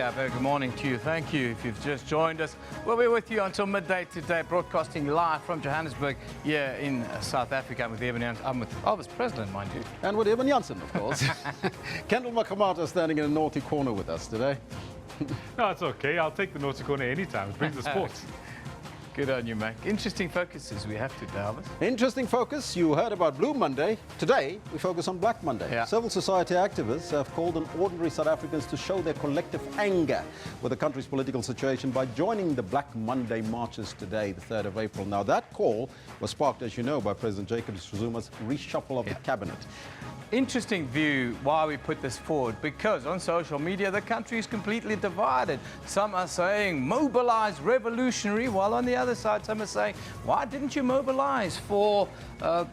Yeah, very good morning to you. Thank you. If you've just joined us, we'll be with you until midday today, broadcasting live from Johannesburg here in South Africa. I'm with Evan Jansen. I'm with Elvis President, mind you. And with Evan Jansen, of course. Kendall Makamata standing in a naughty corner with us today. No, it's okay. I'll take the naughty corner anytime. It brings the sports. Good on you, mate. Interesting focuses we have today, Elvis. Interesting focus. You heard about Blue Monday. Today, we focus on Black Monday. Yeah. Civil society activists have called on ordinary South Africans to show their collective anger with the country's political situation by joining the Black Monday marches today, the 3rd of April. Now, that call was sparked, as you know, by President Jacob Zuma's reshuffle of the cabinet. Interesting view why we put this forward, because on social media the country is completely divided. Some are saying mobilize revolutionary, while on the other side some are saying, why didn't you mobilize for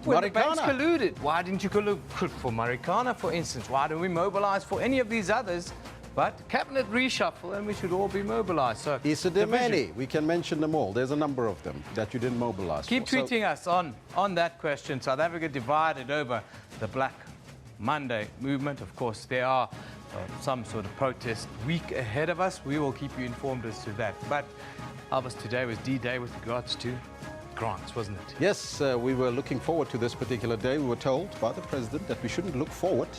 when the banks colluded? Why didn't you collude for Marikana, for instance? Why don't we mobilize for any of these others? But cabinet reshuffle, and we should all be mobilized. So Issa Demeni, we can mention them all. There's a number of them that you didn't mobilize Keep for. tweeting us on that question. South Africa divided over the Black Monday movement. Of course, there are some sort of protest week ahead of us. We will keep you informed as to that. But Elvis, today was D-Day with regards to grants, wasn't it? Yes, we were looking forward to this particular day. We were told by the president that we shouldn't look forward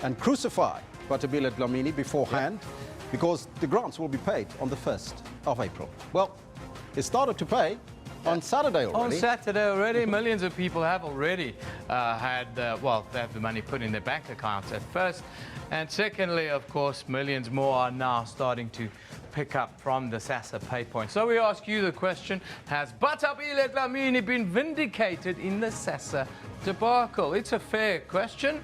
and crucify Batabile Dlamini beforehand, because the grants will be paid on the 1st of April. Well, it started to pay on Saturday already. On Saturday already, millions of people have already had, well, they have the money put in their bank accounts at first. And secondly, of course, millions more are now starting to pick up from the Sassa pay point. So we ask you the question, has Batabile Dlamini been vindicated in the Sassa debacle? It's a fair question.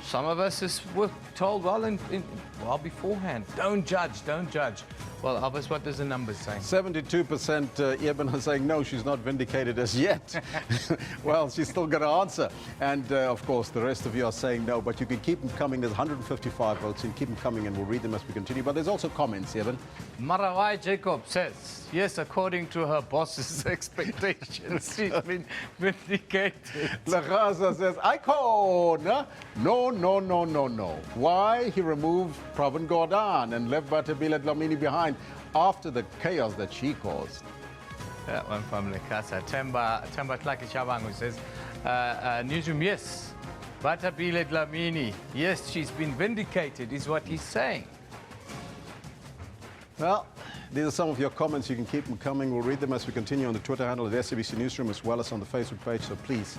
Some of us were told well beforehand, don't judge, don't judge. Well, Elvis, what does the numbers say? 72% Eben are saying no, she's not vindicated as yet. Well, she's still got to answer. And of course, the rest of you are saying no, but you can keep them coming. There's 155 votes, and keep them coming, and we'll read them as we continue. But there's also comments, Eben. Marawai Jacob says, yes, according to her boss's expectations, she's been vindicated. Lagaza says, Icon! No. Why he removed Pravin Gordhan and left Batabile Dlamini behind after the chaos that she caused? That one from Lekasa. Temba Tlaki Chabangu says, Newsroom, yes. Batabile Dlamini, yes, she's been vindicated, is what he's saying. Well, these are some of your comments. You can keep them coming. We'll read them as we continue on the Twitter handle at SABC Newsroom, as well as on the Facebook page. So please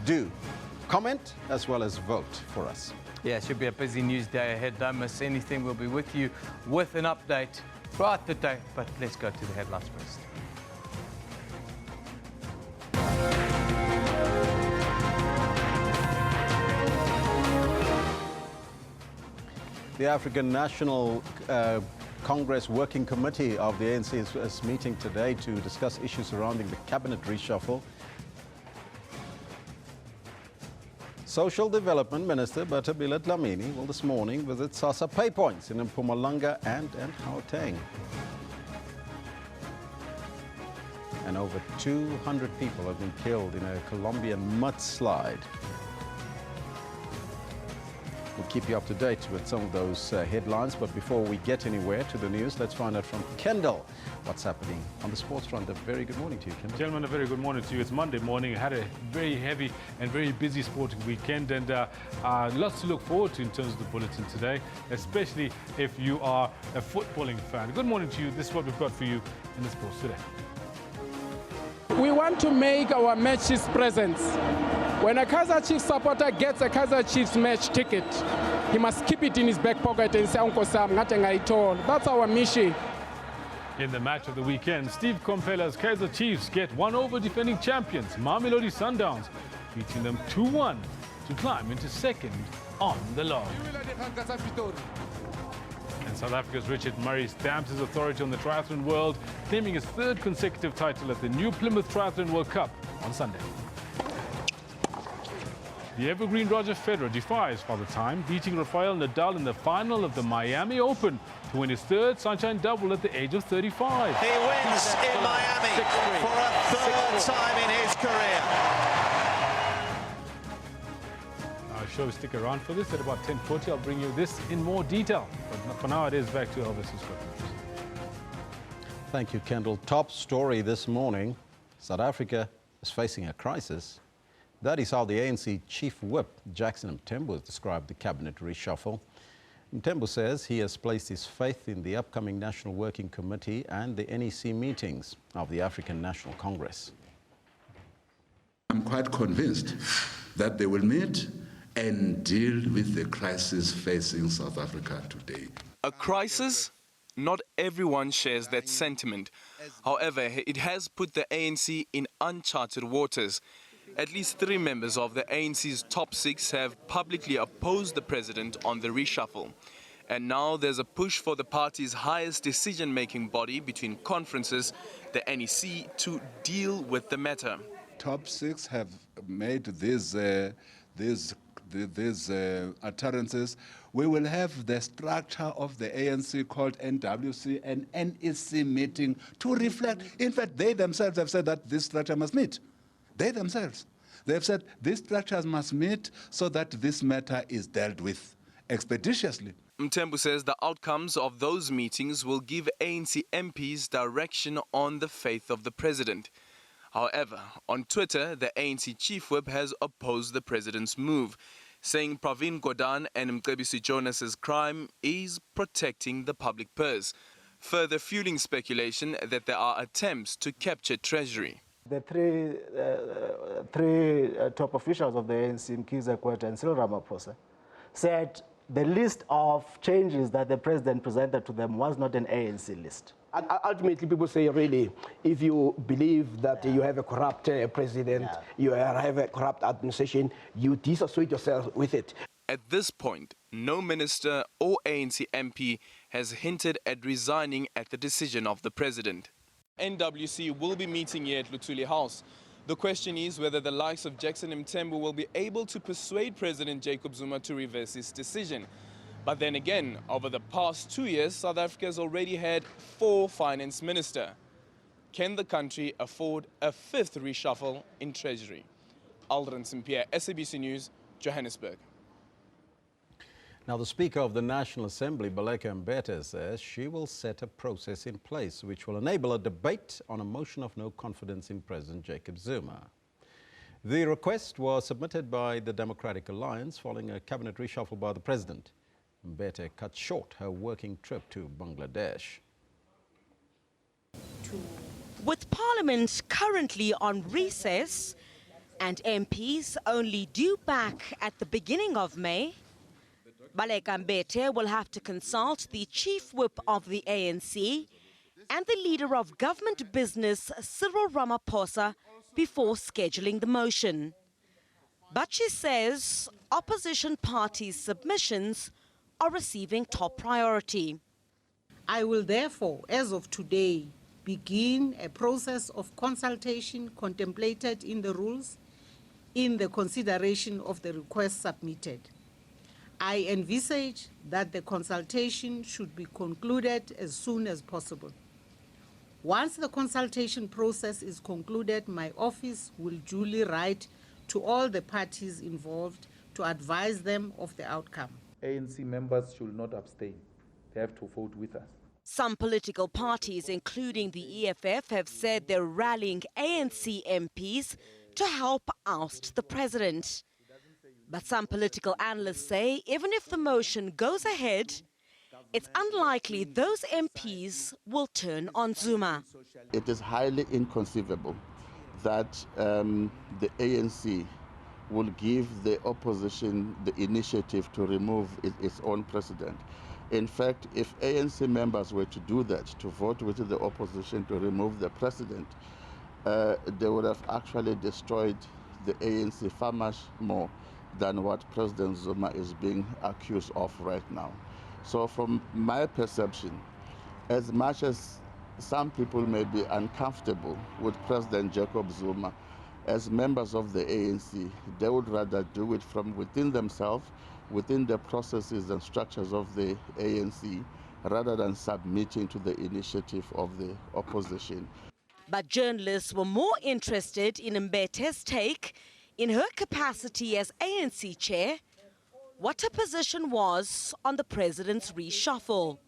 do comment as well as vote for us. Yeah, it should be a busy news day ahead. Don't miss anything. We'll be with you with an update throughout the day. But let's go to the headlines first. The African National Congress Working Committee of the ANC is meeting today to discuss issues surrounding the cabinet reshuffle. Social Development Minister Batabile Dlamini will this morning visit Sassa pay points in Mpumalanga and Gauteng. And over 200 people have been killed in a Colombian mudslide. We'll keep you up to date with some of those headlines, but before we get anywhere to the news, let's find out from Kendall what's happening on the sports front. A very good morning to you, Kendall. Gentlemen, a very good morning to you. It's Monday morning. I had a very heavy and very busy sporting weekend, and lots to look forward to in terms of the bulletin today, especially if you are a footballing fan. Good morning to you. This is what we've got for you in the sports today. We want to make our matches presence. When a Kaizer Chiefs supporter gets a Kaizer Chiefs match ticket, he must keep it in his back pocket and say, Uncle Sam, that's our mission. In the match of the weekend, Steve Komphela's Kaizer Chiefs get one over defending champions Mamelodi Sundowns, beating them 2-1 to climb into second on the log. And South Africa's Richard Murray stamps his authority on the triathlon world, claiming his 3rd consecutive title at the New Plymouth Triathlon World Cup on Sunday. The evergreen Roger Federer defies Father Time, beating Rafael Nadal in the final of the Miami Open to win his 3rd Sunshine Double at the age of 35. He wins in Miami for a 3rd time in his career. show. Stick around for this. At about 10:40, I'll bring you this in more detail. But for now, it is back to Elvis's questions. Thank you, Kendall. Top story this morning. South Africa is facing a crisis. That is how the ANC Chief Whip, Jackson Mthembu, has described the cabinet reshuffle. Mthembu says he has placed his faith in the upcoming National Working Committee and the NEC meetings of the African National Congress. I'm quite convinced that they will meet and deal with the crisis facing South Africa today. A crisis? Not everyone shares that sentiment. However, it has put the ANC in uncharted waters. At least 3 members of the ANC's top 6 have publicly opposed the president on the reshuffle. And now there's a push for the party's highest decision-making body between conferences, the NEC, to deal with the matter. Top 6 have made these utterances. We will have the structure of the ANC called NWC and NEC meeting to reflect. In fact, they themselves have said that this structure must meet. They themselves. They have said these structures must meet so that this matter is dealt with expeditiously. Mthembu says the outcomes of those meetings will give ANC MPs direction on the faith of the president. However, on Twitter, the ANC Chief Whip has opposed the president's move, saying Pravin Gordhan and Mcebisi Jonas's crime is protecting the public purse, further fueling speculation that there are attempts to capture treasury. The three top officials of the ANC, Mkhize Kwete and Cyril Ramaphosa, said the list of changes that the president presented to them was not an ANC list. And ultimately, people say, really, if you believe that you have a corrupt president, you have a corrupt administration, you disassociate yourself with it. At this point, no minister or ANC MP has hinted at resigning at the decision of the president. NWC will be meeting here at Luthuli House. The question is whether the likes of Jackson Mthembu will be able to persuade President Jacob Zuma to reverse his decision. But then again, over the past 2 years, South Africa has already had 4 finance ministers. Can the country afford a 5th reshuffle in Treasury? Aldrin St-Pierre, SABC News, Johannesburg. Now, the Speaker of the National Assembly, Baleka Mbete, says she will set a process in place which will enable a debate on a motion of no confidence in President Jacob Zuma. The request was submitted by the Democratic Alliance following a cabinet reshuffle by the president. Mbete cut short her working trip to Bangladesh. With Parliament currently on recess and MPs only due back at the beginning of May, Baleka Mbete will have to consult the Chief Whip of the ANC and the Leader of Government Business, Cyril Ramaphosa, before scheduling the motion. But she says opposition parties' submissions are receiving top priority. I will therefore, as of today, begin a process of consultation contemplated in the rules in the consideration of the request submitted. I envisage that the consultation should be concluded as soon as possible. Once the consultation process is concluded, my office will duly write to all the parties involved to advise them of the outcome. ANC members should not abstain. They have to vote with us. Some political parties, including the EFF, have said they're rallying ANC MPs to help oust the president. But some political analysts say even if the motion goes ahead, it's unlikely those MPs will turn on Zuma. It is highly inconceivable that the ANC will give the opposition the initiative to remove its own president. In fact, if ANC members were to do that, to vote with the opposition to remove the president, they would have actually destroyed the ANC far much more than what President Zuma is being accused of right now. So from my perception, as much as some people may be uncomfortable with President Jacob Zuma, as members of the ANC, they would rather do it from within themselves, within the processes and structures of the ANC, rather than submitting to the initiative of the opposition. But journalists were more interested in Mbete's take in her capacity as ANC chair what her position was on the president's reshuffle.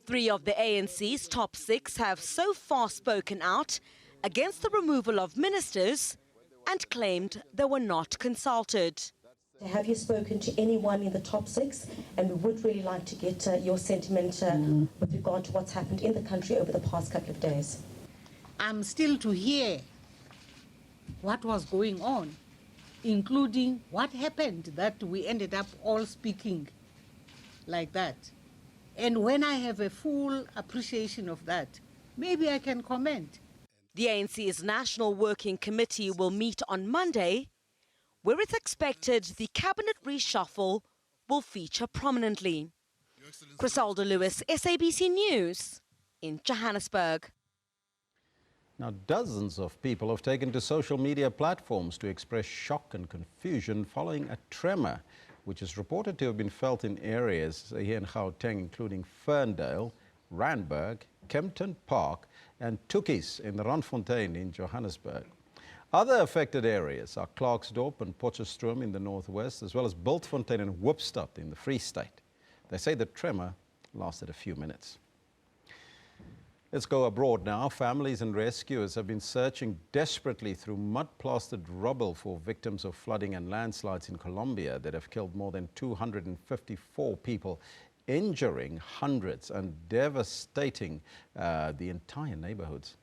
3 of the ANC's top 6 have so far spoken out against the removal of ministers and claimed they were not consulted. Have you spoken to anyone in the top 6? And we would really like to get your sentiment with regard to what's happened in the country over the past couple of days. I'm still to hear what was going on, including what happened that we ended up all speaking like that. And when I have a full appreciation of that, maybe I can comment. The ANC's National Working Committee will meet on Monday, where it's expected the cabinet reshuffle will feature prominently. Griselda Lewis, SABC News in Johannesburg. Now, dozens of people have taken to social media platforms to express shock and confusion following a tremor, which is reported to have been felt in areas here in Gauteng, including Ferndale, Randburg, Kempton Park and Tukkies in the Randfontein in Johannesburg. Other affected areas are Klerksdorp and Potchefstroom in the northwest, as well as Bultfontein and Hoopstad in the Free State. They say the tremor lasted a few minutes. Let's go abroad now. Families and rescuers have been searching desperately through mud-plastered rubble for victims of flooding and landslides in Colombia that have killed more than 254 people, injuring hundreds and devastating the entire neighborhoods.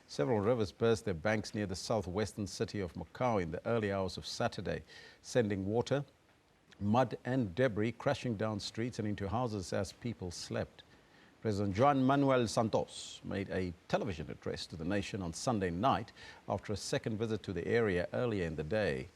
Several rivers burst their banks near the southwestern city of Macau in the early hours of Saturday, sending water, mud and debris crashing down streets and into houses as people slept. President Juan Manuel Santos made a television address to the nation on Sunday night after a second visit to the area earlier in the day.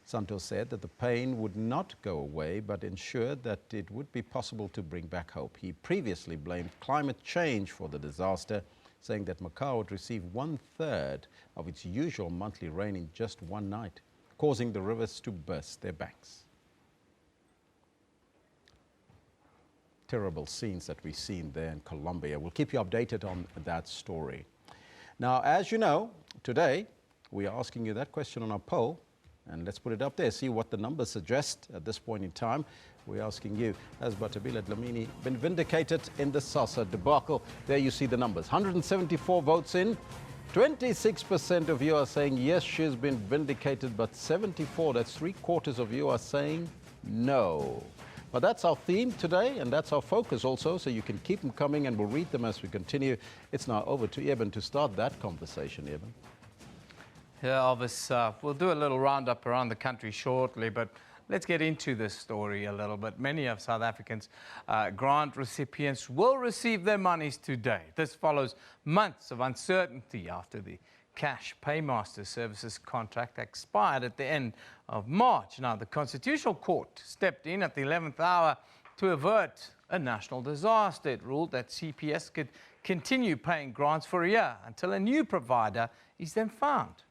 Santos said that the pain would not go away, but ensured that it would be possible to bring back hope. He previously blamed climate change for the disaster, saying that Macau would receive 1/3 of its usual monthly rain in just one night, causing the rivers to burst their banks. Terrible scenes that we've seen there in Colombia. We'll keep you updated on that story. Now, as you know, today we are asking you that question on our poll, and let's put it up there, see what the numbers suggest at this point in time. We're asking you, has Batabile Dlamini been vindicated in the Sassa debacle? There you see the numbers. 174 votes in. 26% of you are saying yes, she's been vindicated, but 74, that's 3/4 of you are saying no. But that's our theme today, and that's our focus also, so you can keep them coming and we'll read them as we continue. It's now over to Eben to start that conversation, Eben. Yeah, Elvis, we'll do a little roundup around the country shortly, but let's get into this story a little bit. Many of South Africans' grant recipients will receive their monies today. This follows months of uncertainty after the Cash Paymaster Services contract expired at the end of March. Now, the Constitutional Court stepped in at the 11th hour to avert a national disaster. It ruled that CPS could continue paying grants for a year until a new provider is then found.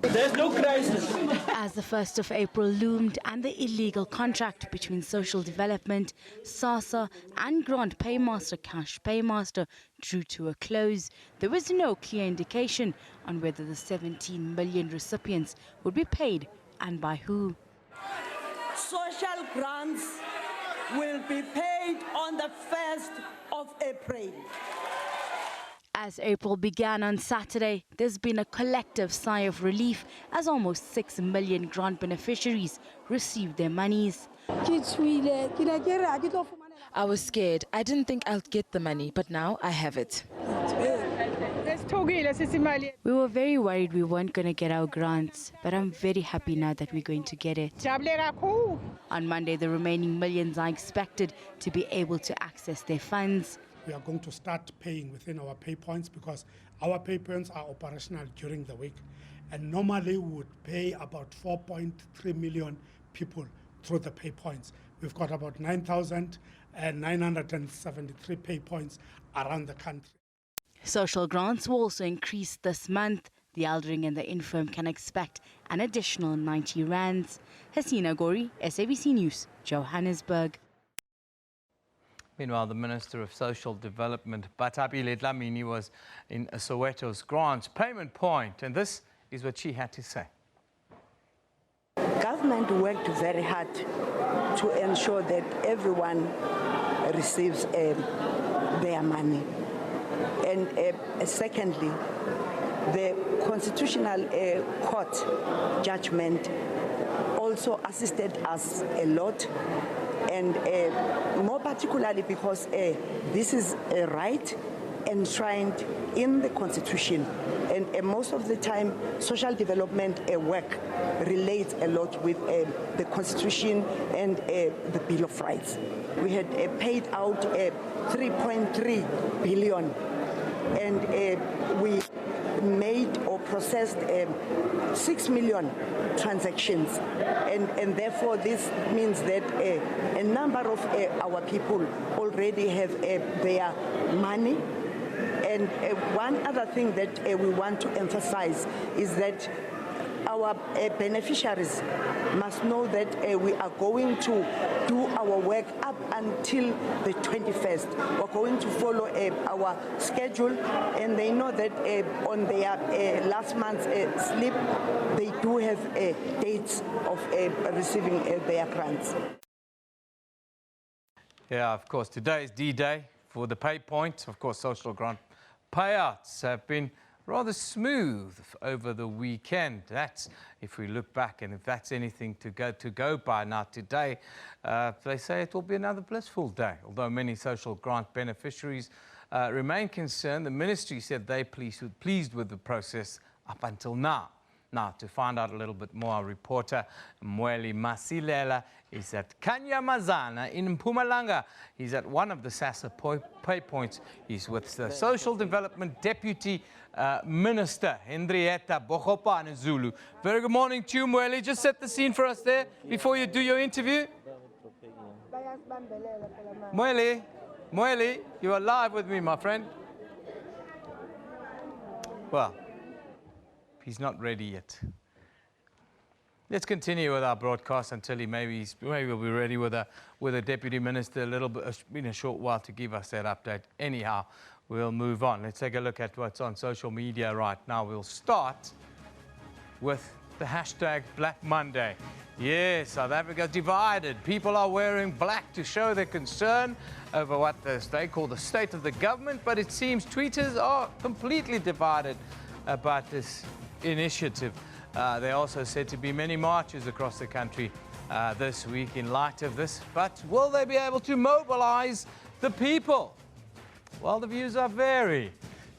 There's no crisis. As the 1st of April loomed and the illegal contract between Social Development, Sassa and Grant Paymaster Cash Paymaster drew to a close, there was no clear indication on whether the 17 million recipients would be paid and by who. Social grants will be paid on the 1st of April. As April began on Saturday, there's been a collective sigh of relief as almost 6 million grant beneficiaries received their monies. I was scared. I didn't think I'd get the money, but now I have it. We were very worried we weren't going to get our grants, but I'm very happy now that we're going to get it. On Monday, the remaining millions are expected to be able to access their funds. We are going to start paying within our pay points because our pay points are operational during the week. And normally we would pay about 4.3 million people through the pay points. We've got about 9,973 pay points around the country. Social grants will also increase this month. The elderly and the infirm can expect an additional 90 rands. Hasina Gori, SABC News, Johannesburg. Meanwhile, the Minister of Social Development, Batabile Dlamini, was in Soweto's grants payment point, and this is what she had to say. Government worked very hard to ensure that everyone receives their money. And secondly, the Constitutional Court judgment also assisted us a lot, and more particularly because this is a right enshrined in the Constitution, and most of the time social development work relates a lot with the Constitution and the Bill of Rights. We had paid out 3.3 billion, and we made or processed 6 million transactions, and therefore this means that a number of our people already have their money. And one other thing that we want to emphasize is that our beneficiaries must know that we are going to do our work up until the 21st. We're going to follow our schedule, and they know that on their last month's slip, they do have dates of receiving their grants. Yeah, of course, today is D-Day for the pay point. Of course, social grant payouts have been rather smooth over the weekend. That's if we look back, and if that's anything to go by. Now today, they say it will be another blissful day. Although many social grant beneficiaries remain concerned, the ministry said they're pleased with the process up until now. Now, to find out a little bit more, our reporter Mweli Masilela is at Kanyamazana in Mpumalanga. He's at one of the Sassa pay points. He's with the Social Development Deputy Minister, Henrietta Bogopane Zulu. Very good morning to you, Mweli. Just set the scene for us there before you do your interview. Mweli, you are live with me, my friend. Well, he's not ready yet. Let's continue with our broadcast until maybe we'll be ready with a deputy minister a little bit in a short while to give us that update. Anyhow, we'll move on. Let's take a look at what's on social media right now. We'll start with the hashtag Black Monday. Yes, South Africa's divided. People are wearing black to show their concern over what they call the state of the government, but it seems tweeters are completely divided about this initiative. There are also said to be many marches across the country this week in light of this. But will they be able to mobilize the people? Well, the views are varied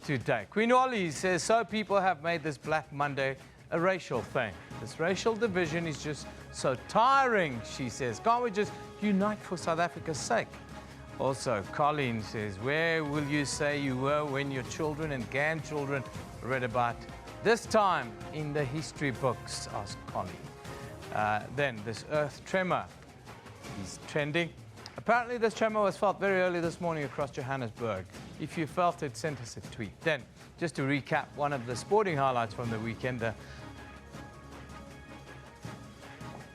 today. Queen Ollie says so people have made this Black Monday a racial thing. This racial division is just so tiring, she says. Can't we just unite for South Africa's sake? Also, Colleen says, where will you say you were when your children and grandchildren read about this time in the history books, asked Colleen. Then this earth tremor is trending. Apparently this tremor was felt very early this morning across Johannesburg. If you felt it, send us a tweet. Then, just to recap one of the sporting highlights from the weekend, the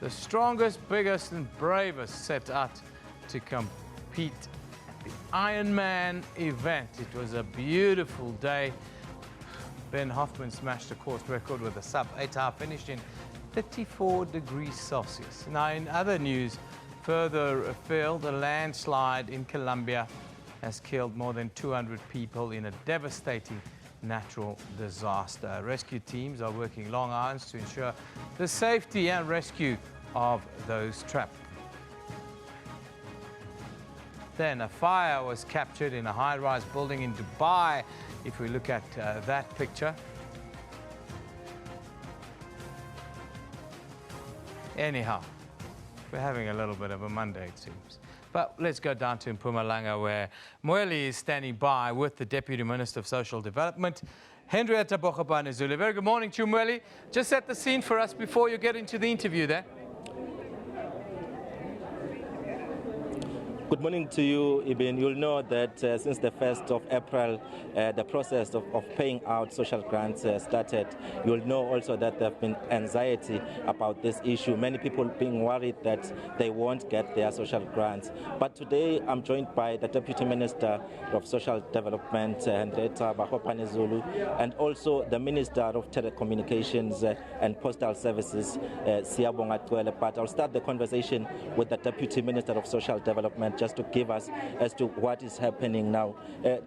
strongest, biggest and bravest set out to compete at the Ironman event. It was a beautiful day. Ben Hoffman smashed a course record with a sub-8 hour finish in 34 degrees Celsius. Now, in other news, further afield, a landslide in Colombia has killed more than 200 people in a devastating natural disaster. Rescue teams are working long hours to ensure the safety and rescue of those trapped. Then a fire was captured in a high-rise building in Dubai. If we look at that picture. Anyhow, we're having a little bit of a Monday, it seems. But let's go down to Mpumalanga, where Mweli is standing by with the Deputy Minister of Social Development, Henrietta Bogopane Zulu. Very good morning to you, Mweli. Just set the scene for us before you get into the interview there. Good morning to you, Ibn. You'll know that since the 1st of April, the process of paying out social grants started. You'll know also that there have been anxiety about this issue. Many people being worried that they won't get their social grants. But today I'm joined by the Deputy Minister of Social Development, Henrietta Bahopanezulu, and also the Minister of Telecommunications and Postal Services, Siyabonga Twele. But I'll start the conversation with the Deputy Minister of Social Development, just to give us as to what is happening now.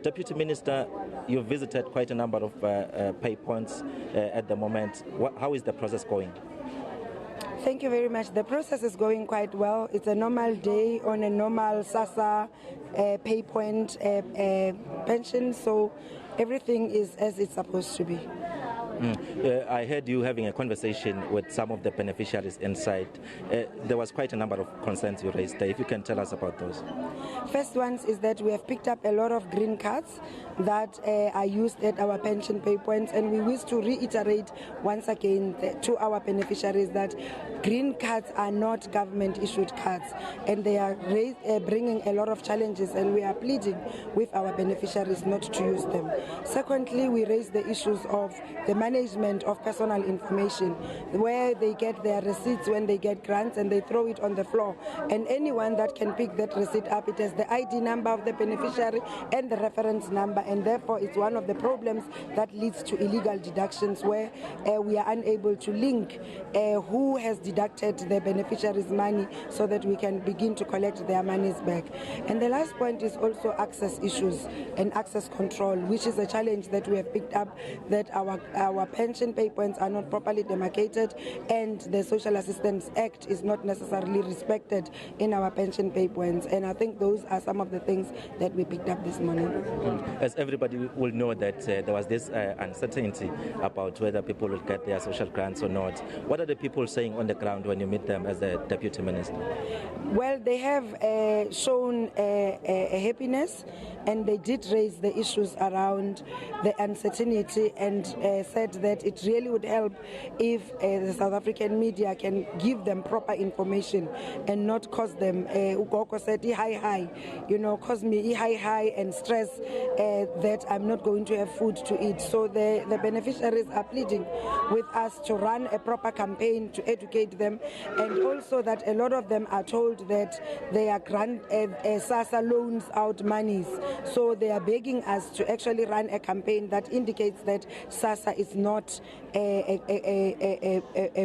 Deputy Minister, you visited quite a number of pay points at the moment. How is the process going? Thank you very much. The process is going quite well. It's a normal day on a normal Sassa pay point pension, so everything is as it's supposed to be. I heard you having a conversation with some of the beneficiaries inside. There was quite a number of concerns you raised there. If you can tell us about those. First one is that we have picked up a lot of green cards that are used at our pension pay points, and we wish to reiterate once again to our beneficiaries that green cards are not government-issued cards, and they are bringing a lot of challenges, and we are pleading with our beneficiaries not to use them. Secondly, we raised the issues of the management of personal information, where they get their receipts when they get grants and they throw it on the floor, and anyone that can pick that receipt up, it has the ID number of the beneficiary and the reference number, and therefore it's one of the problems that leads to illegal deductions, where we are unable to link who has deducted the beneficiary's money so that we can begin to collect their monies back. And the last point is also access issues and access control, which is a challenge that we have picked up, that our pension pay points are not properly demarcated, and the Social Assistance Act is not necessarily respected in our pension pay points. And I think those are some of the things that we picked up this morning. As everybody will know that there was this uncertainty about whether people will get their social grants or not. What are the people saying on the ground when you meet them as the Deputy Minister? Well, they have shown a happiness, and they did raise the issues around the uncertainty, and said that it really would help if the South African media can give them proper information and not cause them, Ugoko said, high, cause me high and stress that I'm not going to have food to eat. So the beneficiaries are pleading with us to run a proper campaign to educate them, and also that a lot of them are told that they are Sassa loans out monies. So they are begging us to actually run a campaign that indicates that Sassa is not a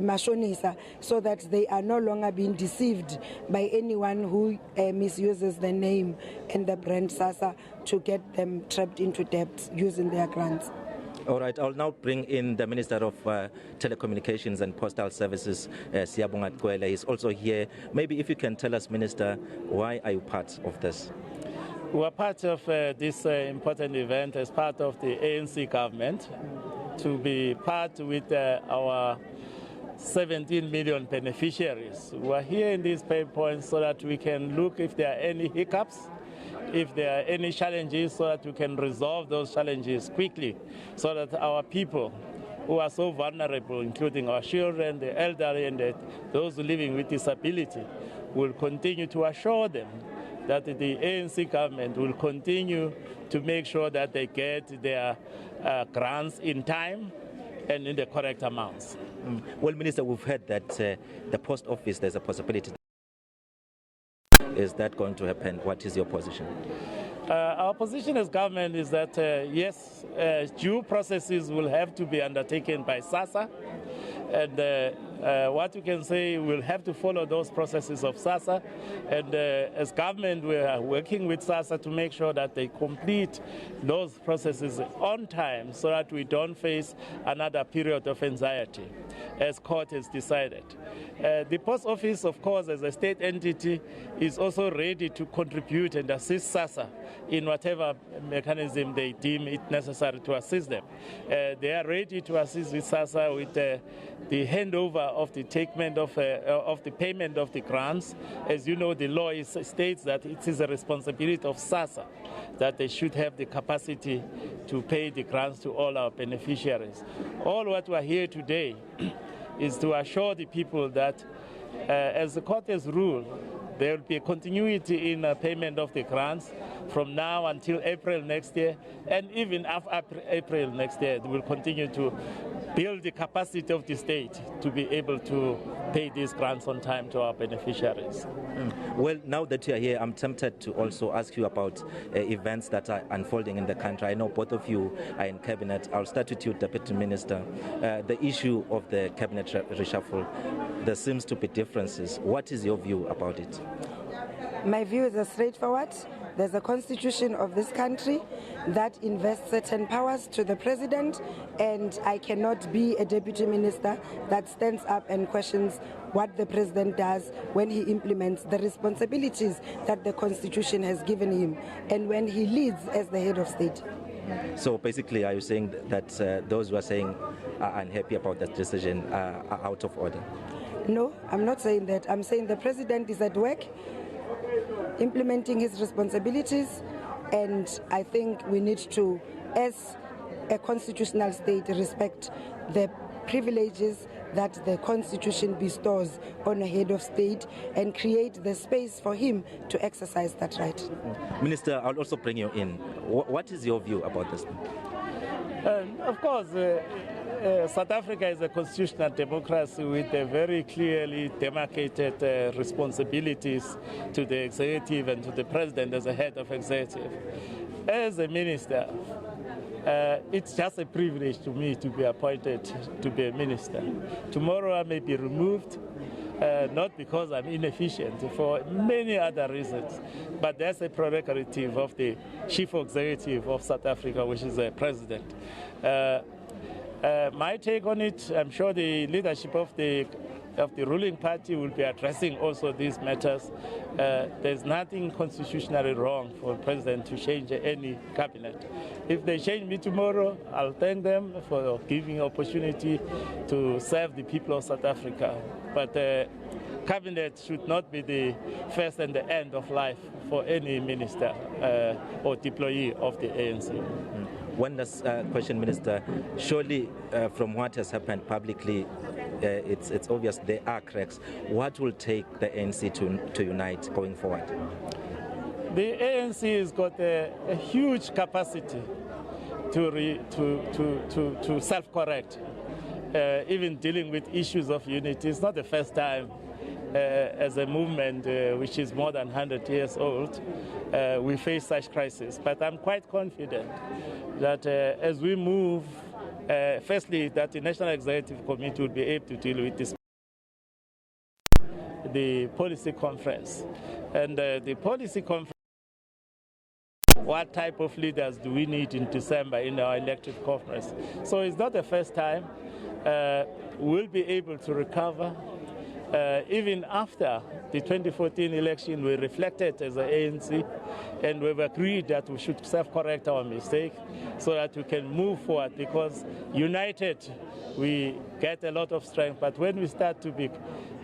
mashonisa, so that they are no longer being deceived by anyone who misuses the name and the brand Sassa to get them trapped into debt using their grants. All right, I'll now bring in the Minister of Telecommunications and Postal Services, Siyabonga Twele. He's also here. Maybe if you can tell us, Minister, why are you part of this? We are part of this important event as part of the ANC government, to be part with our 17 million beneficiaries. We are here in these pay points so that we can look if there are any hiccups, if there are any challenges, so that we can resolve those challenges quickly, so that our people who are so vulnerable, including our children, the elderly, and those living with disability, will continue to assure them that the ANC government will continue to make sure that they get their grants in time and in the correct amounts. Well, Minister, we've heard that the post office, there's a possibility. Is that going to happen? What is your position? Our position as government is that, yes, due processes will have to be undertaken by Sassa, and what we can say, we'll have to follow those processes of Sassa, and as government we are working with Sassa to make sure that they complete those processes on time, so that we don't face another period of anxiety, as court has decided. The post office, of course, as a state entity, is also ready to contribute and assist Sassa in whatever mechanism they deem it necessary to assist them. They are ready to assist with Sassa with the handover of the payment of the grants. As you know, the law states that it is a responsibility of Sassa that they should have the capacity to pay the grants to all our beneficiaries. All what we are here today is to assure the people that as the court has ruled, there will be a continuity in payment of the grants from now until April next year, and even after April next year, we will continue to build the capacity of the state to be able to pay these grants on time to our beneficiaries. Well, now that you're here, I'm tempted to also ask you about events that are unfolding in the country. I know both of you are in cabinet. I'll start with you, Deputy Minister. The issue of the cabinet reshuffle, there seems to be differences. What is your view about it? My view is straightforward. There's a constitution of this country that invests certain powers to the president, and I cannot be a deputy minister that stands up and questions what the president does when he implements the responsibilities that the constitution has given him and when he leads as the head of state. So basically, are you saying that those who are saying are unhappy about that decision are out of order? No, I'm not saying that. I'm saying the president is at work implementing his responsibilities, and I think we need to, as a constitutional state, respect the privileges that the Constitution bestows on a head of state and create the space for him to exercise that right. Minister, I'll also bring you in. What is your view about this? Of course, South Africa is a constitutional democracy with a very clearly demarcated responsibilities to the executive and to the president as a head of executive. As a minister, it's just a privilege to me to be appointed to be a minister. Tomorrow I may be removed, not because I'm inefficient, for many other reasons, but that's a prerogative of the chief executive of South Africa, which is the president. My take on it, I'm sure the leadership of the ruling party will be addressing also these matters. There's nothing constitutionally wrong for the president to change any cabinet. If they change me tomorrow, I'll thank them for giving opportunity to serve the people of South Africa. But cabinet should not be the first and the end of life for any minister or deployee of the ANC. One last question, Minister. Surely, from what has happened publicly, it's obvious there are cracks. What will take the ANC to unite going forward? The ANC has got a huge capacity to self-correct, even dealing with issues of unity. It's not the first time as a movement which is more than 100 years old, we face such crises. But I'm quite confident that as we move, firstly, that the National Executive Committee will be able to deal with this, the policy conference. And the policy conference, what type of leaders do we need in December in our elective conference? So it's not the first time. We'll be able to recover. Even after the 2014 election, we reflected as an ANC, and we've agreed that we should self-correct our mistake so that we can move forward, because united we get a lot of strength, but when we start to be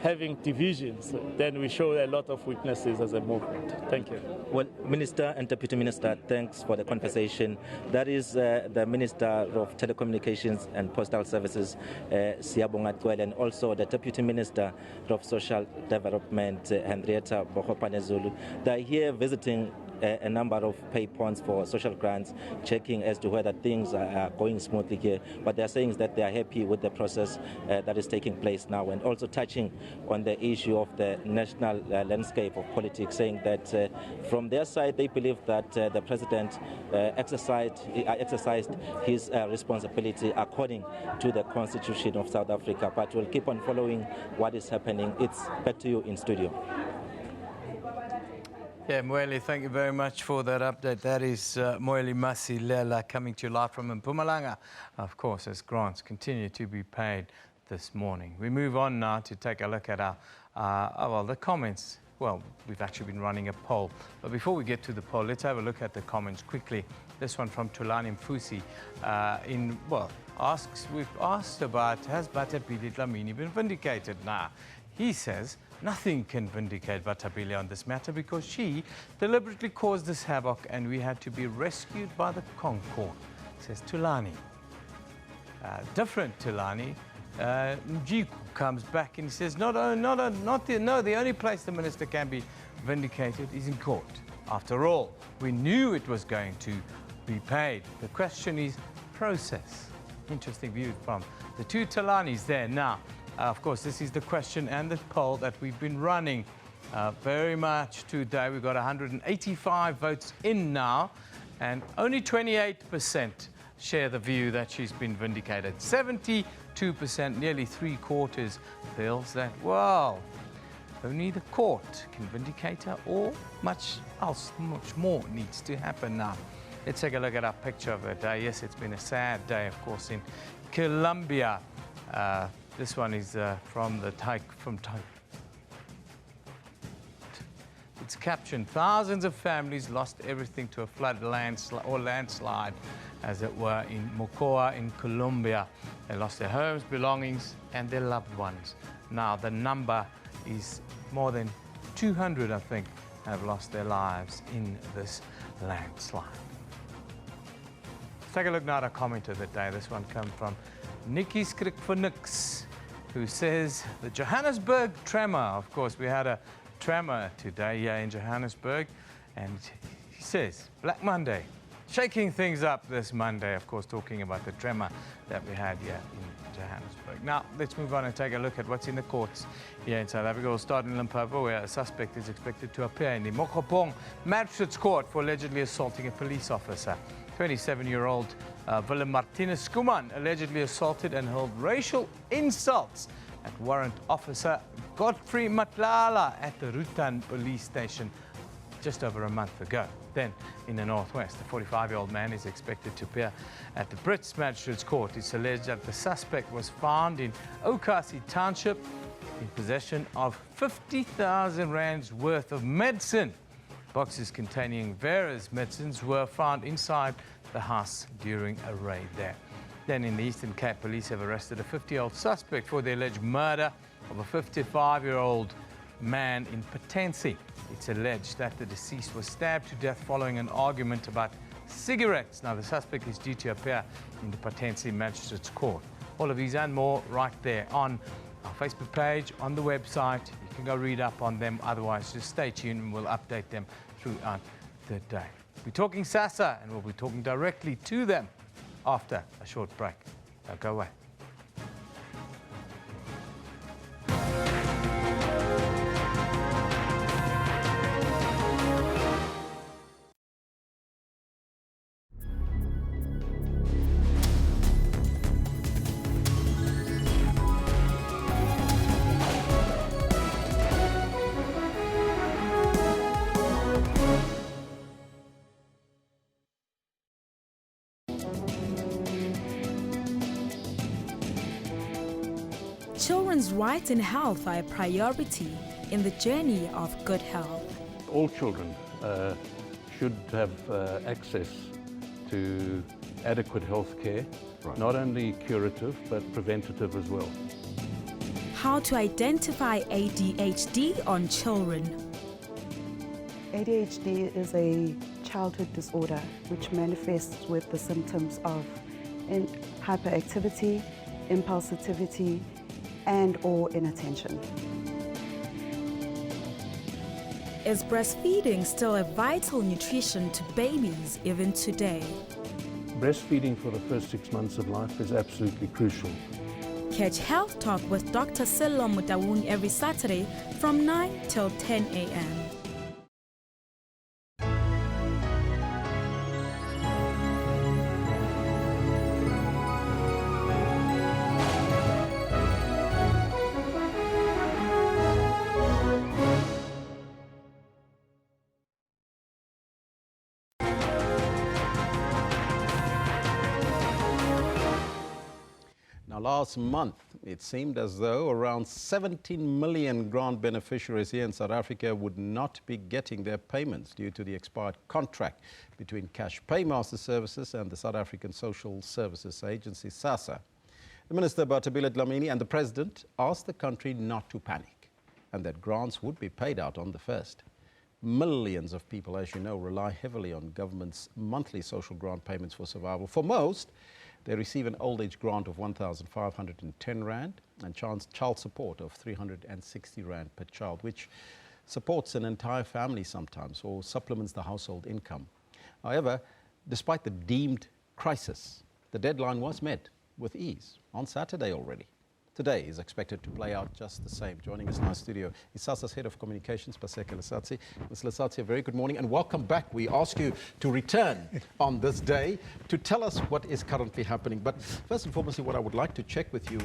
having divisions, then we show a lot of weaknesses as a movement. Thank you. Well, Minister and Deputy Minister, thanks for the conversation. That is the Minister of Telecommunications and Postal Services, Siyabonga Cwele, and also the Deputy Minister of Social Development, Henrietta Bohopanezulu. They're here visiting a number of pay points for social grants, checking as to whether things are going smoothly here. But they're saying that they are happy with the process that is taking place now, and also touching on the issue of the national landscape of politics, saying that from their side they believe that the president exercised his responsibility according to the Constitution of South Africa. But we'll keep on following what is happening. It's back to you in studio. Yeah, Moeli, thank you very much for that update. That is Moeli Masilela coming to you live from Mpumalanga, of course, as grants continue to be paid this morning. We move on now to take a look at our the comments. Well, we've actually been running a poll. But before we get to the poll, let's have a look at the comments quickly. This one from Tulani Mfusi we've asked about, has Batapili Dlamini been vindicated? Now, he says, nothing can vindicate Batapili on this matter because she deliberately caused this havoc and we had to be rescued by the Concord, says Tulani. Different Tulani Mjiku comes back and he says, the only place the minister can be vindicated is in court. After all, we knew it was going to be paid. The question is process. Interesting view from the two Talanis there. Now, of course, this is the question and the poll that we've been running very much today. We've got 185 votes in now, and only 28% share the view that she's been vindicated. 72%, nearly three-quarters, feels that, well, only the court can vindicate her, or much more needs to happen now. Let's take a look at our picture of the day. Yes, it's been a sad day, of course, in Colombia. This one is from It's captioned, thousands of families lost everything to a flood landslide, as it were, in Mocoa in Colombia. They lost their homes, belongings, and their loved ones. Now, the number is more than 200, I think, have lost their lives in this landslide. Let's take a look now at a comment of the day. This one comes from Nikki Skrikfonix, who says, the Johannesburg tremor. Of course, we had a tremor today here in Johannesburg, and he says, Black Monday, shaking things up this Monday, of course, talking about the tremor that we had here in Johannesburg. Now, let's move on and take a look at what's in the courts here in South Africa. We'll start in Limpopo, where a suspect is expected to appear in the Mokopong Magistrates Court for allegedly assaulting a police officer. 27-year-old Willem Martinez Skuman allegedly assaulted and hurled racial insults at warrant officer Godfrey Matlala at the Rutan police station just over a month ago. Then, in the northwest, the 45-year-old man is expected to appear at the Brits Magistrates Court. It's alleged that the suspect was found in Okasi Township in possession of 50,000 rands worth of medicine. Boxes containing various medicines were found inside the house during a raid there. Then in the Eastern Cape, police have arrested a 50-year-old suspect for the alleged murder of a 55-year-old man in Potensi. It's alleged that the deceased was stabbed to death following an argument about cigarettes. Now, the suspect is due to appear in the Potensi Magistrates Court. All of these and more right there on our Facebook page, on the website. You can go read up on them. Otherwise, just stay tuned and we'll update them throughout the day. We're talking Sassa, and we'll be talking directly to them after a short break. Don't go away. Children's rights and health are a priority in the journey of good health. All children should have access to adequate health care, not only curative but preventative as well. How to identify ADHD on children. ADHD is a childhood disorder which manifests with the symptoms of hyperactivity, impulsivity, and/or inattention. Is breastfeeding still a vital nutrition to babies even today? Breastfeeding for the first 6 months of life is absolutely crucial. Catch Health Talk with Dr. Sello Mutawun every Saturday from 9 till 10 a.m. Now, last month, it seemed as though around 17 million grant beneficiaries here in South Africa would not be getting their payments due to the expired contract between Cash Paymaster Services and the South African Social Services Agency, Sassa. The Minister, Batabile Dlamini, and the President asked the country not to panic and that grants would be paid out on the 1st. Millions of people, as you know, rely heavily on government's monthly social grant payments for survival. For most, They receive an old age grant of 1,510 Rand and child support of 360 Rand per child, which supports an entire family sometimes or supplements the household income. However, despite the deemed crisis, the deadline was met with ease on Saturday already. Today is expected to play out just the same. Joining us in our studio is Sassa's Head of Communications, Paseka Lesatsi. Ms. Lesatsi, a very good morning and welcome back. We ask you to return on this day to tell us what is currently happening. But first and foremost, what I would like to check with you,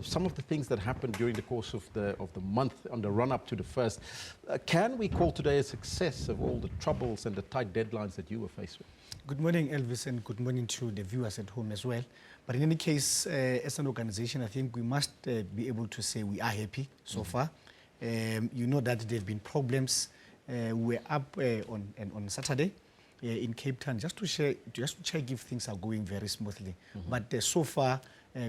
some of the things that happened during the course of the month on the run-up to the first. Can we call today a success of all the troubles and the tight deadlines that you were faced with? Good morning, Elvis, and good morning to the viewers at home as well. But in any case, as an organization, I think we must be able to say we are happy so far. You know that there have been problems. We're up on Saturday in Cape Town just to check if things are going very smoothly. But so far,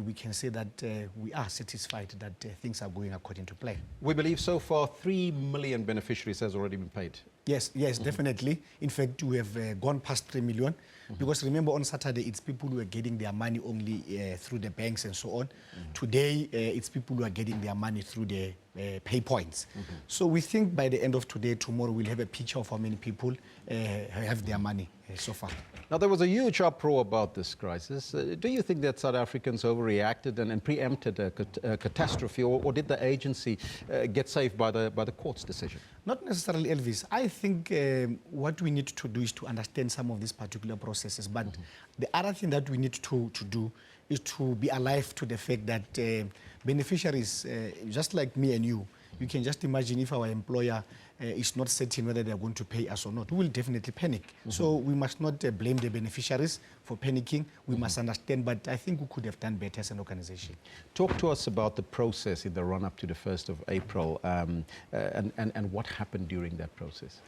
we can say that we are satisfied that things are going according to plan. We believe so far 3 million beneficiaries has already been paid. Yes, definitely. In fact, we have gone past 3 million. Because remember, on Saturday, it's people who are getting their money only through the banks and so on. Today, it's people who are getting their money through the pay points. So we think by the end of today, tomorrow, we'll have a picture of how many people have their money so far. Now, there was a huge uproar about this crisis. Do you think that South Africans overreacted and preempted a catastrophe, or did the agency get saved by the court's decision? Not necessarily, Elvis. I think what we need to do is to understand some of these particular processes. But the other thing that we need to do is to be alive to the fact that beneficiaries, just like me and you can just imagine if our employer is not certain whether they're going to pay us or not, we will definitely panic. So we must not blame the beneficiaries for panicking. We must understand, but I think we could have done better as an organization. Talk to us about the process in the run-up to the 1st of April and what happened during that process.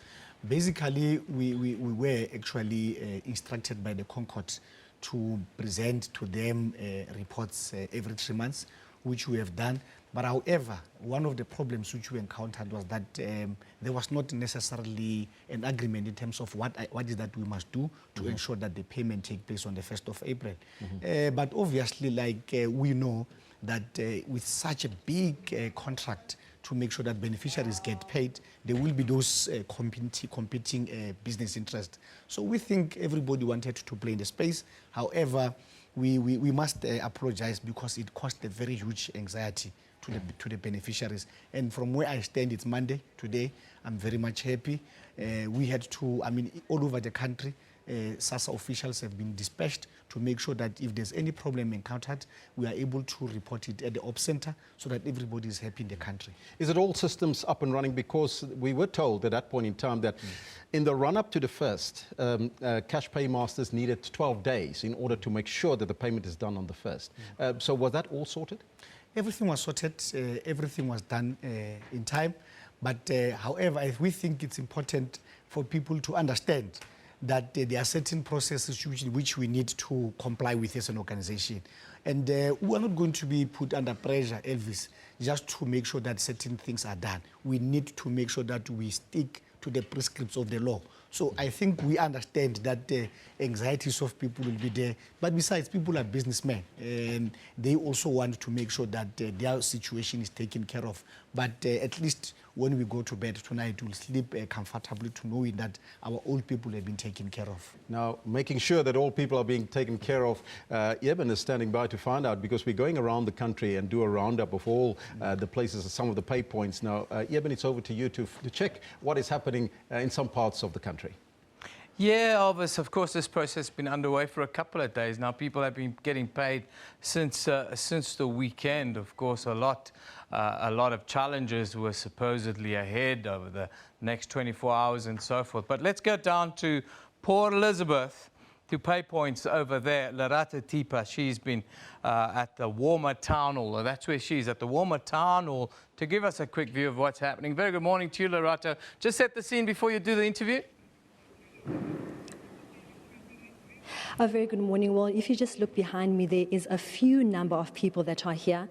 Basically, we were actually instructed by the Concord to present to them reports every 3 months, which we have done. But however, one of the problems which we encountered was that there was not necessarily an agreement in terms of what is that we must do to ensure that the payment take place on the 1st of April. But obviously, like we know that with such a big contract to make sure that beneficiaries get paid, there will be those competing business interests. So we think everybody wanted to play in the space. However, we must apologize because it caused a very huge anxiety to the beneficiaries. And from where I stand, it's Monday today. I'm very much happy. We had to, all over the country, Sassa officials have been dispatched to make sure that if there's any problem encountered, we are able to report it at the Ops Center so that everybody is happy in the country. Is it all systems up and running? Because we were told at that point in time that in the run-up to the 1st, cash paymasters needed 12 days in order to make sure that the payment is done on the 1st. So was that all sorted? Everything was sorted. Everything was done in time. But however, we think it's important for people to understand that there are certain processes which we need to comply with as an organization. And we are not going to be put under pressure, Elvis, just to make sure that certain things are done. We need to make sure that we stick to the prescripts of the law. So I think we understand that the anxieties of people will be there. But besides, people are businessmen. And they also want to make sure that their situation is taken care of. But at least when we go to bed tonight, we'll sleep comfortably to knowing that our old people have been taken care of. Now, making sure that all people are being taken care of, Eben is standing by to find out, because we're going around the country and do a roundup of all the places, some of the pay points. Now, Eben, it's over to you to check what is happening in some parts of the country. Yeah, Elvis, of course, this process has been underway for a couple of days now. People have been getting paid since the weekend. Of course, a lot of challenges were supposedly ahead over the next 24 hours and so forth. But let's go down to Port Elizabeth to pay points over there. Lerata Tipa, she's been at the Warmer Town Hall. That's where she's at the Warmer Town Hall to give us a quick view of what's happening. Very good morning to you, Lerata. Just set the scene before you do the interview. A very good morning. Well, if you just look behind me, there is a few number of people that are here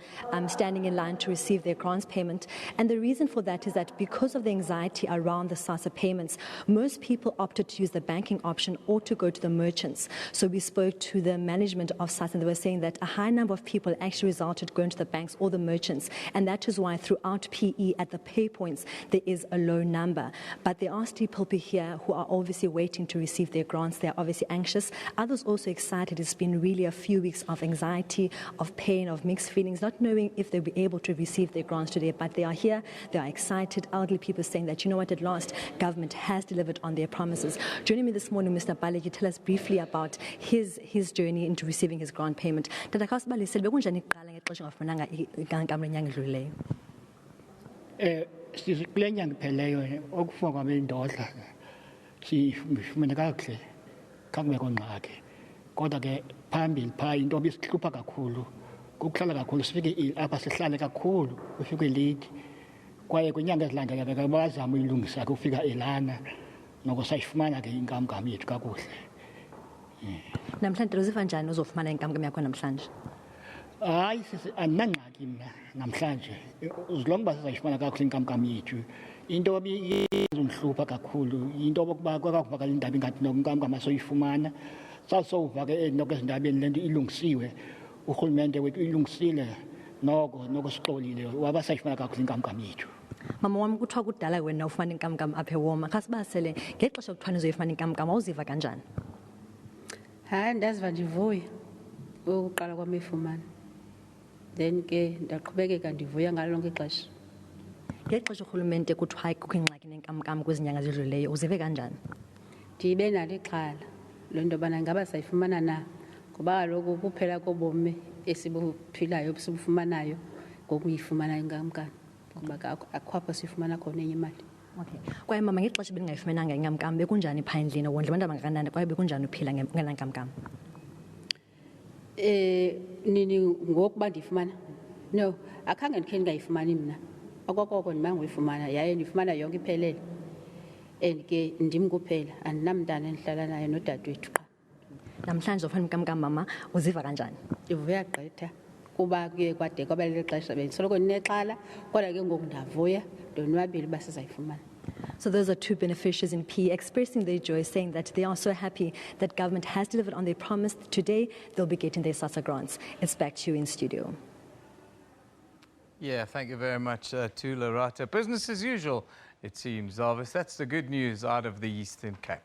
standing in line to receive their grants payment. And the reason for that is that because of the anxiety around the Sassa payments, most people opted to use the banking option or to go to the merchants. So we spoke to the management of Sassa and they were saying that a high number of people actually resulted going to the banks or the merchants. And that is why throughout PE at the pay points, there is a low number. But there are still people here who are obviously waiting to receive their grants. They're obviously anxious. Others also excited. It's been really a few weeks of anxiety, of pain, of mixed feelings, not knowing if they'll be able to receive their grants today. But they are here. They are excited. Elderly people saying that, you know what, at last, government has delivered on their promises. Joining me this morning, Mr. Baleki, tell us briefly about his journey into receiving his grant payment. Kule nyanga ipheleyo okufa kwabendodla sifumene kakuhle kakubekho ngxaki kodwa ke phambili phaa into ebisihlupha kakhulu kukuhlala kakhulu sifike apha sihlale kakhulu ufike late kwaye kwinyanga ezilandelayo ke bazama uyilungisa kufika elana noko sayifumana ke inkamnkam yethu kakuhle. Namhlanje uziva njani uzofumana inkamnkam yakho namhlanje? Hayi andinangxaki mna namhlanje uzilonga uba sizayifumana kakuhle inkamnkam yethu into ebizundihlupha kakhulu into yokuba kwakuvakala indaba ingathi inkamnkam asoyifumana sasouva ke noko ezindabeni le nto ilungisiwe urhulumente wethu ilungisile noko sixolile waba sayifumana kakuhle inkamnkam yethu. Mama wami kuthiwa kudala wena ufumana inkamnkam apha ewoma khasibasele ngexesha kuthiwa uzoyifumana inkamnkam awuziva kanjani? Hayi ndaziva ndivuya ukuqala kwami ifumana then ke ndaqhubekeka ndivuya ngalo lonke ixesha. Ngexesha urhulumente kuthiwa kukho ingxaki nenkamnkam kwezi nyanga zidlulileyo uzive kanjani? Ndibe nalo ixhala lento bana ngaba sayifumana na ngoba kaloku kuphela kobomi esibuphilayo esibufumanayo ngokuyifumana inkamnkam kuba akho apho sifumana khona enye imali. Okay. Kwaye mama ngexesha bengayifumenanga inkamnkam bekunjani phaa endlini wondla abantu abangakanani kwaye bekunjani uphila ngenkamnkam? Nini ngokuba ndifumana no akhange ndikhe ndingayifumani mna okokoko ndimanga uyifumana yaye ndifumana yonke iphelele and ke ndim kuphela andinamntana endihlala naye nodadewethu qha. Namhlanje ufana inkamnkam mama uziva kanjani? Ndivuya gqitha kuba kuye kwade kwaba leli xesha bendisoloko ndinexhala kodwa ke ngoku ndavuya ndonwabile uba sizayifumana. So those are two beneficiaries in PE expressing their joy, saying that they are so happy that government has delivered on their promise. Today, they'll be getting their Sassa grants. It's back to you in studio. Yeah, thank you very much to Lorata. Business as usual, it seems, Elvis. That's the good news out of the Eastern Cape.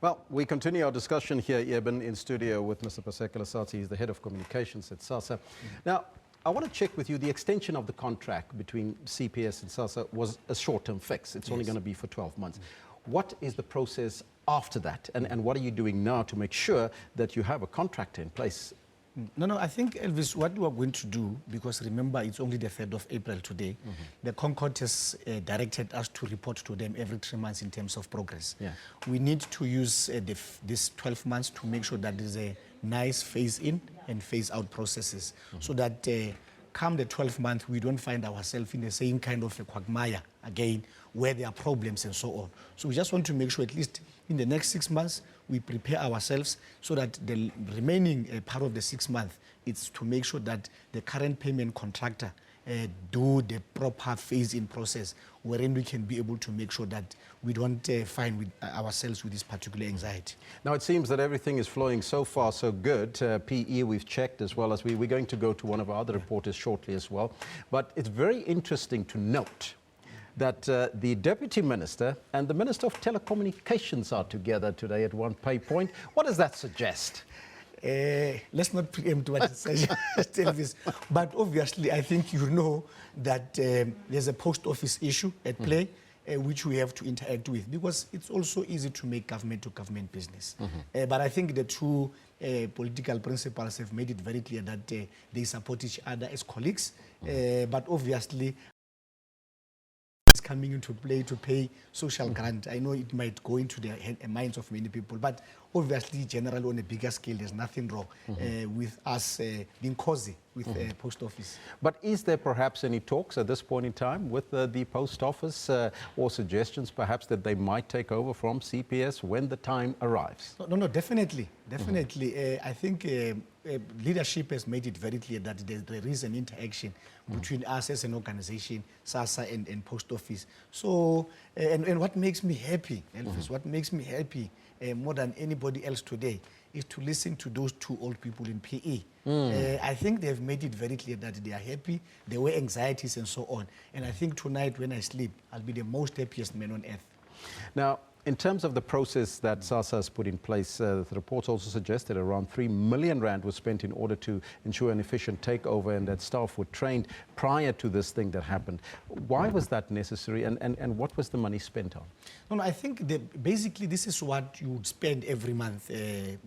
Well, we continue our discussion here, Eben, in studio with Mr. Pasekela Sati. He's the head of communications at Sassa. Now, I want to check with you, the extension of the contract between CPS and Sassa was a short-term fix. It's only going to be for 12 months. What is the process after that? And what are you doing now to make sure that you have a contract in place? No, I think, Elvis, what we are going to do, because remember, it's only the 3rd of April today, the Concord has directed us to report to them every 3 months in terms of progress. Yeah. We need to use this 12 months to make sure that there's a nice phase-in and phase-out processes, so that come the 12th month, we don't find ourselves in the same kind of a quagmire again, where there are problems and so on. So we just want to make sure at least in the next 6 months, we prepare ourselves so that the remaining part of the 6 months, it's to make sure that the current payment contractor do the proper phase-in process, wherein we can be able to make sure that we don't find with ourselves with this particular anxiety. Now, it seems that everything is flowing so far so good. PE, we've checked as well as we're going to go to one of our other reporters shortly as well. But it's very interesting to note that the Deputy Minister and the Minister of Telecommunications are together today at one pay point. What does that suggest? Let's not preempt what it says, Elvis. But obviously, I think you know that there's a post office issue at play, which we have to interact with, because it's also easy to make government-to-government business. But I think the two political principals have made it very clear that they support each other as colleagues. But obviously, it's coming into play to pay social grant. I know it might go into the minds of many people, but obviously, generally on a bigger scale, there's nothing wrong with us being cozy with post office. But is there perhaps any talks at this point in time with the post office or suggestions perhaps that they might take over from CPS when the time arrives? No, definitely. I think leadership has made it very clear that there is an interaction between us as an organization, Sassa and post office. So, and what makes me happy, Elvis, what makes me happy more than anybody else today is to listen to those two old people in PE. I think they've made it very clear that they are happy, there were anxieties and so on. And I think tonight when I sleep, I'll be the most happiest man on earth. Now, in terms of the process that Sassa has put in place, the reports also suggested around 3 million rand was spent in order to ensure an efficient takeover and that staff were trained prior to this thing that happened. Why was that necessary and what was the money spent on? No, I think basically this is what you would spend every month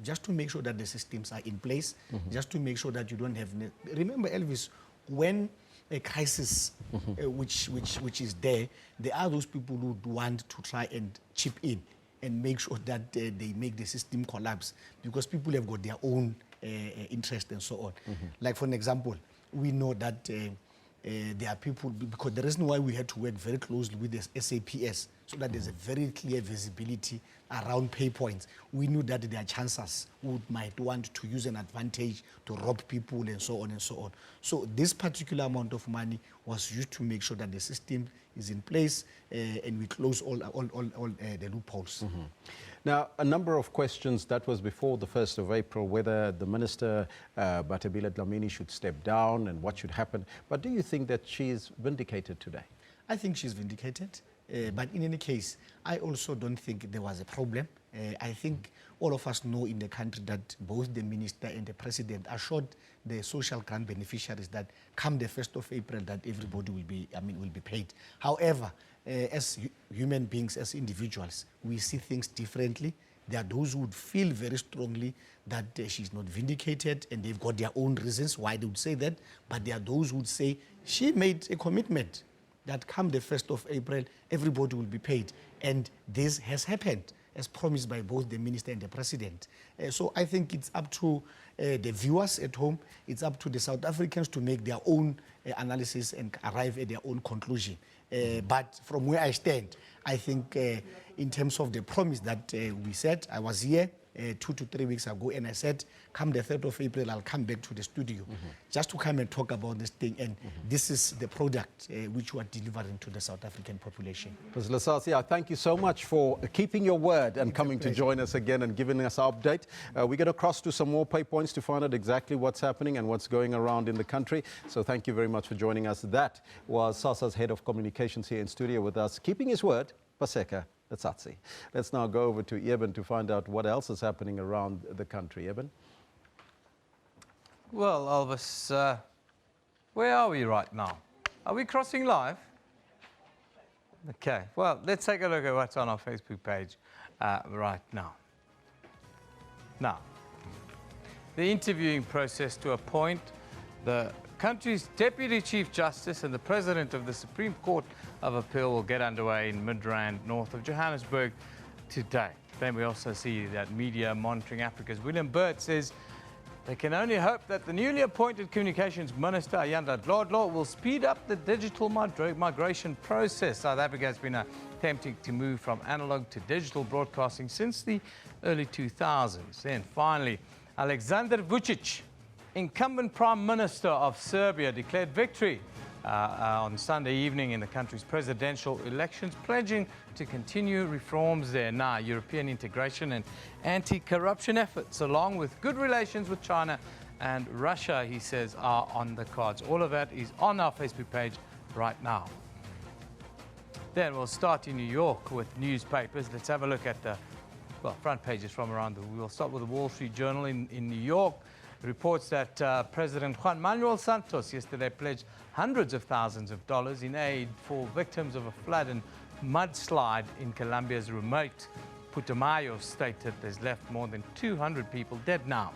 just to make sure that the systems are in place, just to make sure that you don't have... Remember, Elvis, when a crisis which is there are those people who want to try and chip in and make sure that they make the system collapse because people have got their own interest and so on. Like, for an example, we know that there are people, because the reason why we had to work very closely with the SAPS, so that there's a very clear visibility around pay points. We knew that there are chances who might want to use an advantage to rob people and so on and so on. So this particular amount of money was used to make sure that the system is in place and we close all the loopholes. Now, a number of questions, that was before the 1st of April, whether the Minister, Batabile Dlamini, should step down and what should happen. But do you think that she is vindicated today? I think she's vindicated. But in any case, I also don't think there was a problem. I think all of us know in the country that both the minister and the president assured the social grant beneficiaries that come the 1st of April that everybody will be paid. However, as human beings, as individuals, we see things differently. There are those who would feel very strongly that she's not vindicated and they've got their own reasons why they would say that. But there are those who would say she made a commitment that come the 1st of April, everybody will be paid. And this has happened, as promised by both the minister and the president. So I think it's up to the viewers at home, it's up to the South Africans to make their own analysis and arrive at their own conclusion. But from where I stand, I think in terms of the promise that we said, I was here 2 to 3 weeks ago, and I said, come the 3rd of April, I'll come back to the studio just to come and talk about this thing. And this is the product which we are delivering to the South African population. Mr. Lasasi, thank you so much for keeping your word and coming to join us again and giving us an update. We're going to cross to some more pay points to find out exactly what's happening and what's going around in the country. So thank you very much for joining us. That was Sassa's head of communications here in studio with us, keeping his word, Paseka. Let's now go over to Eben to find out what else is happening around the country. Eben? Well, Elvis, where are we right now? Are we crossing live? Okay, well, let's take a look at what's on our Facebook page right now. Now, the interviewing process to appoint the country's Deputy Chief Justice and the President of the Supreme Court of Appeal will get underway in Midrand, north of Johannesburg, today. Then we also see that Media Monitoring Africa's William Burt says they can only hope that the newly appointed Communications Minister, Ayanda Dlodlo, will speed up the digital migration process. South Africa has been attempting to move from analog to digital broadcasting since the early 2000s. Then finally, Alexander Vučić, incumbent Prime Minister of Serbia, declared victory on Sunday evening in the country's presidential elections, pledging to continue reforms there. Now, European integration and anti-corruption efforts, along with good relations with China and Russia, he says, are on the cards. All of that is on our Facebook page right now. Then we'll start in New York with newspapers. Let's have a look at the front pages from around the world. We'll start with the Wall Street Journal in New York. Reports that President Juan Manuel Santos yesterday pledged hundreds of thousands of dollars in aid for victims of a flood and mudslide in Colombia's remote Putumayo state that has left more than 200 people dead now.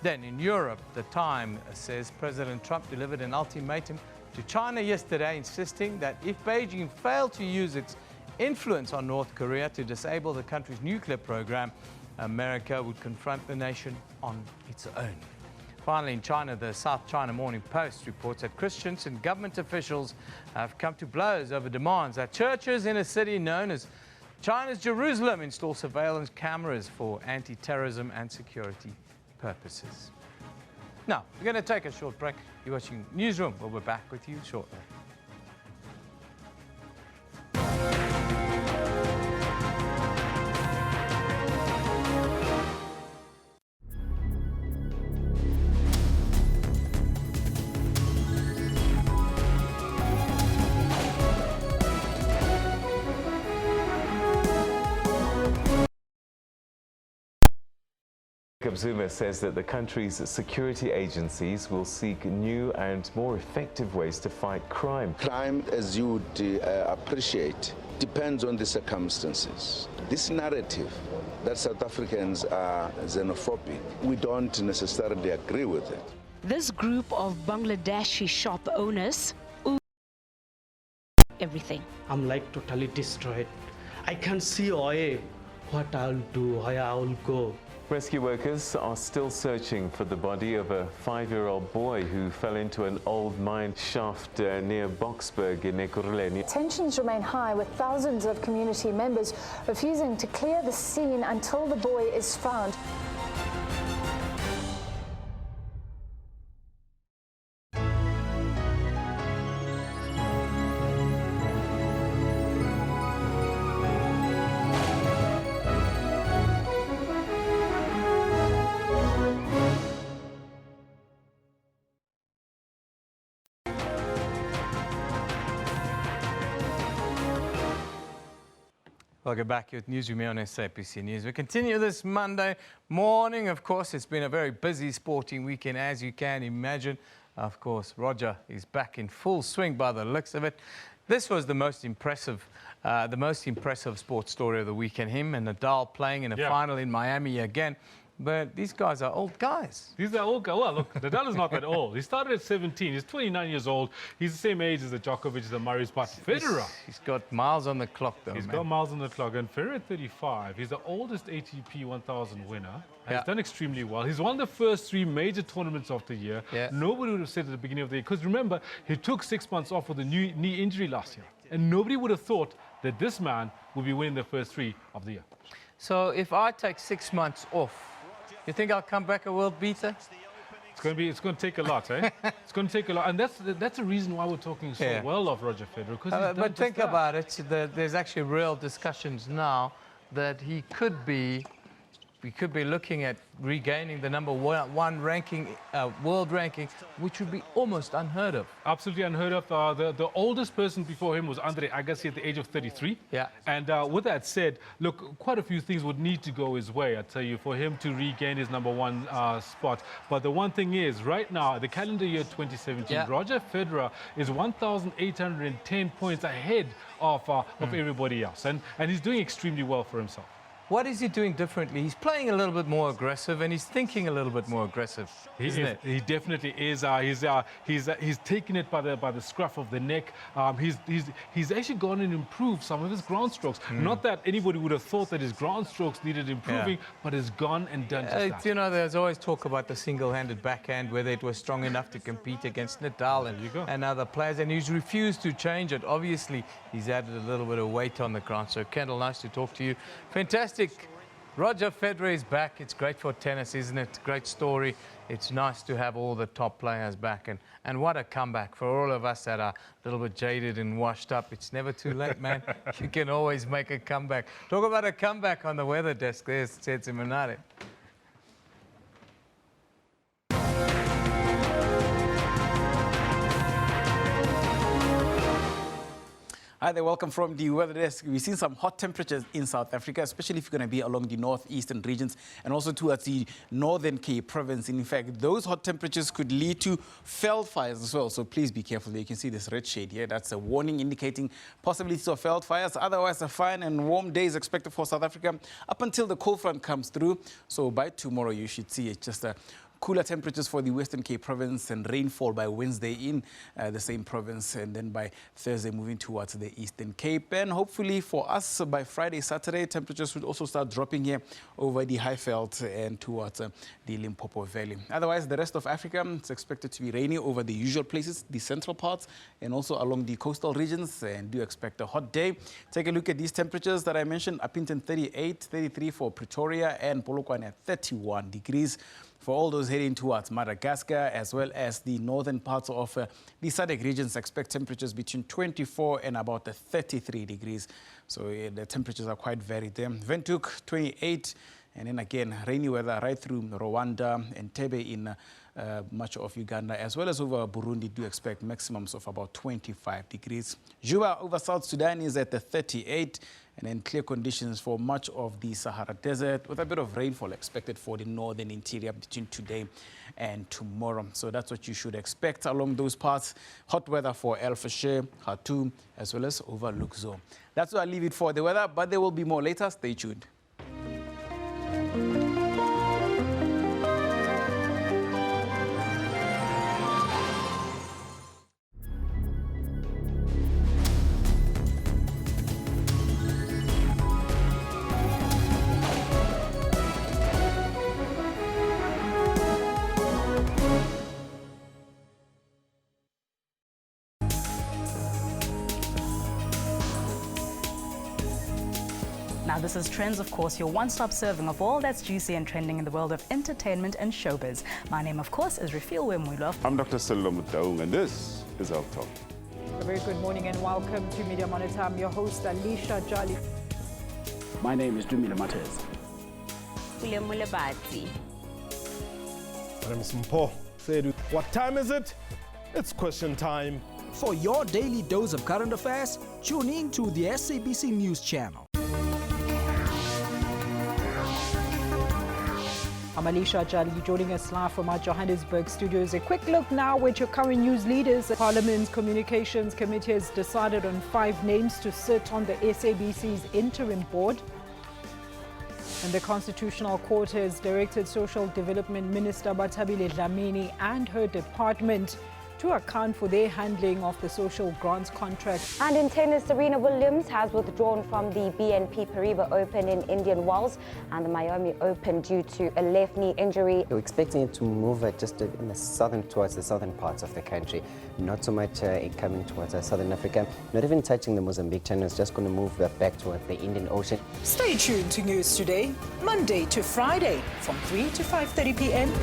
Then in Europe, The Time says President Trump delivered an ultimatum to China yesterday, insisting that if Beijing failed to use its influence on North Korea to disable the country's nuclear program, America would confront the nation on its own. Finally, in China, the South China Morning Post reports that Christians and government officials have come to blows over demands that churches in a city known as China's Jerusalem install surveillance cameras for anti-terrorism and security purposes. Now, we're going to take a short break. You're watching Newsroom. We'll be back with you shortly. Zuma says that the country's security agencies will seek new and more effective ways to fight crime. Crime, as you would appreciate, depends on the circumstances. This narrative that South Africans are xenophobic, we don't necessarily agree with it. This group of Bangladeshi shop owners everything. I'm like totally destroyed. I can't see what I'll do, where I'll go. Rescue workers are still searching for the body of a 5-year-old boy who fell into an old mine shaft near Boksburg in Ekurhuleni. Tensions remain high, with thousands of community members refusing to clear the scene until the boy is found. Welcome back here at Newsroom here on SABC News. We continue this Monday morning. Of course, it's been a very busy sporting weekend, as you can imagine. Of course, Roger is back in full swing by the looks of it. This was the most impressive sports story of the weekend. Him and Nadal playing in a final in Miami again. But these guys are old guys. These are old guys. Well, look, Nadal is not that old. He started at 17. He's 29 years old. He's the same age as the Djokovic, the Murray's, but Federer. He's got miles on the clock, though, He's got miles on the clock. And Federer at 35, he's the oldest ATP 1000 winner. And he's done extremely well. He's won the first 3 major tournaments of the year. Nobody would have said at the beginning of the year, because remember, he took 6 months off with a knee injury last year. And nobody would have thought that this man would be winning the first 3 of the year. So if I take 6 months off, you think I'll come back a world beater? It's going to take a lot, eh? It's going to take a lot, and that's the reason why we're talking so well of Roger Federer. Because but think about it. There's actually real discussions now that we could be looking at regaining the #1 ranking, world ranking, which would be almost unheard of. Absolutely unheard of. The oldest person before him was Andre Agassi at the age of 33. Yeah. And with that said, look, quite a few things would need to go his way, I tell you, for him to regain his #1 spot. But the one thing is, right now, the calendar year 2017, Roger Federer is 1,810 points ahead of everybody else. And he's doing extremely well for himself. What is he doing differently? He's playing a little bit more aggressive, and he's thinking a little bit more aggressive, isn't it? He definitely is. He's taken it by the scruff of the neck. He's actually gone and improved some of his ground strokes. Not that anybody would have thought that his ground strokes needed improving, but has gone and done just that. You know, there's always talk about the single-handed backhand, whether it was strong enough to compete against Nadal and other players, and he's refused to change it. Obviously, he's added a little bit of weight on the ground. So, Kendall, nice to talk to you. Fantastic. Roger Federer is back. It's great for tennis, isn't it? Great story. It's nice to have all the top players back. And what a comeback for all of us that are a little bit jaded and washed up. It's never too late, man. You can always make a comeback. Talk about a comeback on the weather desk. There's Tsetsi Manare. Hi there, welcome from the weather desk. We've seen some hot temperatures in South Africa, especially if you're going to be along the northeastern regions and also towards the Northern Cape province. In fact, those hot temperatures could lead to veld fires as well. So please be careful. You can see this red shade here. That's a warning indicating possibilities of veld fires. Otherwise, a fine and warm day is expected for South Africa up until the cold front comes through. So by tomorrow, you should see it just a cooler temperatures for the Western Cape province and rainfall by Wednesday in the same province, and then by Thursday moving towards the Eastern Cape. And hopefully for us by Friday, Saturday, temperatures should also start dropping here over the Highveld and towards the Limpopo Valley. Otherwise, the rest of Africa, it's expected to be rainy over the usual places, the central parts, and also along the coastal regions, and do expect a hot day. Take a look at these temperatures that I mentioned. Upington 38, 33 for Pretoria, and Polokwane at 31 degrees. For all those heading towards Madagascar, as well as the northern parts of the SADC regions, expect temperatures between 24 and about 33 degrees. So the temperatures are quite varied there. Windhoek 28, and then again, rainy weather right through Rwanda and Tebe in much of Uganda, as well as over Burundi. Do expect maximums of about 25 degrees. Juba over South Sudan is at the 38, and then clear conditions for much of the Sahara Desert, with a bit of rainfall expected for the northern interior between today and tomorrow. So that's what you should expect along those parts. Hot weather for El Fasher, Khartoum, as well as over Luxor. That's where I leave it for the weather, but there will be more later. Stay tuned. Now, this is Trends, of course, your one-stop serving of all that's juicy and trending in the world of entertainment and showbiz. My name, of course, is Refill Wemwilo. I'm Dr. Somadoda, and this is Health Talk. A very good morning and welcome to Media Monitor. I'm your host, Alicia Jolly. My name is Dumila Matters. William Mulabati. My name is Mpo. What time is it? It's question time. For your daily dose of current affairs, tune in to the SABC News Channel. I'm Alicia Jolly, joining us live from our Johannesburg studios. A quick look now at your current news leaders. Parliament's Communications Committee has decided on 5 names to sit on the SABC's interim board. And the Constitutional Court has directed Social Development Minister Bathabile Dlamini and her department to account for their handling of the social grants contract. And in tennis, Serena Williams has withdrawn from the BNP Paribas Open in Indian Wells and the Miami Open due to a left knee injury. We're expecting it to move just in the towards the southern parts of the country, not so much coming towards southern Africa, not even touching the Mozambique channel. It's just going to move back towards the Indian Ocean. Stay tuned to News Today, Monday to Friday from 3 to 5:30 p.m.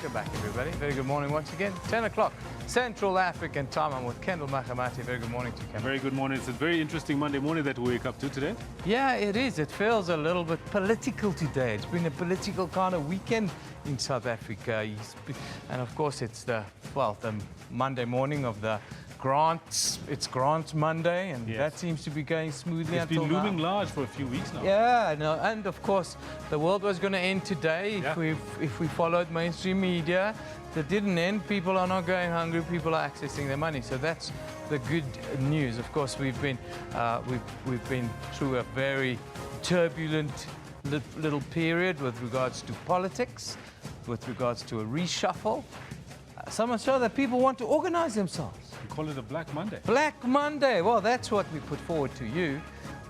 Welcome back, everybody. Very good morning once again. 10 o'clock Central African time. I'm with Kendall Mahamati. Very good morning to you, Kendall. Very good morning. It's a very interesting Monday morning that we wake up to today. Yeah, it is. It feels a little bit political today. It's been a political kind of weekend in South Africa. And of course, it's the Monday morning of the grants. It's Grants Monday, and that seems to be going smoothly until now. It's been looming large for a few weeks now. Yeah, no, and of course, the world was going to end today if we followed mainstream media. That didn't end. People are not going hungry. People are accessing their money. So that's the good news. Of course, we've been through a very turbulent little period with regards to politics, with regards to a reshuffle. So much so that people want to organize themselves. We call it a Black Monday. Black Monday. Well, that's what we put forward to you.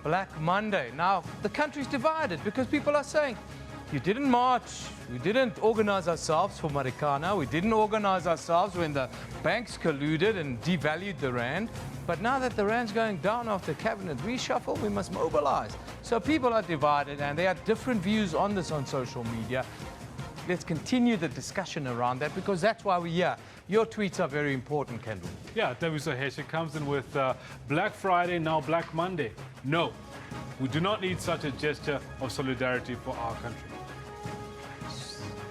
Black Monday. Now, the country's divided because people are saying, you didn't march, we didn't organize ourselves for Marikana, we didn't organize ourselves when the banks colluded and devalued the rand. But now that the rand's going down after cabinet reshuffle, we must mobilize. So people are divided, and there are different views on this on social media. Let's continue the discussion around that, because that's why we're here. Your tweets are very important, Kendall. Yeah, Tabuso Heshe comes in with Black Friday, now Black Monday. No, we do not need such a gesture of solidarity for our country.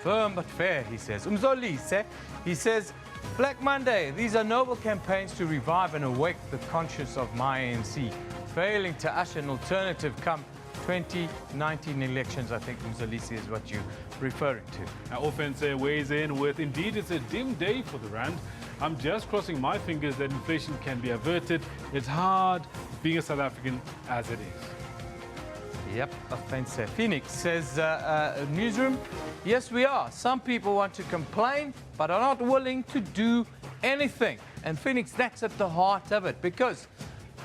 Firm but fair, he says. Umzolise, he says, Black Monday, these are noble campaigns to revive and awake the conscience of my ANC. Failing to usher an alternative come 2019 elections, I think Umzolise is what you're referring to. Now, Offense weighs in with, indeed, it's a dim day for the rand. I'm just crossing my fingers that inflation can be averted. It's hard being a South African as it is. Yep, Offense. Phoenix says, Newsroom, yes, we are. Some people want to complain, but are not willing to do anything. And Phoenix, that's at the heart of it, because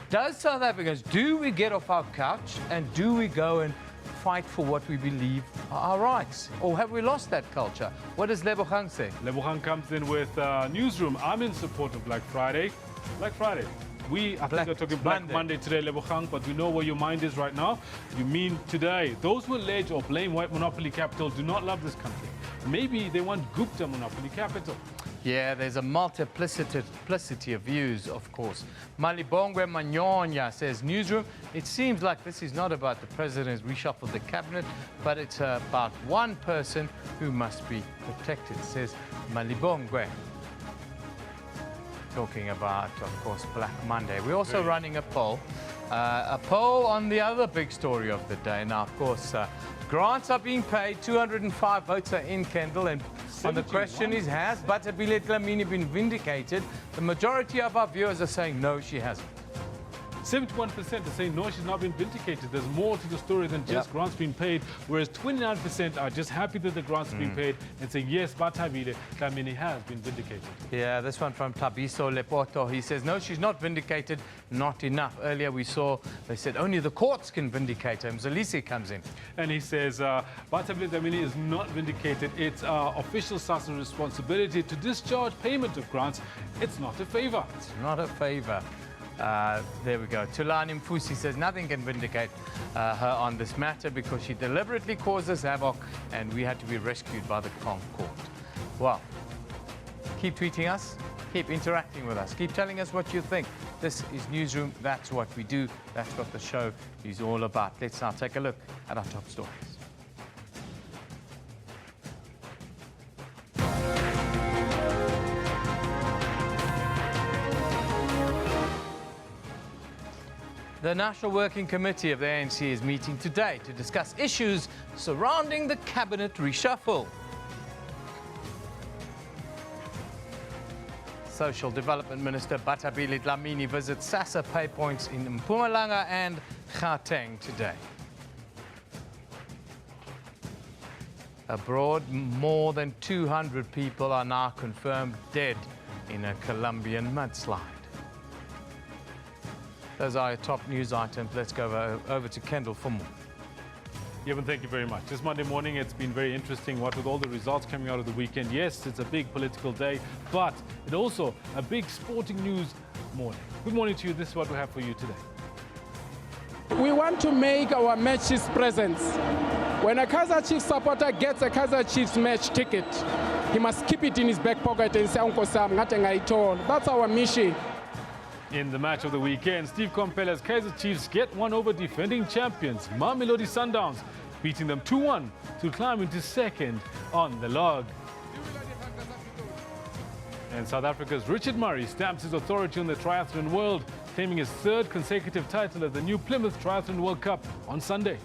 does South Africans, do we get off our couch and do we go and fight for what we believe are our rights? Or have we lost that culture? What does Lebogang say? Lebogang comes in with Newsroom. I'm in support of Black Friday. Black Friday. I think you're talking Black Monday today, Lebogang, but we know where your mind is right now. You mean today. Those who allege or blame white monopoly capital do not love this country. Maybe they want Gupta monopoly capital. Yeah, there's a multiplicity of views, of course. Malibongwe Manyonya says, Newsroom, it seems like this is not about the president's reshuffle the cabinet, but it's about one person who must be protected, says Malibongwe. Talking about, of course, Black Monday. We're also running a poll on the other big story of the day. Now, of course, grants are being paid. 205 votes are in, Kendall, and on the question is, has Batabile Dlamini been vindicated? The majority of our viewers are saying no, she hasn't. 71% are saying no, she's not been vindicated. There's more to the story than just grants being paid, whereas 29% are just happy that the grants have been paid and saying yes, Batabile Dlamini has been vindicated. Yeah, this one from Tabiso Lepoto. He says, no, she's not vindicated, not enough. Earlier we saw, they said only the courts can vindicate her. Mzalisi comes in. And he says, Batabile Dlamini is not vindicated. It's our official Sassa responsibility to discharge payment of grants. It's not a favor. It's not a favor. There we go. Tulani Mfusi says nothing can vindicate her on this matter because she deliberately caused us havoc and we had to be rescued by the Court. Well, keep tweeting us, keep interacting with us, keep telling us what you think. This is Newsroom. That's what we do. That's what the show is all about. Let's now take a look at our top stories. The National Working Committee of the ANC is meeting today to discuss issues surrounding the cabinet reshuffle. Social Development Minister Batabile Dlamini visits Sassa pay points in Mpumalanga and Gauteng today. Abroad, more than 200 people are now confirmed dead in a Colombian mudslide. Those are our top news items. Let's go over to Kendall for more. Yevon, thank you very much. This Monday morning, it's been very interesting, what with all the results coming out of the weekend. Yes, it's a big political day, but it's also a big sporting news morning. Good morning to you. This is what we have for you today. We want to make our matches presence. When a Kaizer Chiefs supporter gets a Kaizer Chiefs match ticket, he must keep it in his back pocket and say, Uncle Sam, that's our mission. In the match of the weekend, Steve Kompella's Kaizer Chiefs get one over defending champions Mamelodi Sundowns, beating them 2-1 to climb into second on the log. And South Africa's Richard Murray stamps his authority on the triathlon world, claiming his third consecutive title at the new Plymouth Triathlon World Cup on Sunday.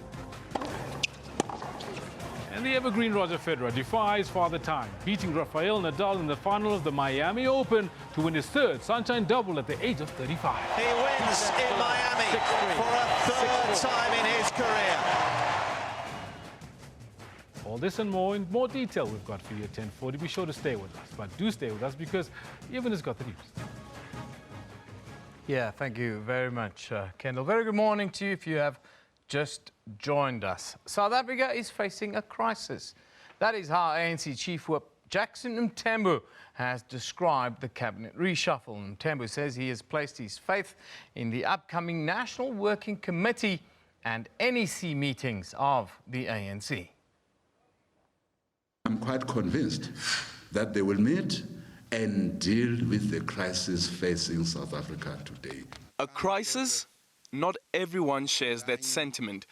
And the evergreen Roger Federer defies Father Time, beating Rafael Nadal in the final of the Miami Open to win his third Sunshine Double at the age of 35. He wins in Miami for a third time in his career. All this and more in more detail we've got for you at 10:40. Be sure to stay with us, but do stay with us because Evan has got the news. Yeah, thank you very much, Kendall. Very good morning to you if you have just joined us. South Africa is facing a crisis. That is how ANC Chief Whip Jackson Mthembu has described the cabinet reshuffle. Mthembu says he has placed his faith in the upcoming National Working Committee and NEC meetings of the ANC. I'm quite convinced that they will meet and deal with the crisis facing South Africa today. A crisis? Not everyone shares that sentiment.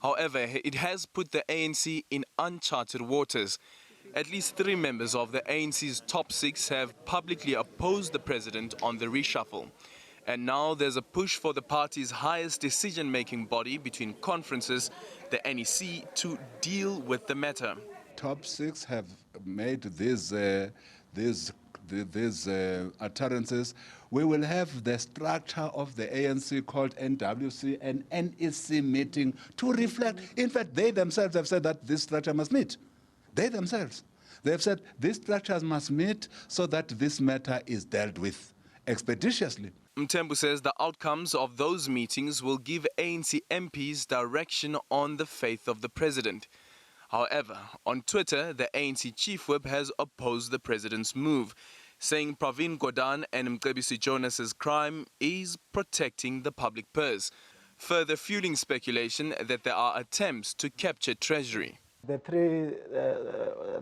However, it has put the ANC in uncharted waters. At least 3 members of the ANC's top 6 have publicly opposed the president on the reshuffle. And now there's a push for the party's highest decision-making body between conferences, the NEC, to deal with the matter. Top 6 have made these utterances. We will have the structure of the ANC called NWC and NEC meeting to reflect. In fact, they themselves have said that this structure must meet. They themselves. They have said these structures must meet so that this matter is dealt with expeditiously. Mthembu says the outcomes of those meetings will give ANC MPs direction on the faith of the president. However, on Twitter, the ANC Chief Whip has opposed the president's move, saying Pravin Gordhan and Mcebisi Jonas's crime is protecting the public purse, further fueling speculation that there are attempts to capture treasury. The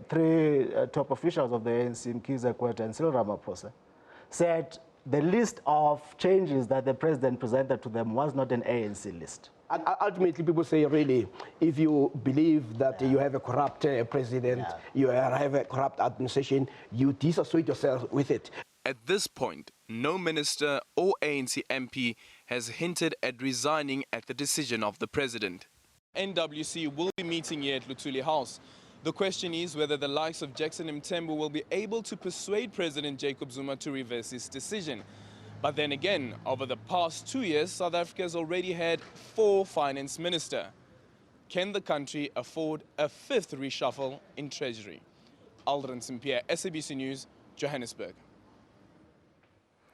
three top officials of the ANC, Mkhize Kwete and Cyril Ramaphosa, said the list of changes that the president presented to them was not an ANC list. Ultimately, people say, really, if you believe that you have a corrupt president, you have a corrupt administration, you disassociate yourself with it. At this point, no minister or ANC MP has hinted at resigning at the decision of the president. NWC will be meeting here at Luthuli House. The question is whether the likes of Jackson Mthembu will be able to persuade President Jacob Zuma to reverse his decision. But then again, over the past 2 years, South Africa has already had 4 finance ministers. Can the country afford a 5th reshuffle in Treasury? Aldrin Simpier, SABC News, Johannesburg.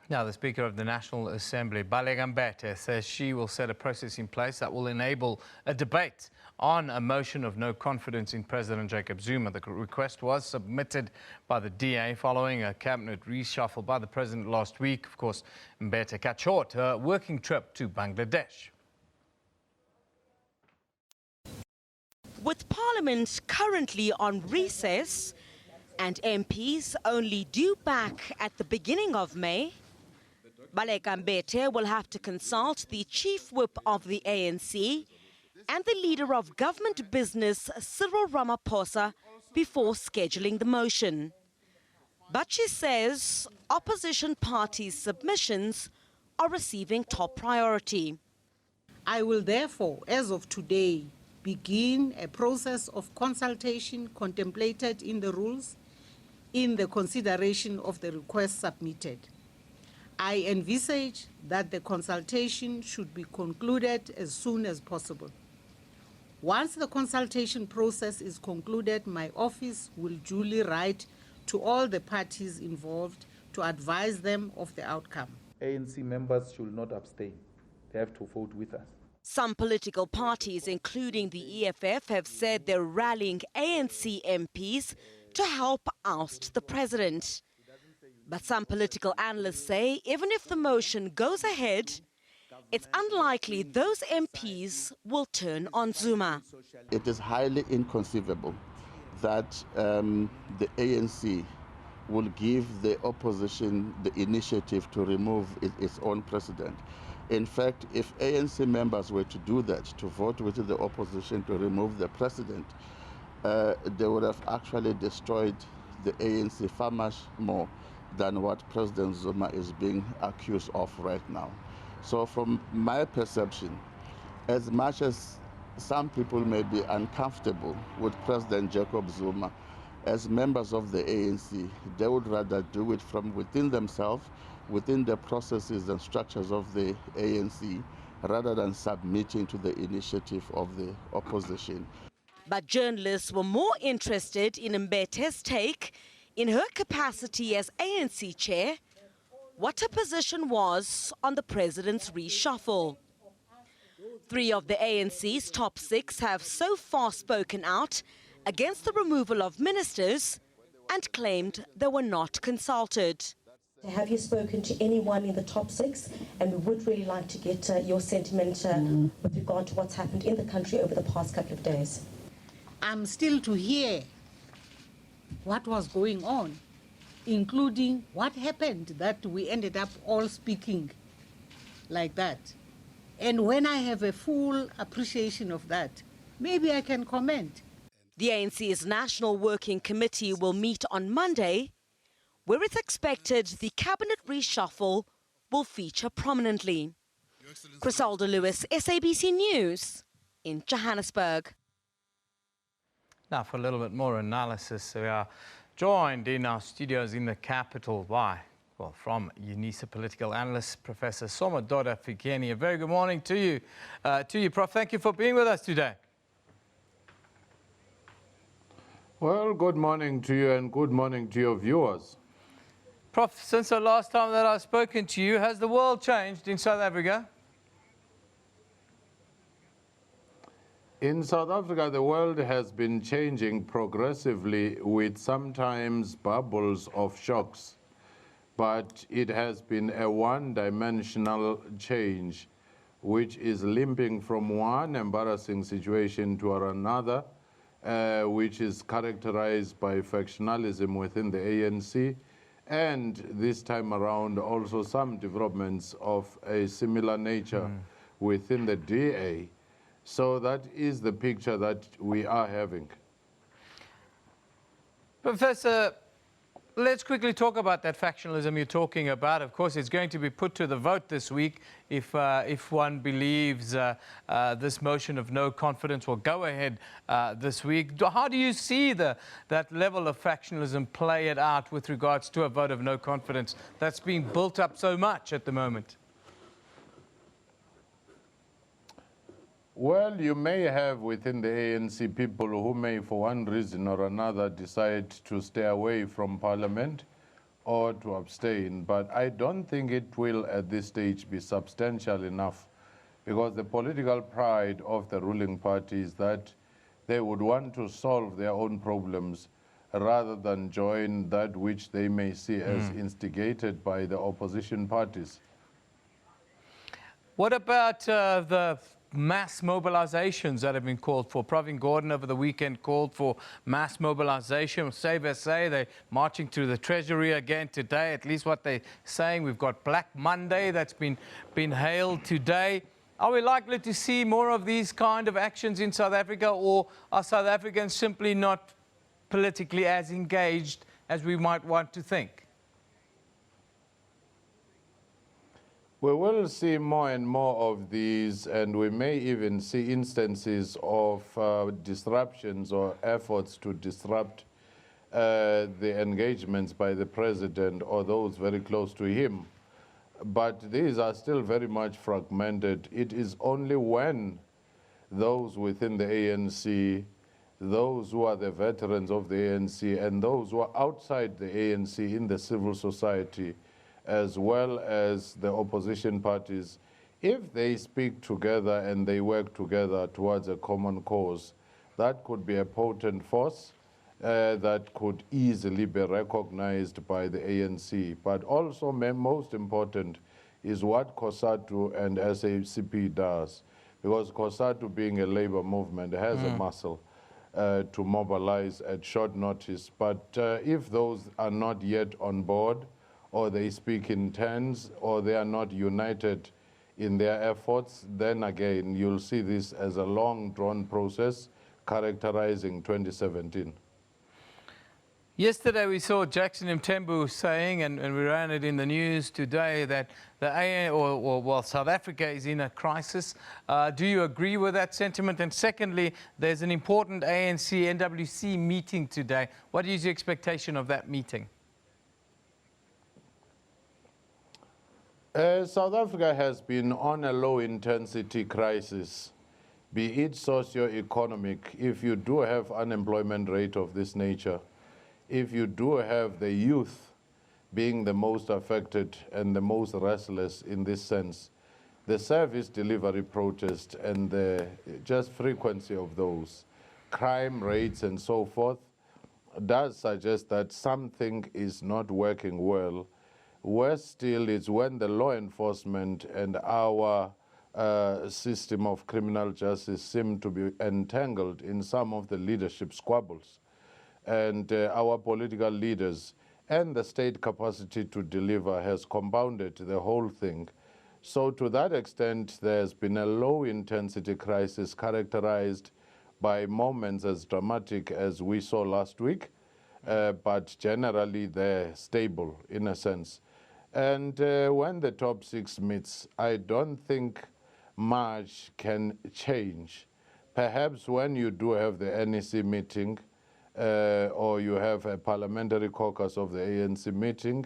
Now, the Speaker of the National Assembly, Baleka Mbete, says she will set a process in place that will enable a debate on a motion of no confidence in President Jacob Zuma. The request was submitted by the DA following a cabinet reshuffle by the president last week. Of course, Mbete cut short her working trip to Bangladesh. With Parliament currently on recess and MPs only due back at the beginning of May, Baleka Mbete will have to consult the Chief Whip of the ANC and the leader of government business, Cyril Ramaphosa, before scheduling the motion. But she says opposition parties' submissions are receiving top priority. I will therefore, as of today, begin a process of consultation contemplated in the rules in the consideration of the request submitted. I envisage that the consultation should be concluded as soon as possible. Once the consultation process is concluded, my office will duly write to all the parties involved to advise them of the outcome. ANC members should not abstain. They have to vote with us. Some political parties, including the EFF, have said they're rallying ANC MPs to help oust the president. But some political analysts say even if the motion goes ahead, it's unlikely those MPs will turn on Zuma. It is highly inconceivable that the ANC will give the opposition the initiative to remove its own president. In fact, if ANC members were to do that, to vote with the opposition to remove the president, they would have actually destroyed the ANC far much more than what President Zuma is being accused of right now. So from my perception, as much as some people may be uncomfortable with President Jacob Zuma, as members of the ANC, they would rather do it from within themselves, within the processes and structures of the ANC, rather than submitting to the initiative of the opposition. But journalists were more interested in Mbete's take, in her capacity as ANC chair, what her position was on the president's reshuffle. 3 of the ANC's top 6 have so far spoken out against the removal of ministers and claimed they were not consulted. Have you spoken to anyone in the top 6? And we would really like to get your sentiment with regard to what's happened in the country over the past couple of days. I'm still to hear what was going on, including what happened that we ended up all speaking like that. And when I have a full appreciation of that, maybe I can comment. The ANC's National Working Committee will meet on Monday, where it's expected the cabinet reshuffle will feature prominently. Criselda Lewis, SABC News in Johannesburg. Now for a little bit more analysis, we are joined in our studios in the capital by, well, from UNISA political analyst, Professor Somadoda Fikeni. A very good morning to you, Prof. Thank you for being with us today. Well, good morning to you and good morning to your viewers. Prof, since the last time that I've spoken to you, has the world changed in South Africa? In South Africa, the world has been changing progressively with sometimes bubbles of shocks, but it has been a one-dimensional change, which is limping from one embarrassing situation to another, which is characterized by factionalism within the ANC, and this time around also some developments of a similar nature within the DA. So that is the picture that we are having. Professor, let's quickly talk about that factionalism you're talking about. Of course, it's going to be put to the vote this week if one believes this motion of no confidence will go ahead this week. How do you see that level of factionalism play it out with regards to a vote of no confidence that's being built up so much at the moment? Well, you may have within the ANC people who may, for one reason or another, decide to stay away from Parliament or to abstain. But I don't think it will, at this stage, be substantial enough, because the political pride of the ruling party is that they would want to solve their own problems rather than join that which they may see as instigated by the opposition parties. What about the mass mobilizations that have been called for? Pravin Gordhan over the weekend called for mass mobilization. SABC, they're marching to the Treasury again today, at least what they're saying. We've got Black Monday that's been hailed today. Are we likely to see more of these kind of actions in South Africa, or are South Africans simply not politically as engaged as we might want to think? We will see more and more of these, and we may even see instances of disruptions or efforts to disrupt the engagements by the president or those very close to him. But these are still very much fragmented. It is only when those within the ANC, those who are the veterans of the ANC, and those who are outside the ANC in the civil society, as well as the opposition parties, if they speak together and they work together towards a common cause, that could be a potent force that could easily be recognized by the ANC. But also, most important is what COSATU and SABC does, because COSATU, being a labor movement, has a muscle. to mobilize at short notice. But if those are not yet on board, or they speak in turns, or they are not united in their efforts, then again, you'll see this as a long drawn process characterizing 2017. Yesterday we saw Jackson Mthembu saying, and we ran it in the news today, that South Africa is in a crisis. Do you agree with that sentiment? And secondly, there's an important ANC-NWC meeting today. What is your expectation of that meeting? South Africa has been on a low-intensity crisis, be it socio-economic. If you do have unemployment rate of this nature, if you do have the youth being the most affected and the most restless in this sense, the service delivery protest and the just frequency of those, crime rates and so forth, does suggest that something is not working well. Worse still is when the law enforcement and our system of criminal justice seem to be entangled in some of the leadership squabbles. And our political leaders and the state capacity to deliver has compounded the whole thing. So to that extent, there's been a low-intensity crisis characterized by moments as dramatic as we saw last week, but generally they're stable in a sense. And when the top six meets, I don't think much can change. Perhaps when you do have the NEC meeting, or you have a parliamentary caucus of the ANC meeting,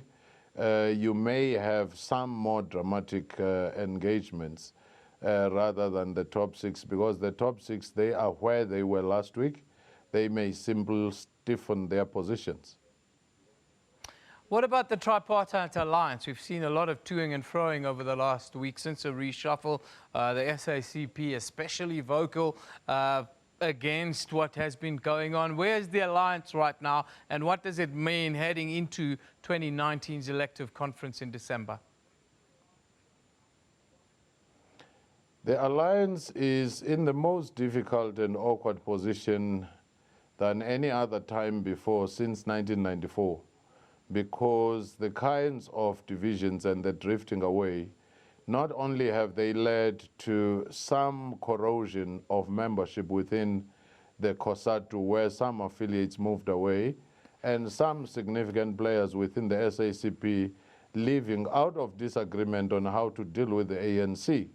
you may have some more dramatic engagements rather than the top six, because the top six, they are where they were last week. They may simply stiffen their positions. What about the tripartite alliance? We've seen a lot of toing and froing over the last week since a reshuffle. The SACP especially vocal against what has been going on. Where's the alliance right now, and what does it mean heading into 2019's elective conference in December? The alliance is in the most difficult and awkward position than any other time before since 1994, because the kinds of divisions and the drifting away, not only have they led to some corrosion of membership within the COSATU, where some affiliates moved away, and some significant players within the SACP living out of disagreement on how to deal with the ANC.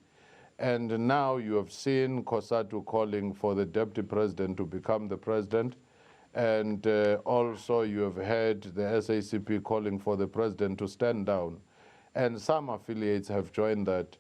And now you have seen COSATU calling for the deputy president to become the president, and also you have heard the SACP calling for the president to stand down. And some affiliates have joined that.